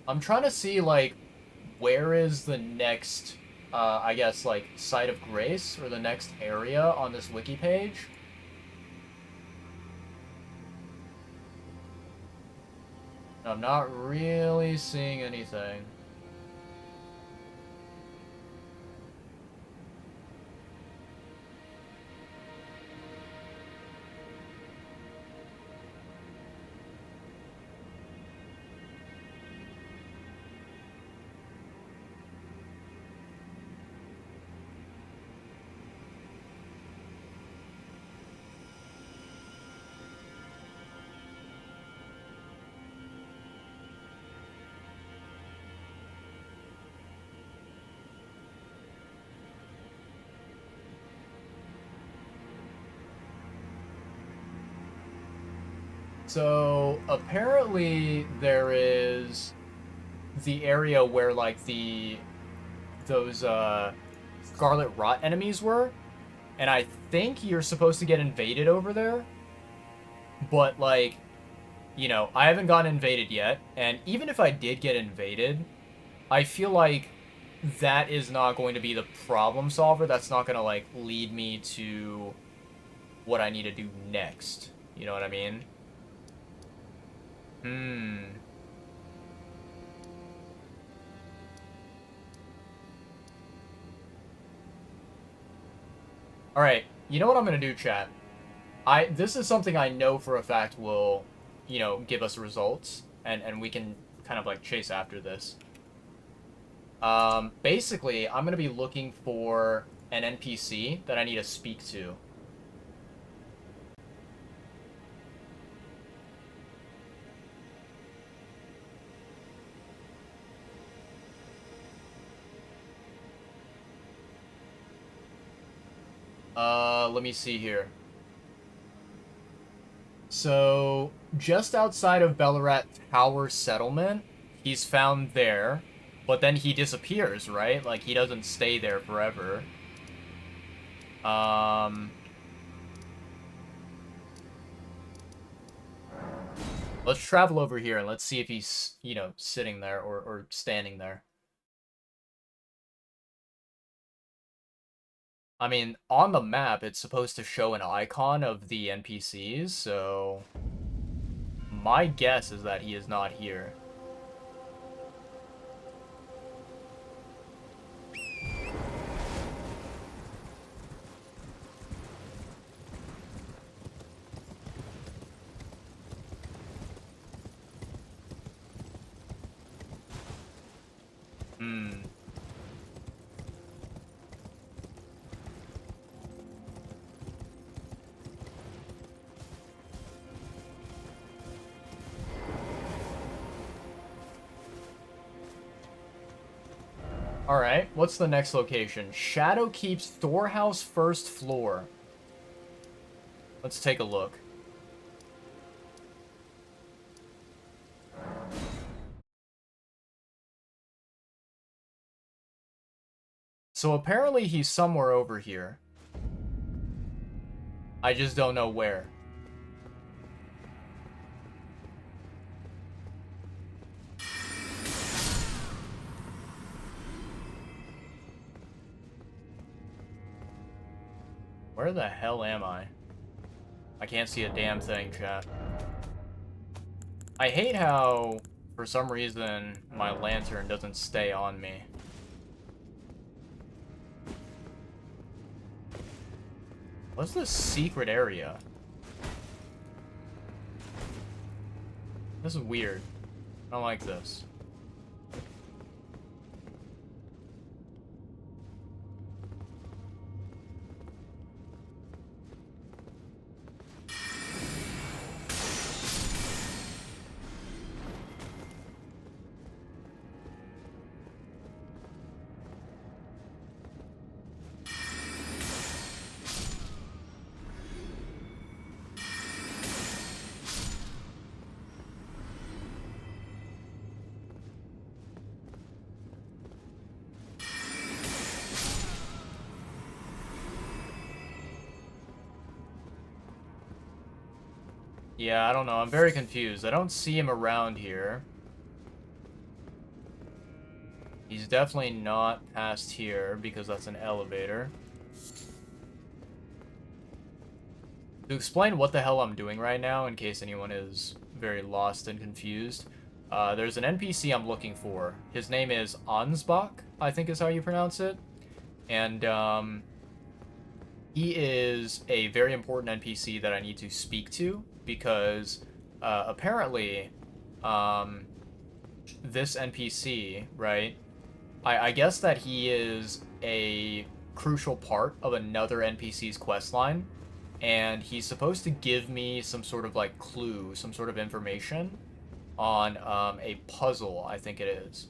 I'm trying to see, like, where is the next, I guess, like, site of grace, or the next area on this wiki page. I'm not really seeing anything. So apparently there is the area where like those Scarlet Rot enemies were, and I think you're supposed to get invaded over there. But like, you know, I haven't gotten invaded yet, and even if I did get invaded, I feel like that is not going to be the problem solver. That's not going to, like, lead me to what I need to do next. You know what I mean? Alright, you know what I'm going to do, chat? This is something I know for a fact will, you know, give us results, and we can kind of, like, chase after this. Basically, I'm going to be looking for an NPC that I need to speak to. Let me see here. So, just outside of Bellarat Tower Settlement, he's found there, but then he disappears, right? Like, he doesn't stay there forever. Let's travel over here and let's see if he's, you know, sitting there or standing there. I mean, on the map, it's supposed to show an icon of the NPCs, so my guess is that he is not here. Alright, what's the next location? Shadowkeep's storehouse first floor. Let's take a look. So apparently he's somewhere over here. I just don't know where. Where the hell am I? I can't see a damn thing, chat. I hate how, for some reason, my lantern doesn't stay on me. What's this secret area? This is weird. I don't like this. Yeah, I don't know. I'm very confused. I don't see him around here. He's definitely not past here because that's an elevator. To explain what the hell I'm doing right now, in case anyone is very lost and confused, there's an NPC I'm looking for. His name is Ansbach, I think is how you pronounce it. And, he is a very important NPC that I need to speak to because, apparently, this NPC, right? I guess that he is a crucial part of another NPC's questline, and he's supposed to give me some sort of, like, clue, some sort of information on, a puzzle, I think it is.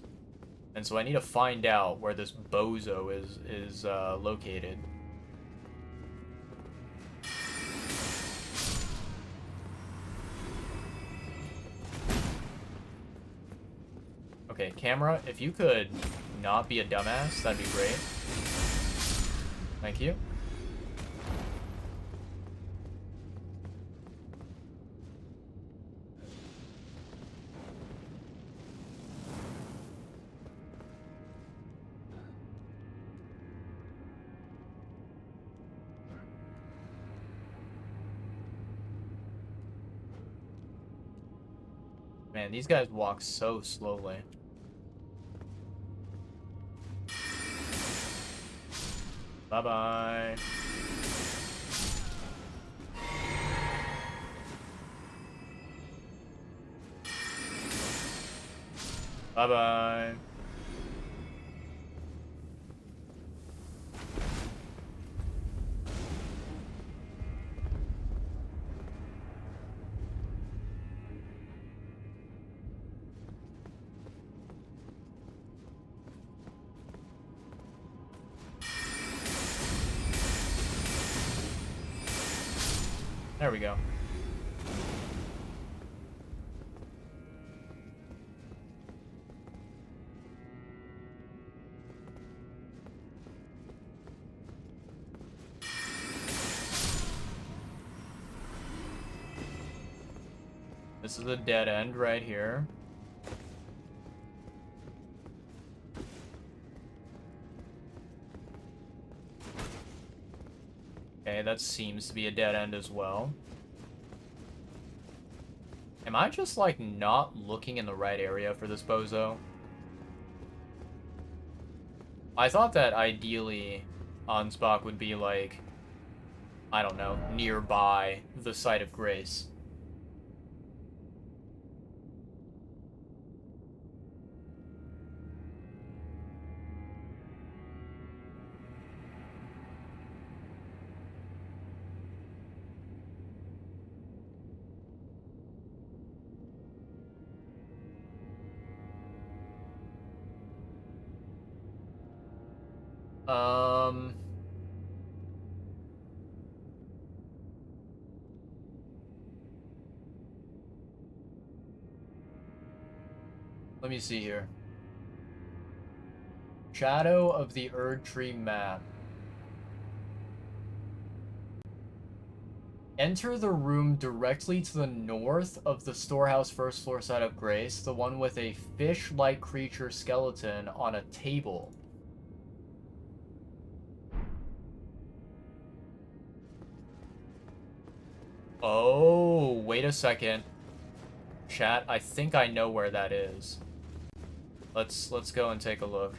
And so I need to find out where this bozo is located. Okay, camera, if you could not be a dumbass, that'd be great. Thank you. Man, these guys walk so slowly. Bye-bye. Bye-bye. There we go. This is a dead end right here. Okay, that seems to be a dead end as well. Am I just, like, not looking in the right area for this bozo? I thought that ideally Ansbach would be, like, I don't know, nearby the site of grace. Let me see here. Shadow of the Erdtree map. Enter the room directly to the north of the storehouse first floor side of Grace, the one with a fish-like creature skeleton on a table. Oh, wait a second. Chat, I think I know where that is. Let's go and take a look.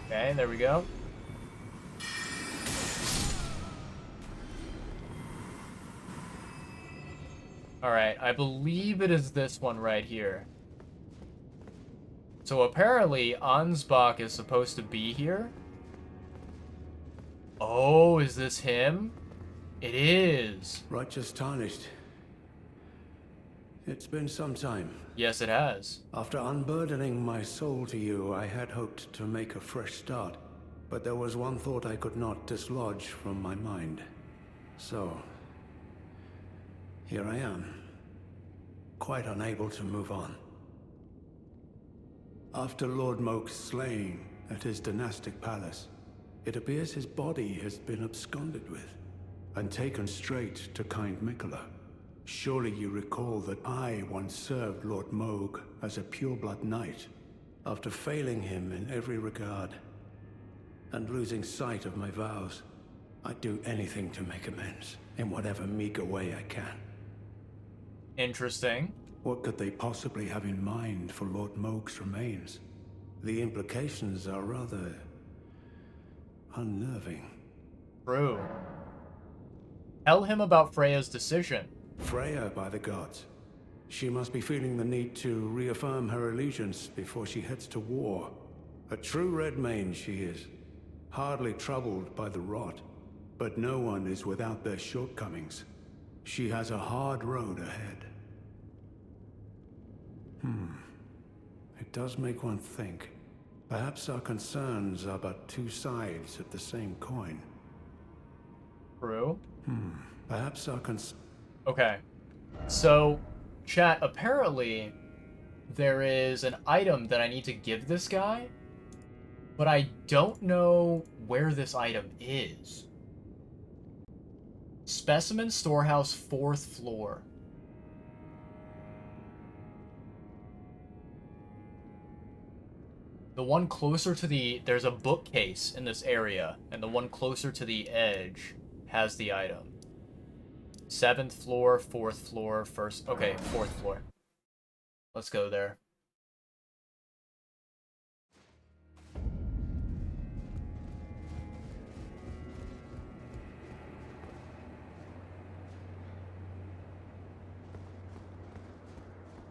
Okay, there we go. Alright, I believe it is this one right here. So apparently, Ansbach is supposed to be here. Oh, is this him? It is. Righteous Tarnished. It's been some time. Yes, it has. After unburdening my soul to you, I had hoped to make a fresh start. But there was one thought I could not dislodge from my mind. So, here I am. Quite unable to move on. After Lord Moke's slaying at his dynastic palace, it appears his body has been absconded with, and taken straight to kind Mikola. Surely you recall that I once served Lord Moog as a pureblood knight, after failing him in every regard, and losing sight of my vows. I'd do anything to make amends, in whatever meager way I can. Interesting. What could they possibly have in mind for Lord Moog's remains? The implications are rather unnerving. True. Tell him about Freya's decision. Freya, by the gods. She must be feeling the need to reaffirm her allegiance before she heads to war. A true Redmane she is, hardly troubled by the rot. But no one is without their shortcomings. She has a hard road ahead. It does make one think. Perhaps our concerns are but two sides of the same coin. True. Perhaps our concerns... Okay. So, chat, apparently there is an item that I need to give this guy, but I don't know where this item is. Specimen Storehouse, 4th floor. The one closer to the... There's a bookcase in this area, and the one closer to the edge has the item. 7th floor, 4th floor, 1st... Okay, 4th floor. Let's go there.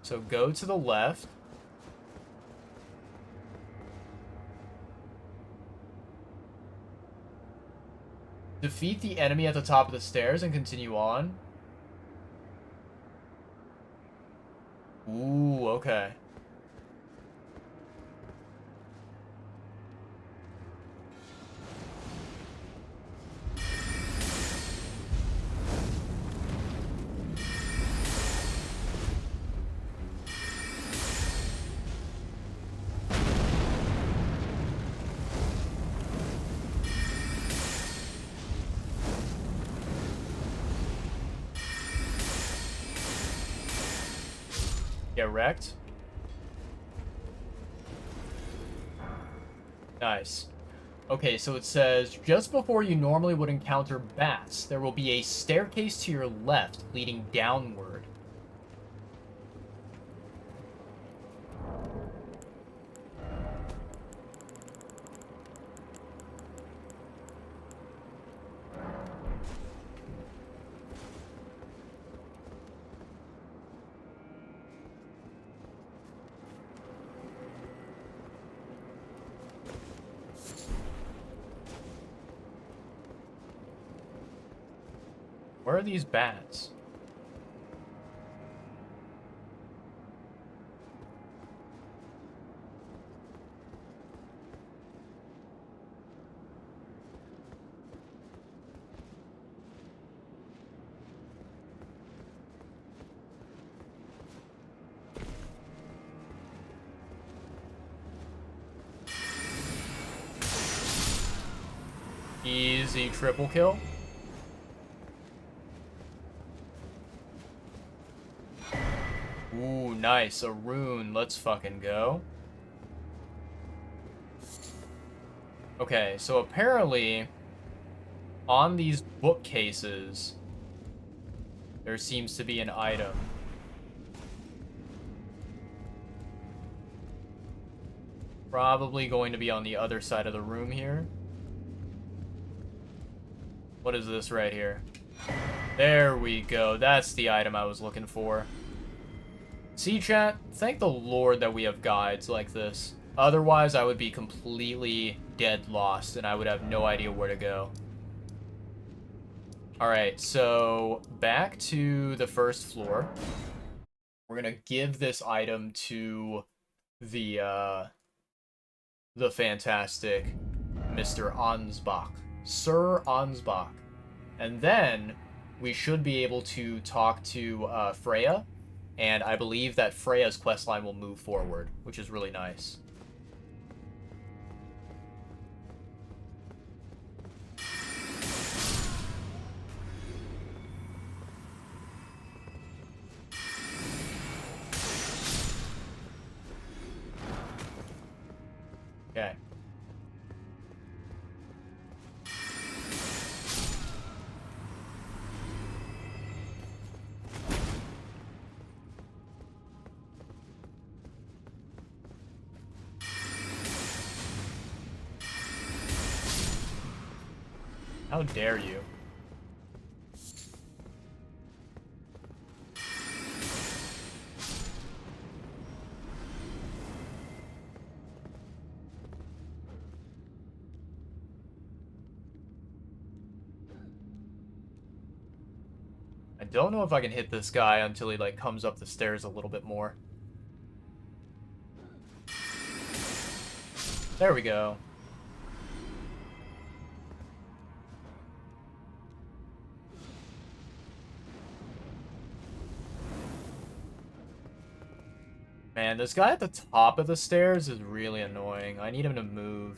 So go to the left. Defeat the enemy at the top of the stairs and continue on. Ooh, okay. Get wrecked. Nice. Okay, so it says, just before you normally would encounter bats, there will be a staircase to your left leading downward. Where are these bats? Easy triple kill. Ooh, nice. A rune. Let's fucking go. Okay, so apparently on these bookcases there seems to be an item. Probably going to be on the other side of the room here. What is this right here? There we go. That's the item I was looking for. See, chat? Thank the Lord that we have guides like this. Otherwise, I would be completely dead lost, and I would have no idea where to go. Alright, so back to the 1st floor. We're gonna give this item to the fantastic Mr. Ansbach. Sir Ansbach. And then we should be able to talk to Freya, and I believe that Freya's questline will move forward, which is really nice. Okay. How dare you? I don't know if I can hit this guy until he, like, comes up the stairs a little bit more. There we go. Man, this guy at the top of the stairs is really annoying. I need him to move.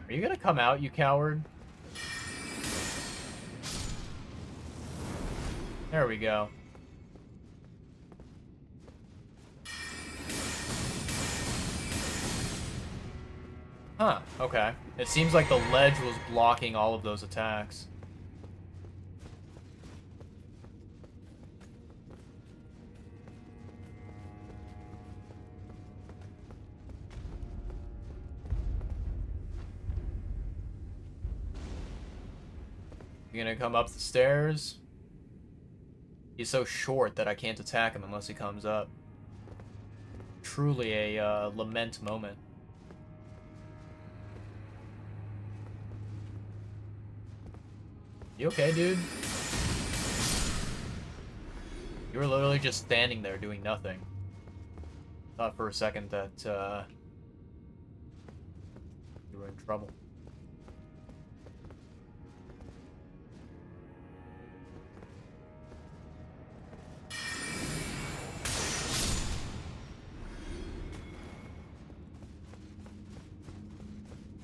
Are you gonna come out, you coward? There we go. Huh, okay. It seems like the ledge was blocking all of those attacks. You gonna come up the stairs? He's so short that I can't attack him unless he comes up. Truly a lament moment. You okay, dude? You were literally just standing there doing nothing. Thought for a second that you were in trouble.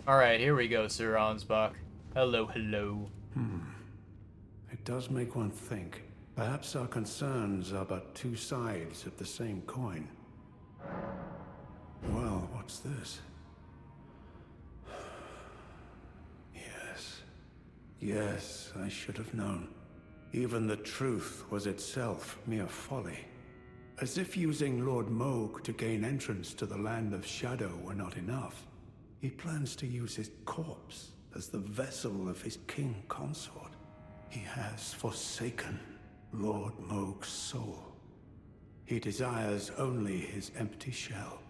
Alright, here we go, Sir Ansbach. Hello, hello. It does make one think. Perhaps our concerns are but two sides of the same coin. Well, what's this? Yes. Yes, I should have known. Even the truth was itself mere folly. As if using Lord Moog to gain entrance to the land of Shadow were not enough. He plans to use his corpse as the vessel of his king consort. He has forsaken Lord Moog's soul. He desires only his empty shell.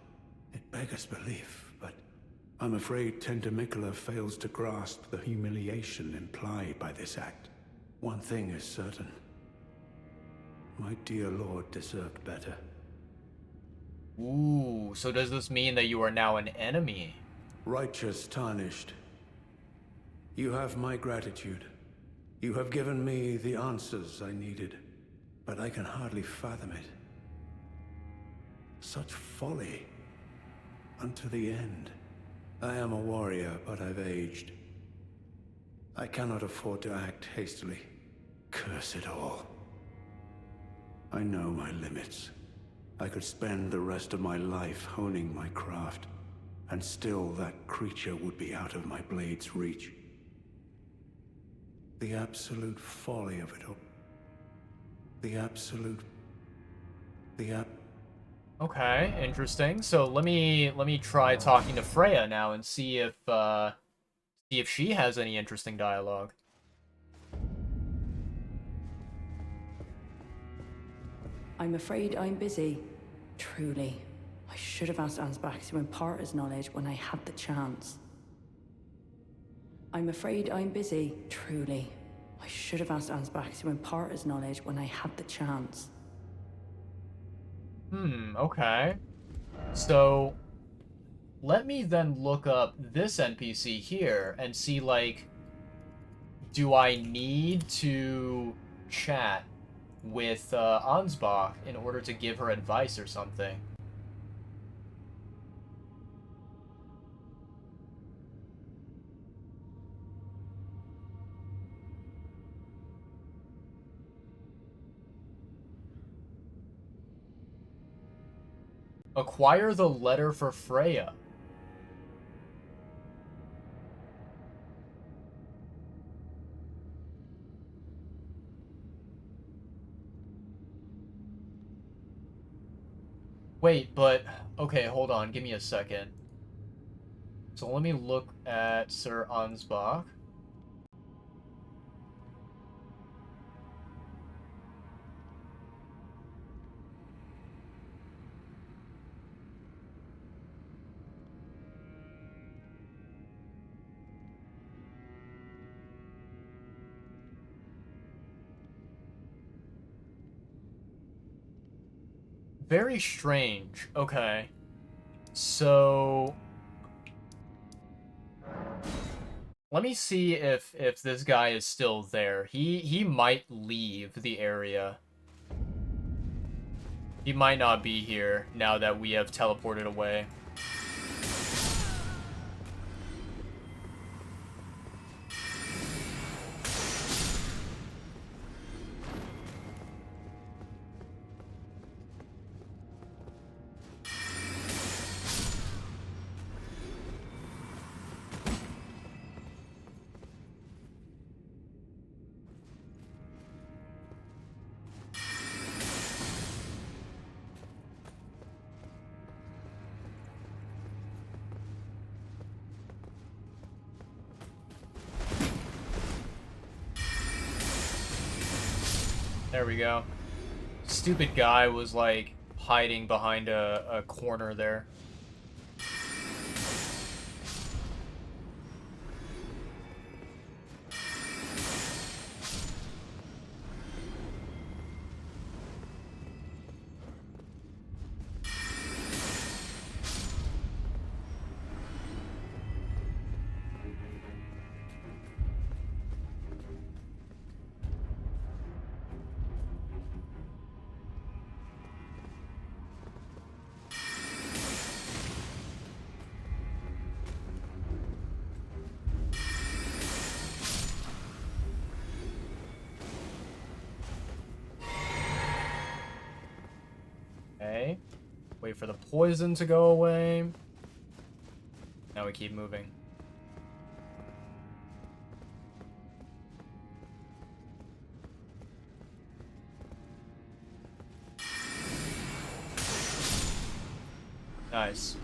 It beggars belief, but I'm afraid Tender Mikola fails to grasp the humiliation implied by this act. One thing is certain. My dear lord deserved better. Ooh, so does this mean that you are now an enemy? Righteous tarnished. You have my gratitude. You have given me the answers I needed, but I can hardly fathom it. Such folly. Unto the end. I am a warrior, but I've aged. I cannot afford to act hastily. Curse it all. I know my limits. I could spend the rest of my life honing my craft, and still that creature would be out of my blade's reach. The absolute folly of it all. Okay, interesting. So let me try talking to Freya now and see if she has any interesting dialogue. I'm afraid I'm busy. Truly. I should have asked Ansbach to impart his knowledge when I had the chance. I'm afraid I'm busy. Truly. I should have asked Ansbach to impart his knowledge when I had the chance. Okay. So, let me then look up this NPC here and see, like, do I need to chat with Ansbach in order to give her advice or something? Acquire the letter for Freya. Wait, but... Okay, hold on. Give me a second. So let me look at Sir Ansbach. Very strange. Okay. So... Let me see if this guy is still there. He might leave the area. He might not be here now that we have teleported away. There we go. Stupid guy was, like, hiding behind a corner there. Okay. Wait for the poison to go away. Now we keep moving. Nice.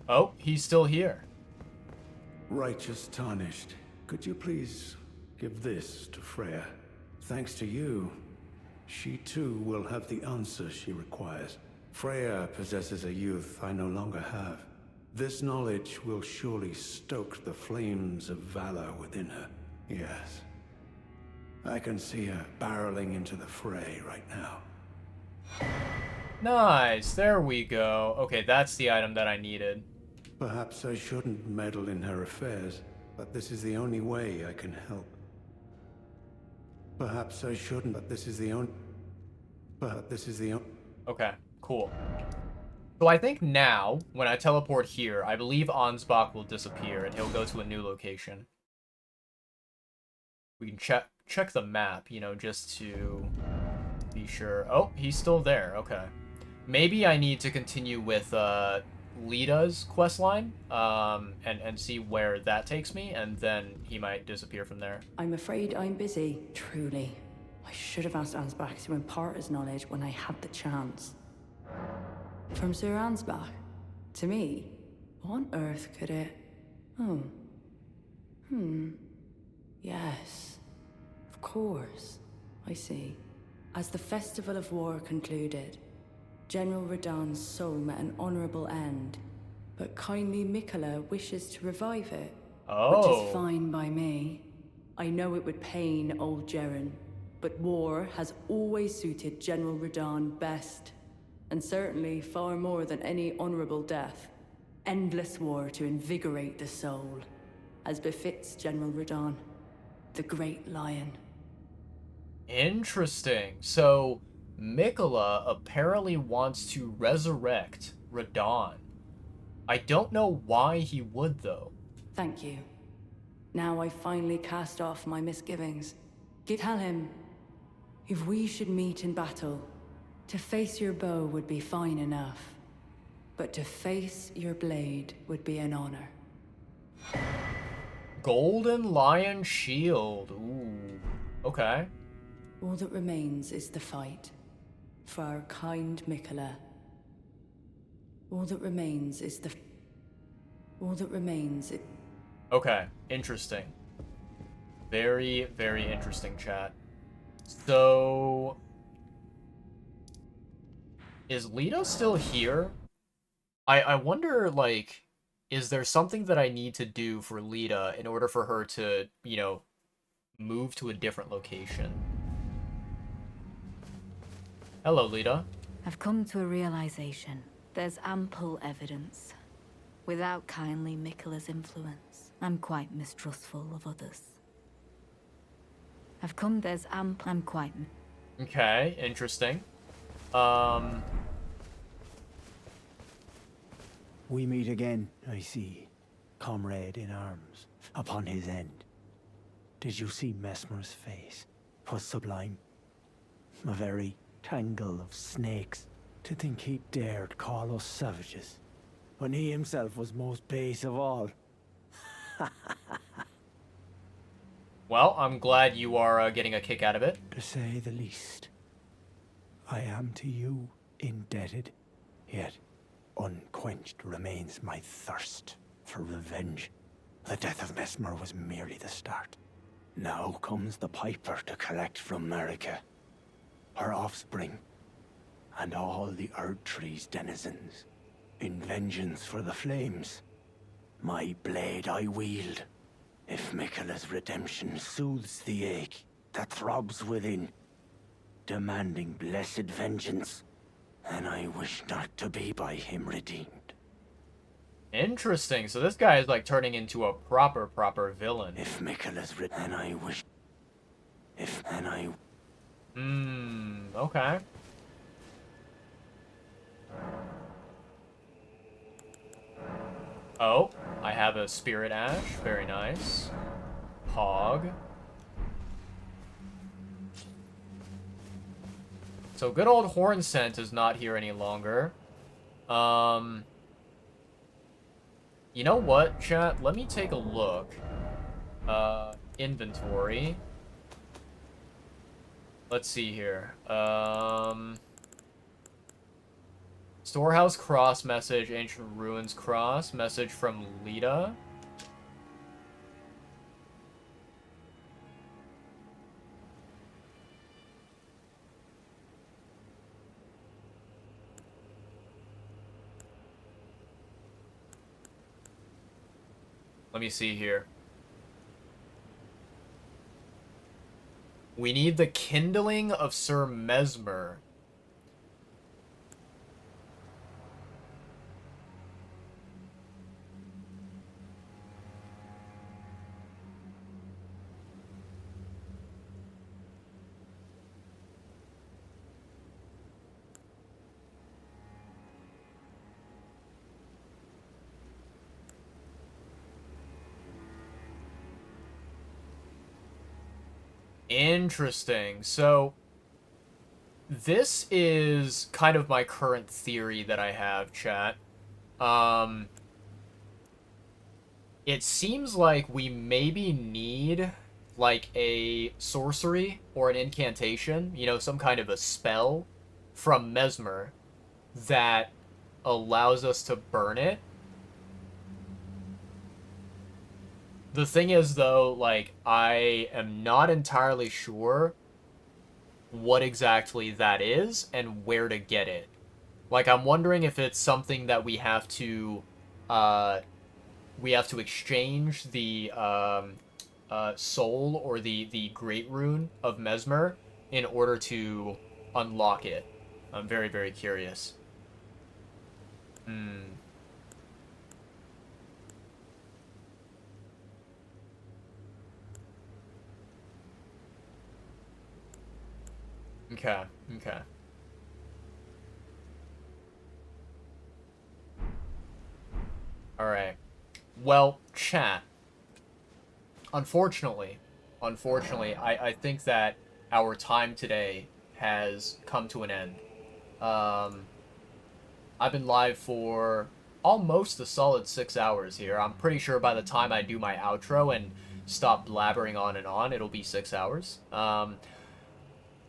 Oh, he's still here. Righteous Tarnished, could you please give this to Freya? Thanks to you, she too will have the answer she requires. Freya possesses a youth I no longer have. This knowledge will surely stoke the flames of valor within her. Yes. I can see her barreling into the fray right now. Nice, there we go. Okay, that's the item that I needed. Perhaps I shouldn't meddle in her affairs, but this is the only way I can help. Perhaps I shouldn't, but this is the only... Okay, cool. So I think now, when I teleport here, I believe Ansbach will disappear and he'll go to a new location. We can check the map, you know, just to be sure. Oh, he's still there. Okay. Maybe I need to continue with Lita's questline and see where that takes me, and then he might disappear from there. I'm afraid I'm busy, truly. I should have asked Ansbach to impart his knowledge when I had the chance. From Sir Ansbach? To me? What on earth could it... Oh. Yes. Of course. I see. As the Festival of War concluded, General Radahn's soul met an honorable end, but kindly Mikola wishes to revive it. Oh. Which is fine by me. I know it would pain old Jeren, but war has always suited General Radahn best, and certainly far more than any honorable death. Endless war to invigorate the soul, as befits General Radahn, the Great Lion. Interesting. So, Mikola apparently wants to resurrect Radahn. I don't know why he would, though. Thank you. Now I finally cast off my misgivings. Tell him, if we should meet in battle, to face your bow would be fine enough, but to face your blade would be an honor. Golden Lion Shield. Ooh. Okay. All that remains is the fight. For our kind Mikola. All that remains is the... All that remains is... Okay, interesting. Very, very interesting, chat. So... Is Lita still here? I wonder, like, is there something that I need to do for Lita in order for her to, you know, move to a different location? Hello, Lita. I've come to a realization. There's ample evidence. Without kindly Mikola's influence, I'm quite mistrustful of others. I'm quite... Okay, interesting. We meet again, I see. Comrade in arms, upon his end. Did you see Mesmer's face? 'Twas sublime. A very tangle of snakes. To think he dared call us savages, when he himself was most base of all. Well, I'm glad you are getting a kick out of it. To say the least. I am to you indebted, yet unquenched remains my thirst for revenge. The death of Mesmer was merely the start. Now comes the Piper to collect from Marika, her offspring, and all the Erdtree's denizens. In vengeance for the flames, my blade I wield. If Mikola's redemption soothes the ache that throbs within, demanding blessed vengeance, then I wish not to be by him redeemed. Interesting. So this guy is like turning into a proper villain. If Mikola's then I wish... If then I... Okay. Oh, I have a Spirit Ash. Very nice. Hog. So good old Horn Scent is not here any longer. You know what, chat? Let me take a look. Inventory. Let's see here. Storehouse cross message, Ancient Ruins cross, message from Lita. Let me see here. We need the kindling of Sir Mesmer. Interesting. So, this is kind of my current theory that I have, chat. It seems like we maybe need, like, a sorcery or an incantation, you know, some kind of a spell from Mesmer that allows us to burn it. The thing is, though, like, I am not entirely sure what exactly that is and where to get it. Like, I'm wondering if it's something that we have to exchange the, soul or the Great Rune of Mesmer in order to unlock it. I'm very, very curious. Okay, okay. Alright. Well, chat. Unfortunately, I think that our time today has come to an end. I've been live for almost a solid 6 hours here. I'm pretty sure by the time I do my outro and stop blabbering on and on, it'll be 6 hours.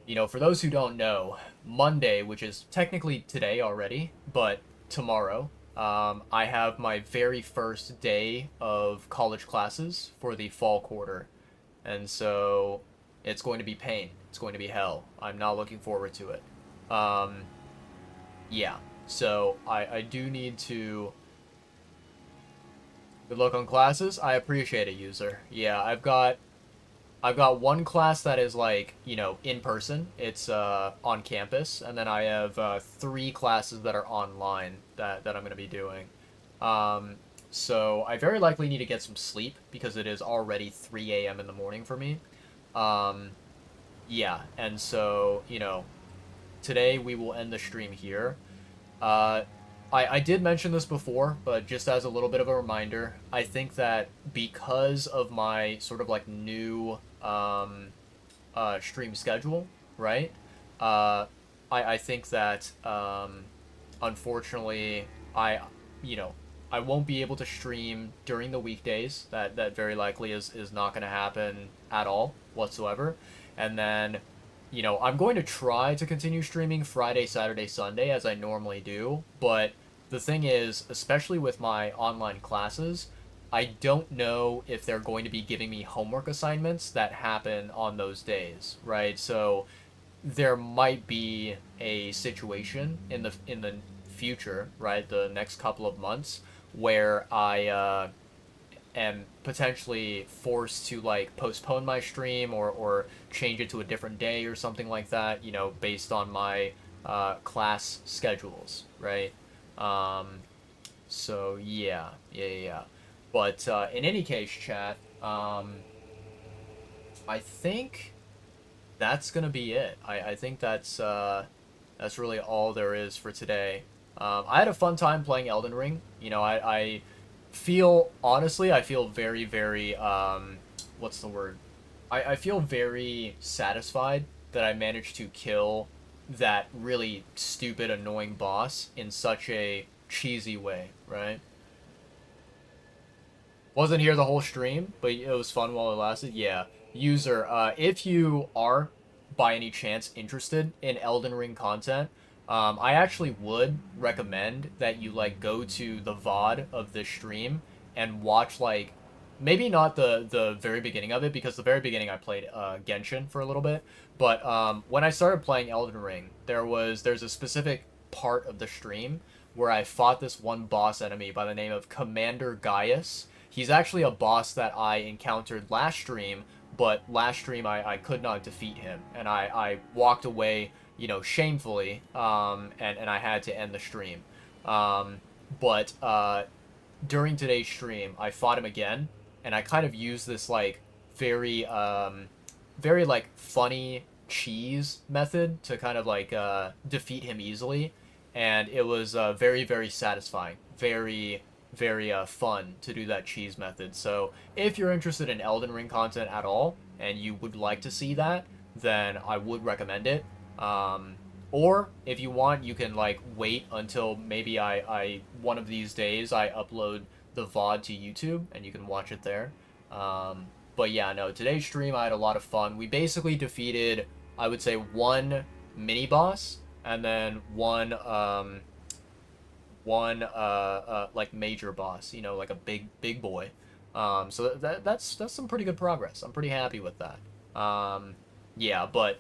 You know, for those who don't know, Monday, which is technically today already, but tomorrow, I have my very first day of college classes for the fall quarter. And so it's going to be pain. It's going to be hell. I'm not looking forward to it. Um, yeah. So I do need to. Good luck on classes. I appreciate it, user. Yeah, I've got one class that is like, you know, in person. It's on campus, and then I have 3 classes that are online that I'm gonna be doing. Um, so I very likely need to get some sleep because it is already 3 a.m. in the morning for me. Um, yeah, and so, you know, today we will end the stream here. Uh, I did mention this before, but just as a little bit of a reminder, I think that because of my sort of like new stream schedule, right? Uh, I think that unfortunately you know I won't be able to stream during the weekdays. That very likely is not going to happen at all whatsoever. And then I'm going to try to continue streaming Friday, Saturday, Sunday as I normally do, but the thing is, especially with my online classes, I don't know if they're going to be giving me homework assignments that happen on those days, right? So there might be a situation in the future, right, the next couple of months, where I am potentially forced to like postpone my stream or change it to a different day or something like that, based on my class schedules, right? Um, so yeah. But in any case, chat, I think that's gonna be it. I think that's really all there is for today. I had a fun time playing Elden Ring. I feel honestly, I feel very, very what's the word? I feel very satisfied that I managed to kill that really stupid, annoying boss in such a cheesy way, right? Wasn't here the whole stream, but it was fun while it lasted. Yeah. User, if you are, by any chance, interested in Elden Ring content, I actually would recommend that you, like, go to the VOD of this stream and watch, like, maybe not the very beginning of it, because the very beginning I played Genshin for a little bit, but when I started playing Elden Ring, there's a specific part of the stream where I fought this one boss enemy by the name of Commander Gaius. He's actually a boss that I encountered last stream, but last stream I could not defeat him, and I walked away, shamefully, and I had to end the stream. But during today's stream, I fought him again, and I kind of used this like very very like funny cheese method to kind of like defeat him easily, and it was very, very satisfying, very, very fun to do that cheese method. So if you're interested in Elden Ring content at all and you would like to see that, then I would recommend it. Or if you want, you can like wait until maybe I one of these days I upload the VOD to YouTube and you can watch it there. But yeah, no, today's stream I had a lot of fun. We basically defeated, I would say, one mini boss and then one like major boss, like a big boy. So that's some pretty good progress. I'm pretty happy with that. Yeah, but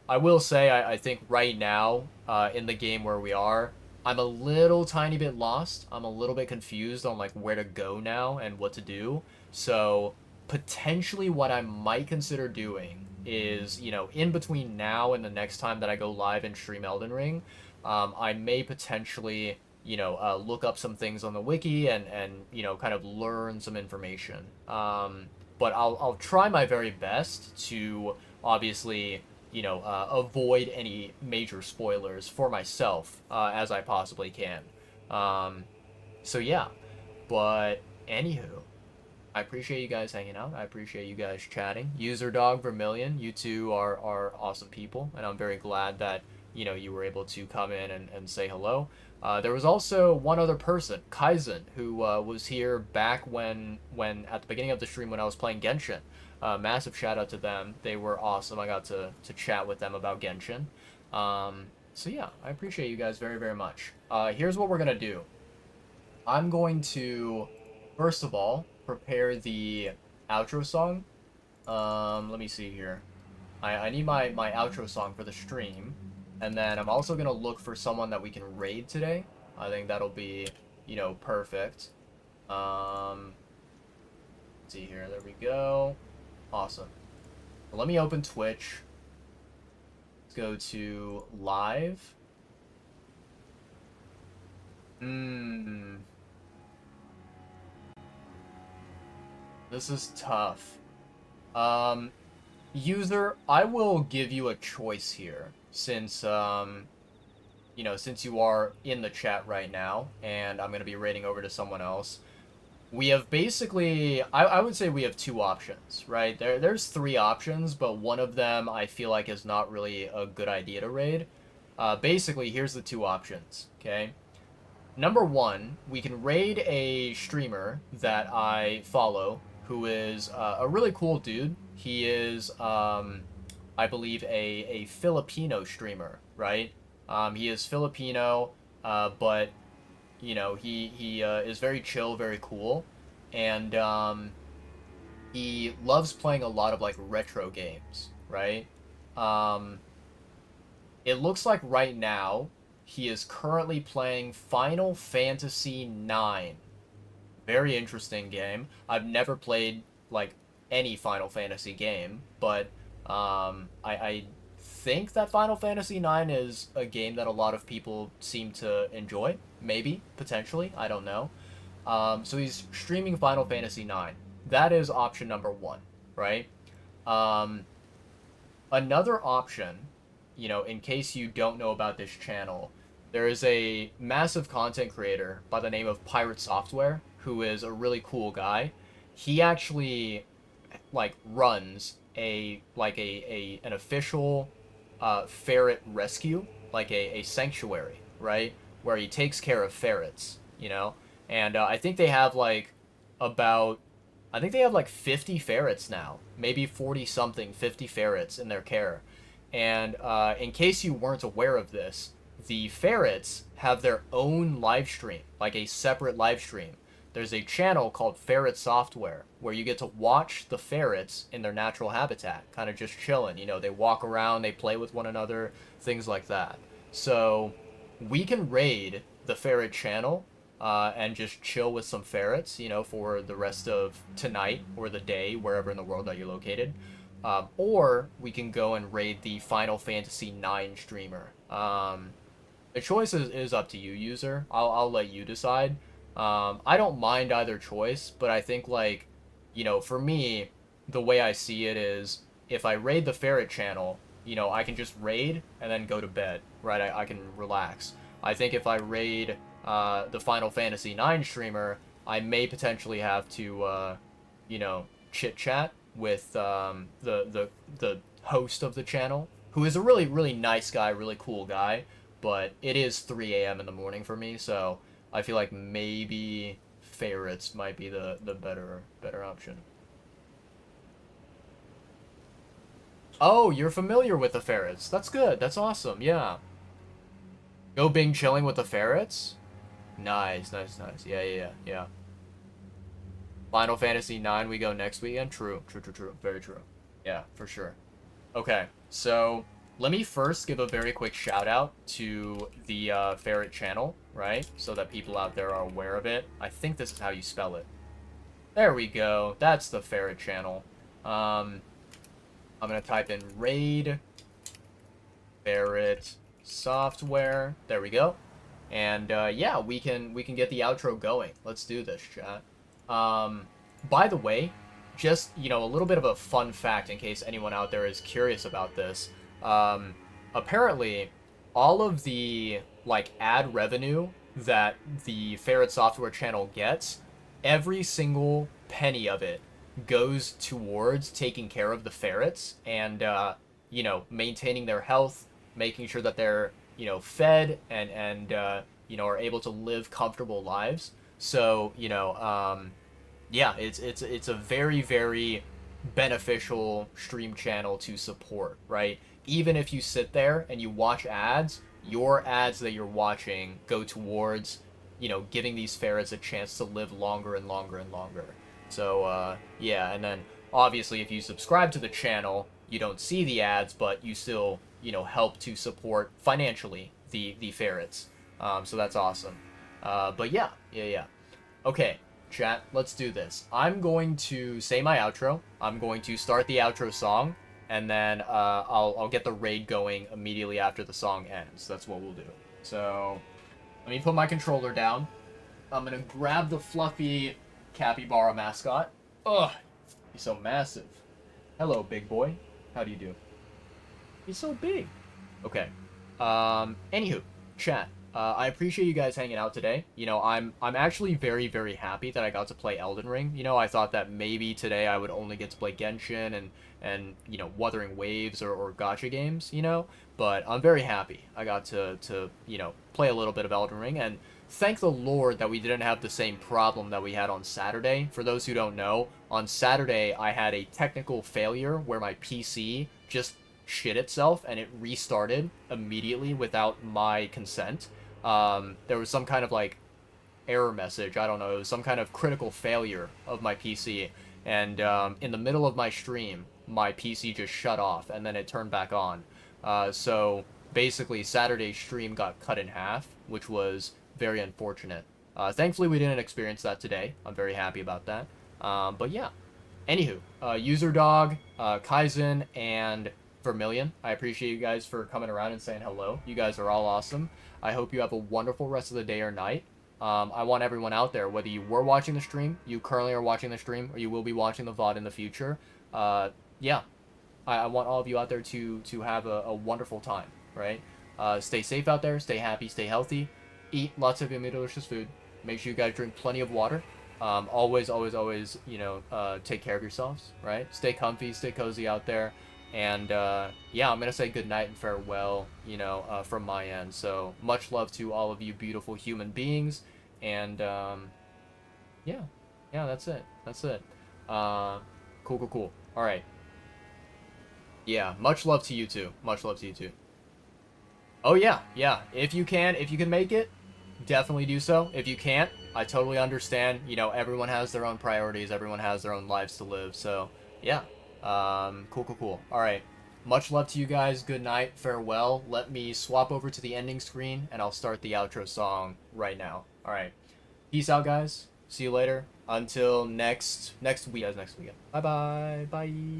I will say I think right now in the game where we are, I'm a little tiny bit lost. I'm a little bit confused on like where to go now and what to do. So potentially what I might consider doing is, in between now and the next time that I go live and stream Elden Ring, I may potentially, look up some things on the wiki and kind of learn some information. But I'll try my very best to obviously, avoid any major spoilers for myself as I possibly can. So yeah, but anywho, I appreciate you guys hanging out. I appreciate you guys chatting. User Dog Vermilion, you two are awesome people, and I'm very glad that you were able to come in and say hello. There was also one other person, Kaizen, who was here back when at the beginning of the stream when I was playing Genshin. Massive shout out to them. They were awesome. I got to chat with them about Genshin. So yeah, I appreciate you guys very, very much. Here's what we're going to do. I'm going to, first of all, prepare the outro song. Let me see here. I need my outro song for the stream. And then I'm also going to look for someone that we can raid today. I think that'll be, you know, perfect. Let's see here. There we go. Awesome. So let me open Twitch. Let's go to live. This is tough. User, I will give you a choice here, since, you know, since you are in the chat right now, and I'm going to be raiding over to someone else. We have basically, I would say we have two options, right? There's three options, but one of them I feel like is not really a good idea to raid. Basically, here's the two options, okay? Number one, we can raid a streamer that I follow, who is a really cool dude. He is, I believe, a Filipino streamer, right? He is Filipino, but, you know, he is very chill, very cool, and he loves playing a lot of, like, retro games, right? It looks like right now he is currently playing Final Fantasy IX. Very interesting game. I've never played, like, any Final Fantasy game, but I think that Final Fantasy IX is a game that a lot of people seem to enjoy. Maybe, potentially, I don't know. So he's streaming Final Fantasy IX. That is option number one, right? Another option, you know, in case you don't know about this channel, there is a massive content creator by the name of Pirate Software, who is a really cool guy. He actually, like, runs an official ferret rescue, like a sanctuary, right? Where he takes care of ferrets, you know? And I think they have, like, I think they have, like, 50 ferrets now. Maybe 40-something, 50 ferrets in their care. And in case you weren't aware of this, the ferrets have their own live stream, like a separate live stream. There's a channel called Ferret Software where you get to watch the ferrets in their natural habitat, kind of just chilling. You know, they walk around, they play with one another, things like that. So we can raid the ferret channel and just chill with some ferrets, you know, for the rest of tonight or the day, wherever in the world that you're located. Or we can go and raid the Final Fantasy IX streamer. The choice is up to you, user. I'll let you decide. I don't mind either choice, but I think, like, you know, for me, the way I see it is, if I raid the ferret channel, you know, I can just raid and then go to bed, right? I can relax. I think if I raid the Final Fantasy IX streamer, I may potentially have to, you know, chit-chat with the host of the channel, who is a really, really nice guy, really cool guy, but it is 3 a.m. in the morning for me, so I feel like maybe ferrets might be the better option. Oh, you're familiar with the ferrets. That's good. That's awesome. Yeah. Go Bing chilling with the ferrets? Nice, nice, nice. Yeah. Final Fantasy IX, we go next weekend? True. Very true. Yeah, for sure. Okay, so let me first give a very quick shout out to the ferret channel, right? So that people out there are aware of it. I think this is how you spell it. There we go. That's the ferret channel. I'm gonna type in raid ferret software. There we go. And yeah, we can get the outro going. Let's do this, chat. By the way, just, you know, a little bit of a fun fact in case anyone out there is curious about this. Apparently, all of the, like, ad revenue that the Ferret Software channel gets, every single penny of it goes towards taking care of the ferrets and, you know, maintaining their health, making sure that they're, you know, fed and you know, are able to live comfortable lives. So, you know, yeah, it's a very, very beneficial stream channel to support, right? Even if you sit there and you watch ads, your ads that you're watching go towards, you know, giving these ferrets a chance to live longer and longer and longer. So, yeah, and then obviously if you subscribe to the channel, you don't see the ads, but you still, you know, help to support financially the ferrets. So that's awesome. But yeah. Okay, chat, let's do this. I'm going to say my outro. I'm going to start the outro song, and then I'll get the raid going immediately after the song ends. That's what we'll do. So let me put my controller down. I'm gonna grab the fluffy capybara mascot. Ugh, he's so massive. Hello, big boy. How do you do? He's so big. Okay. Anywho, chat. I appreciate you guys hanging out today. You know, I'm actually very, very happy that I got to play Elden Ring. You know, I thought that maybe today I would only get to play Genshin and you know, Wuthering Waves or gacha games, you know? But I'm very happy I got to you know, play a little bit of Elden Ring, and thank the Lord that we didn't have the same problem that we had on Saturday. For those who don't know, on Saturday I had a technical failure where my PC just shit itself and it restarted immediately without my consent. There was some kind of like error message, I don't know, it was some kind of critical failure of my PC, and in the middle of my stream my PC just shut off and then it turned back on. So basically Saturday's stream got cut in half, which was very unfortunate. Thankfully we didn't experience that today. I'm very happy about that. But yeah, anywho, UserDog, Kaizen, and Vermilion, I appreciate you guys for coming around and saying hello. You guys are all awesome. I hope you have a wonderful rest of the day or night. I want everyone out there, whether you were watching the stream, you currently are watching the stream, or you will be watching the VOD in the future, yeah, I want all of you out there to have a wonderful time, right? Stay safe out there, stay happy, stay healthy, eat lots of yummy delicious food, make sure you guys drink plenty of water, always, you know, take care of yourselves, right? Stay comfy, stay cozy out there. And yeah, I'm gonna say good night and farewell, you know, from my end. So much love to all of you beautiful human beings, and yeah, that's it. Cool. All right. Yeah, much love to you too. Oh yeah. If you can make it, definitely do so. If you can't, I totally understand. You know, everyone has their own priorities. Everyone has their own lives to live. So yeah. Cool. All right. Much love to you guys. Good night. Farewell. Let me swap over to the ending screen and I'll start the outro song right now. All right. Peace out, guys. See you later. Until next week. Next weekend. Bye.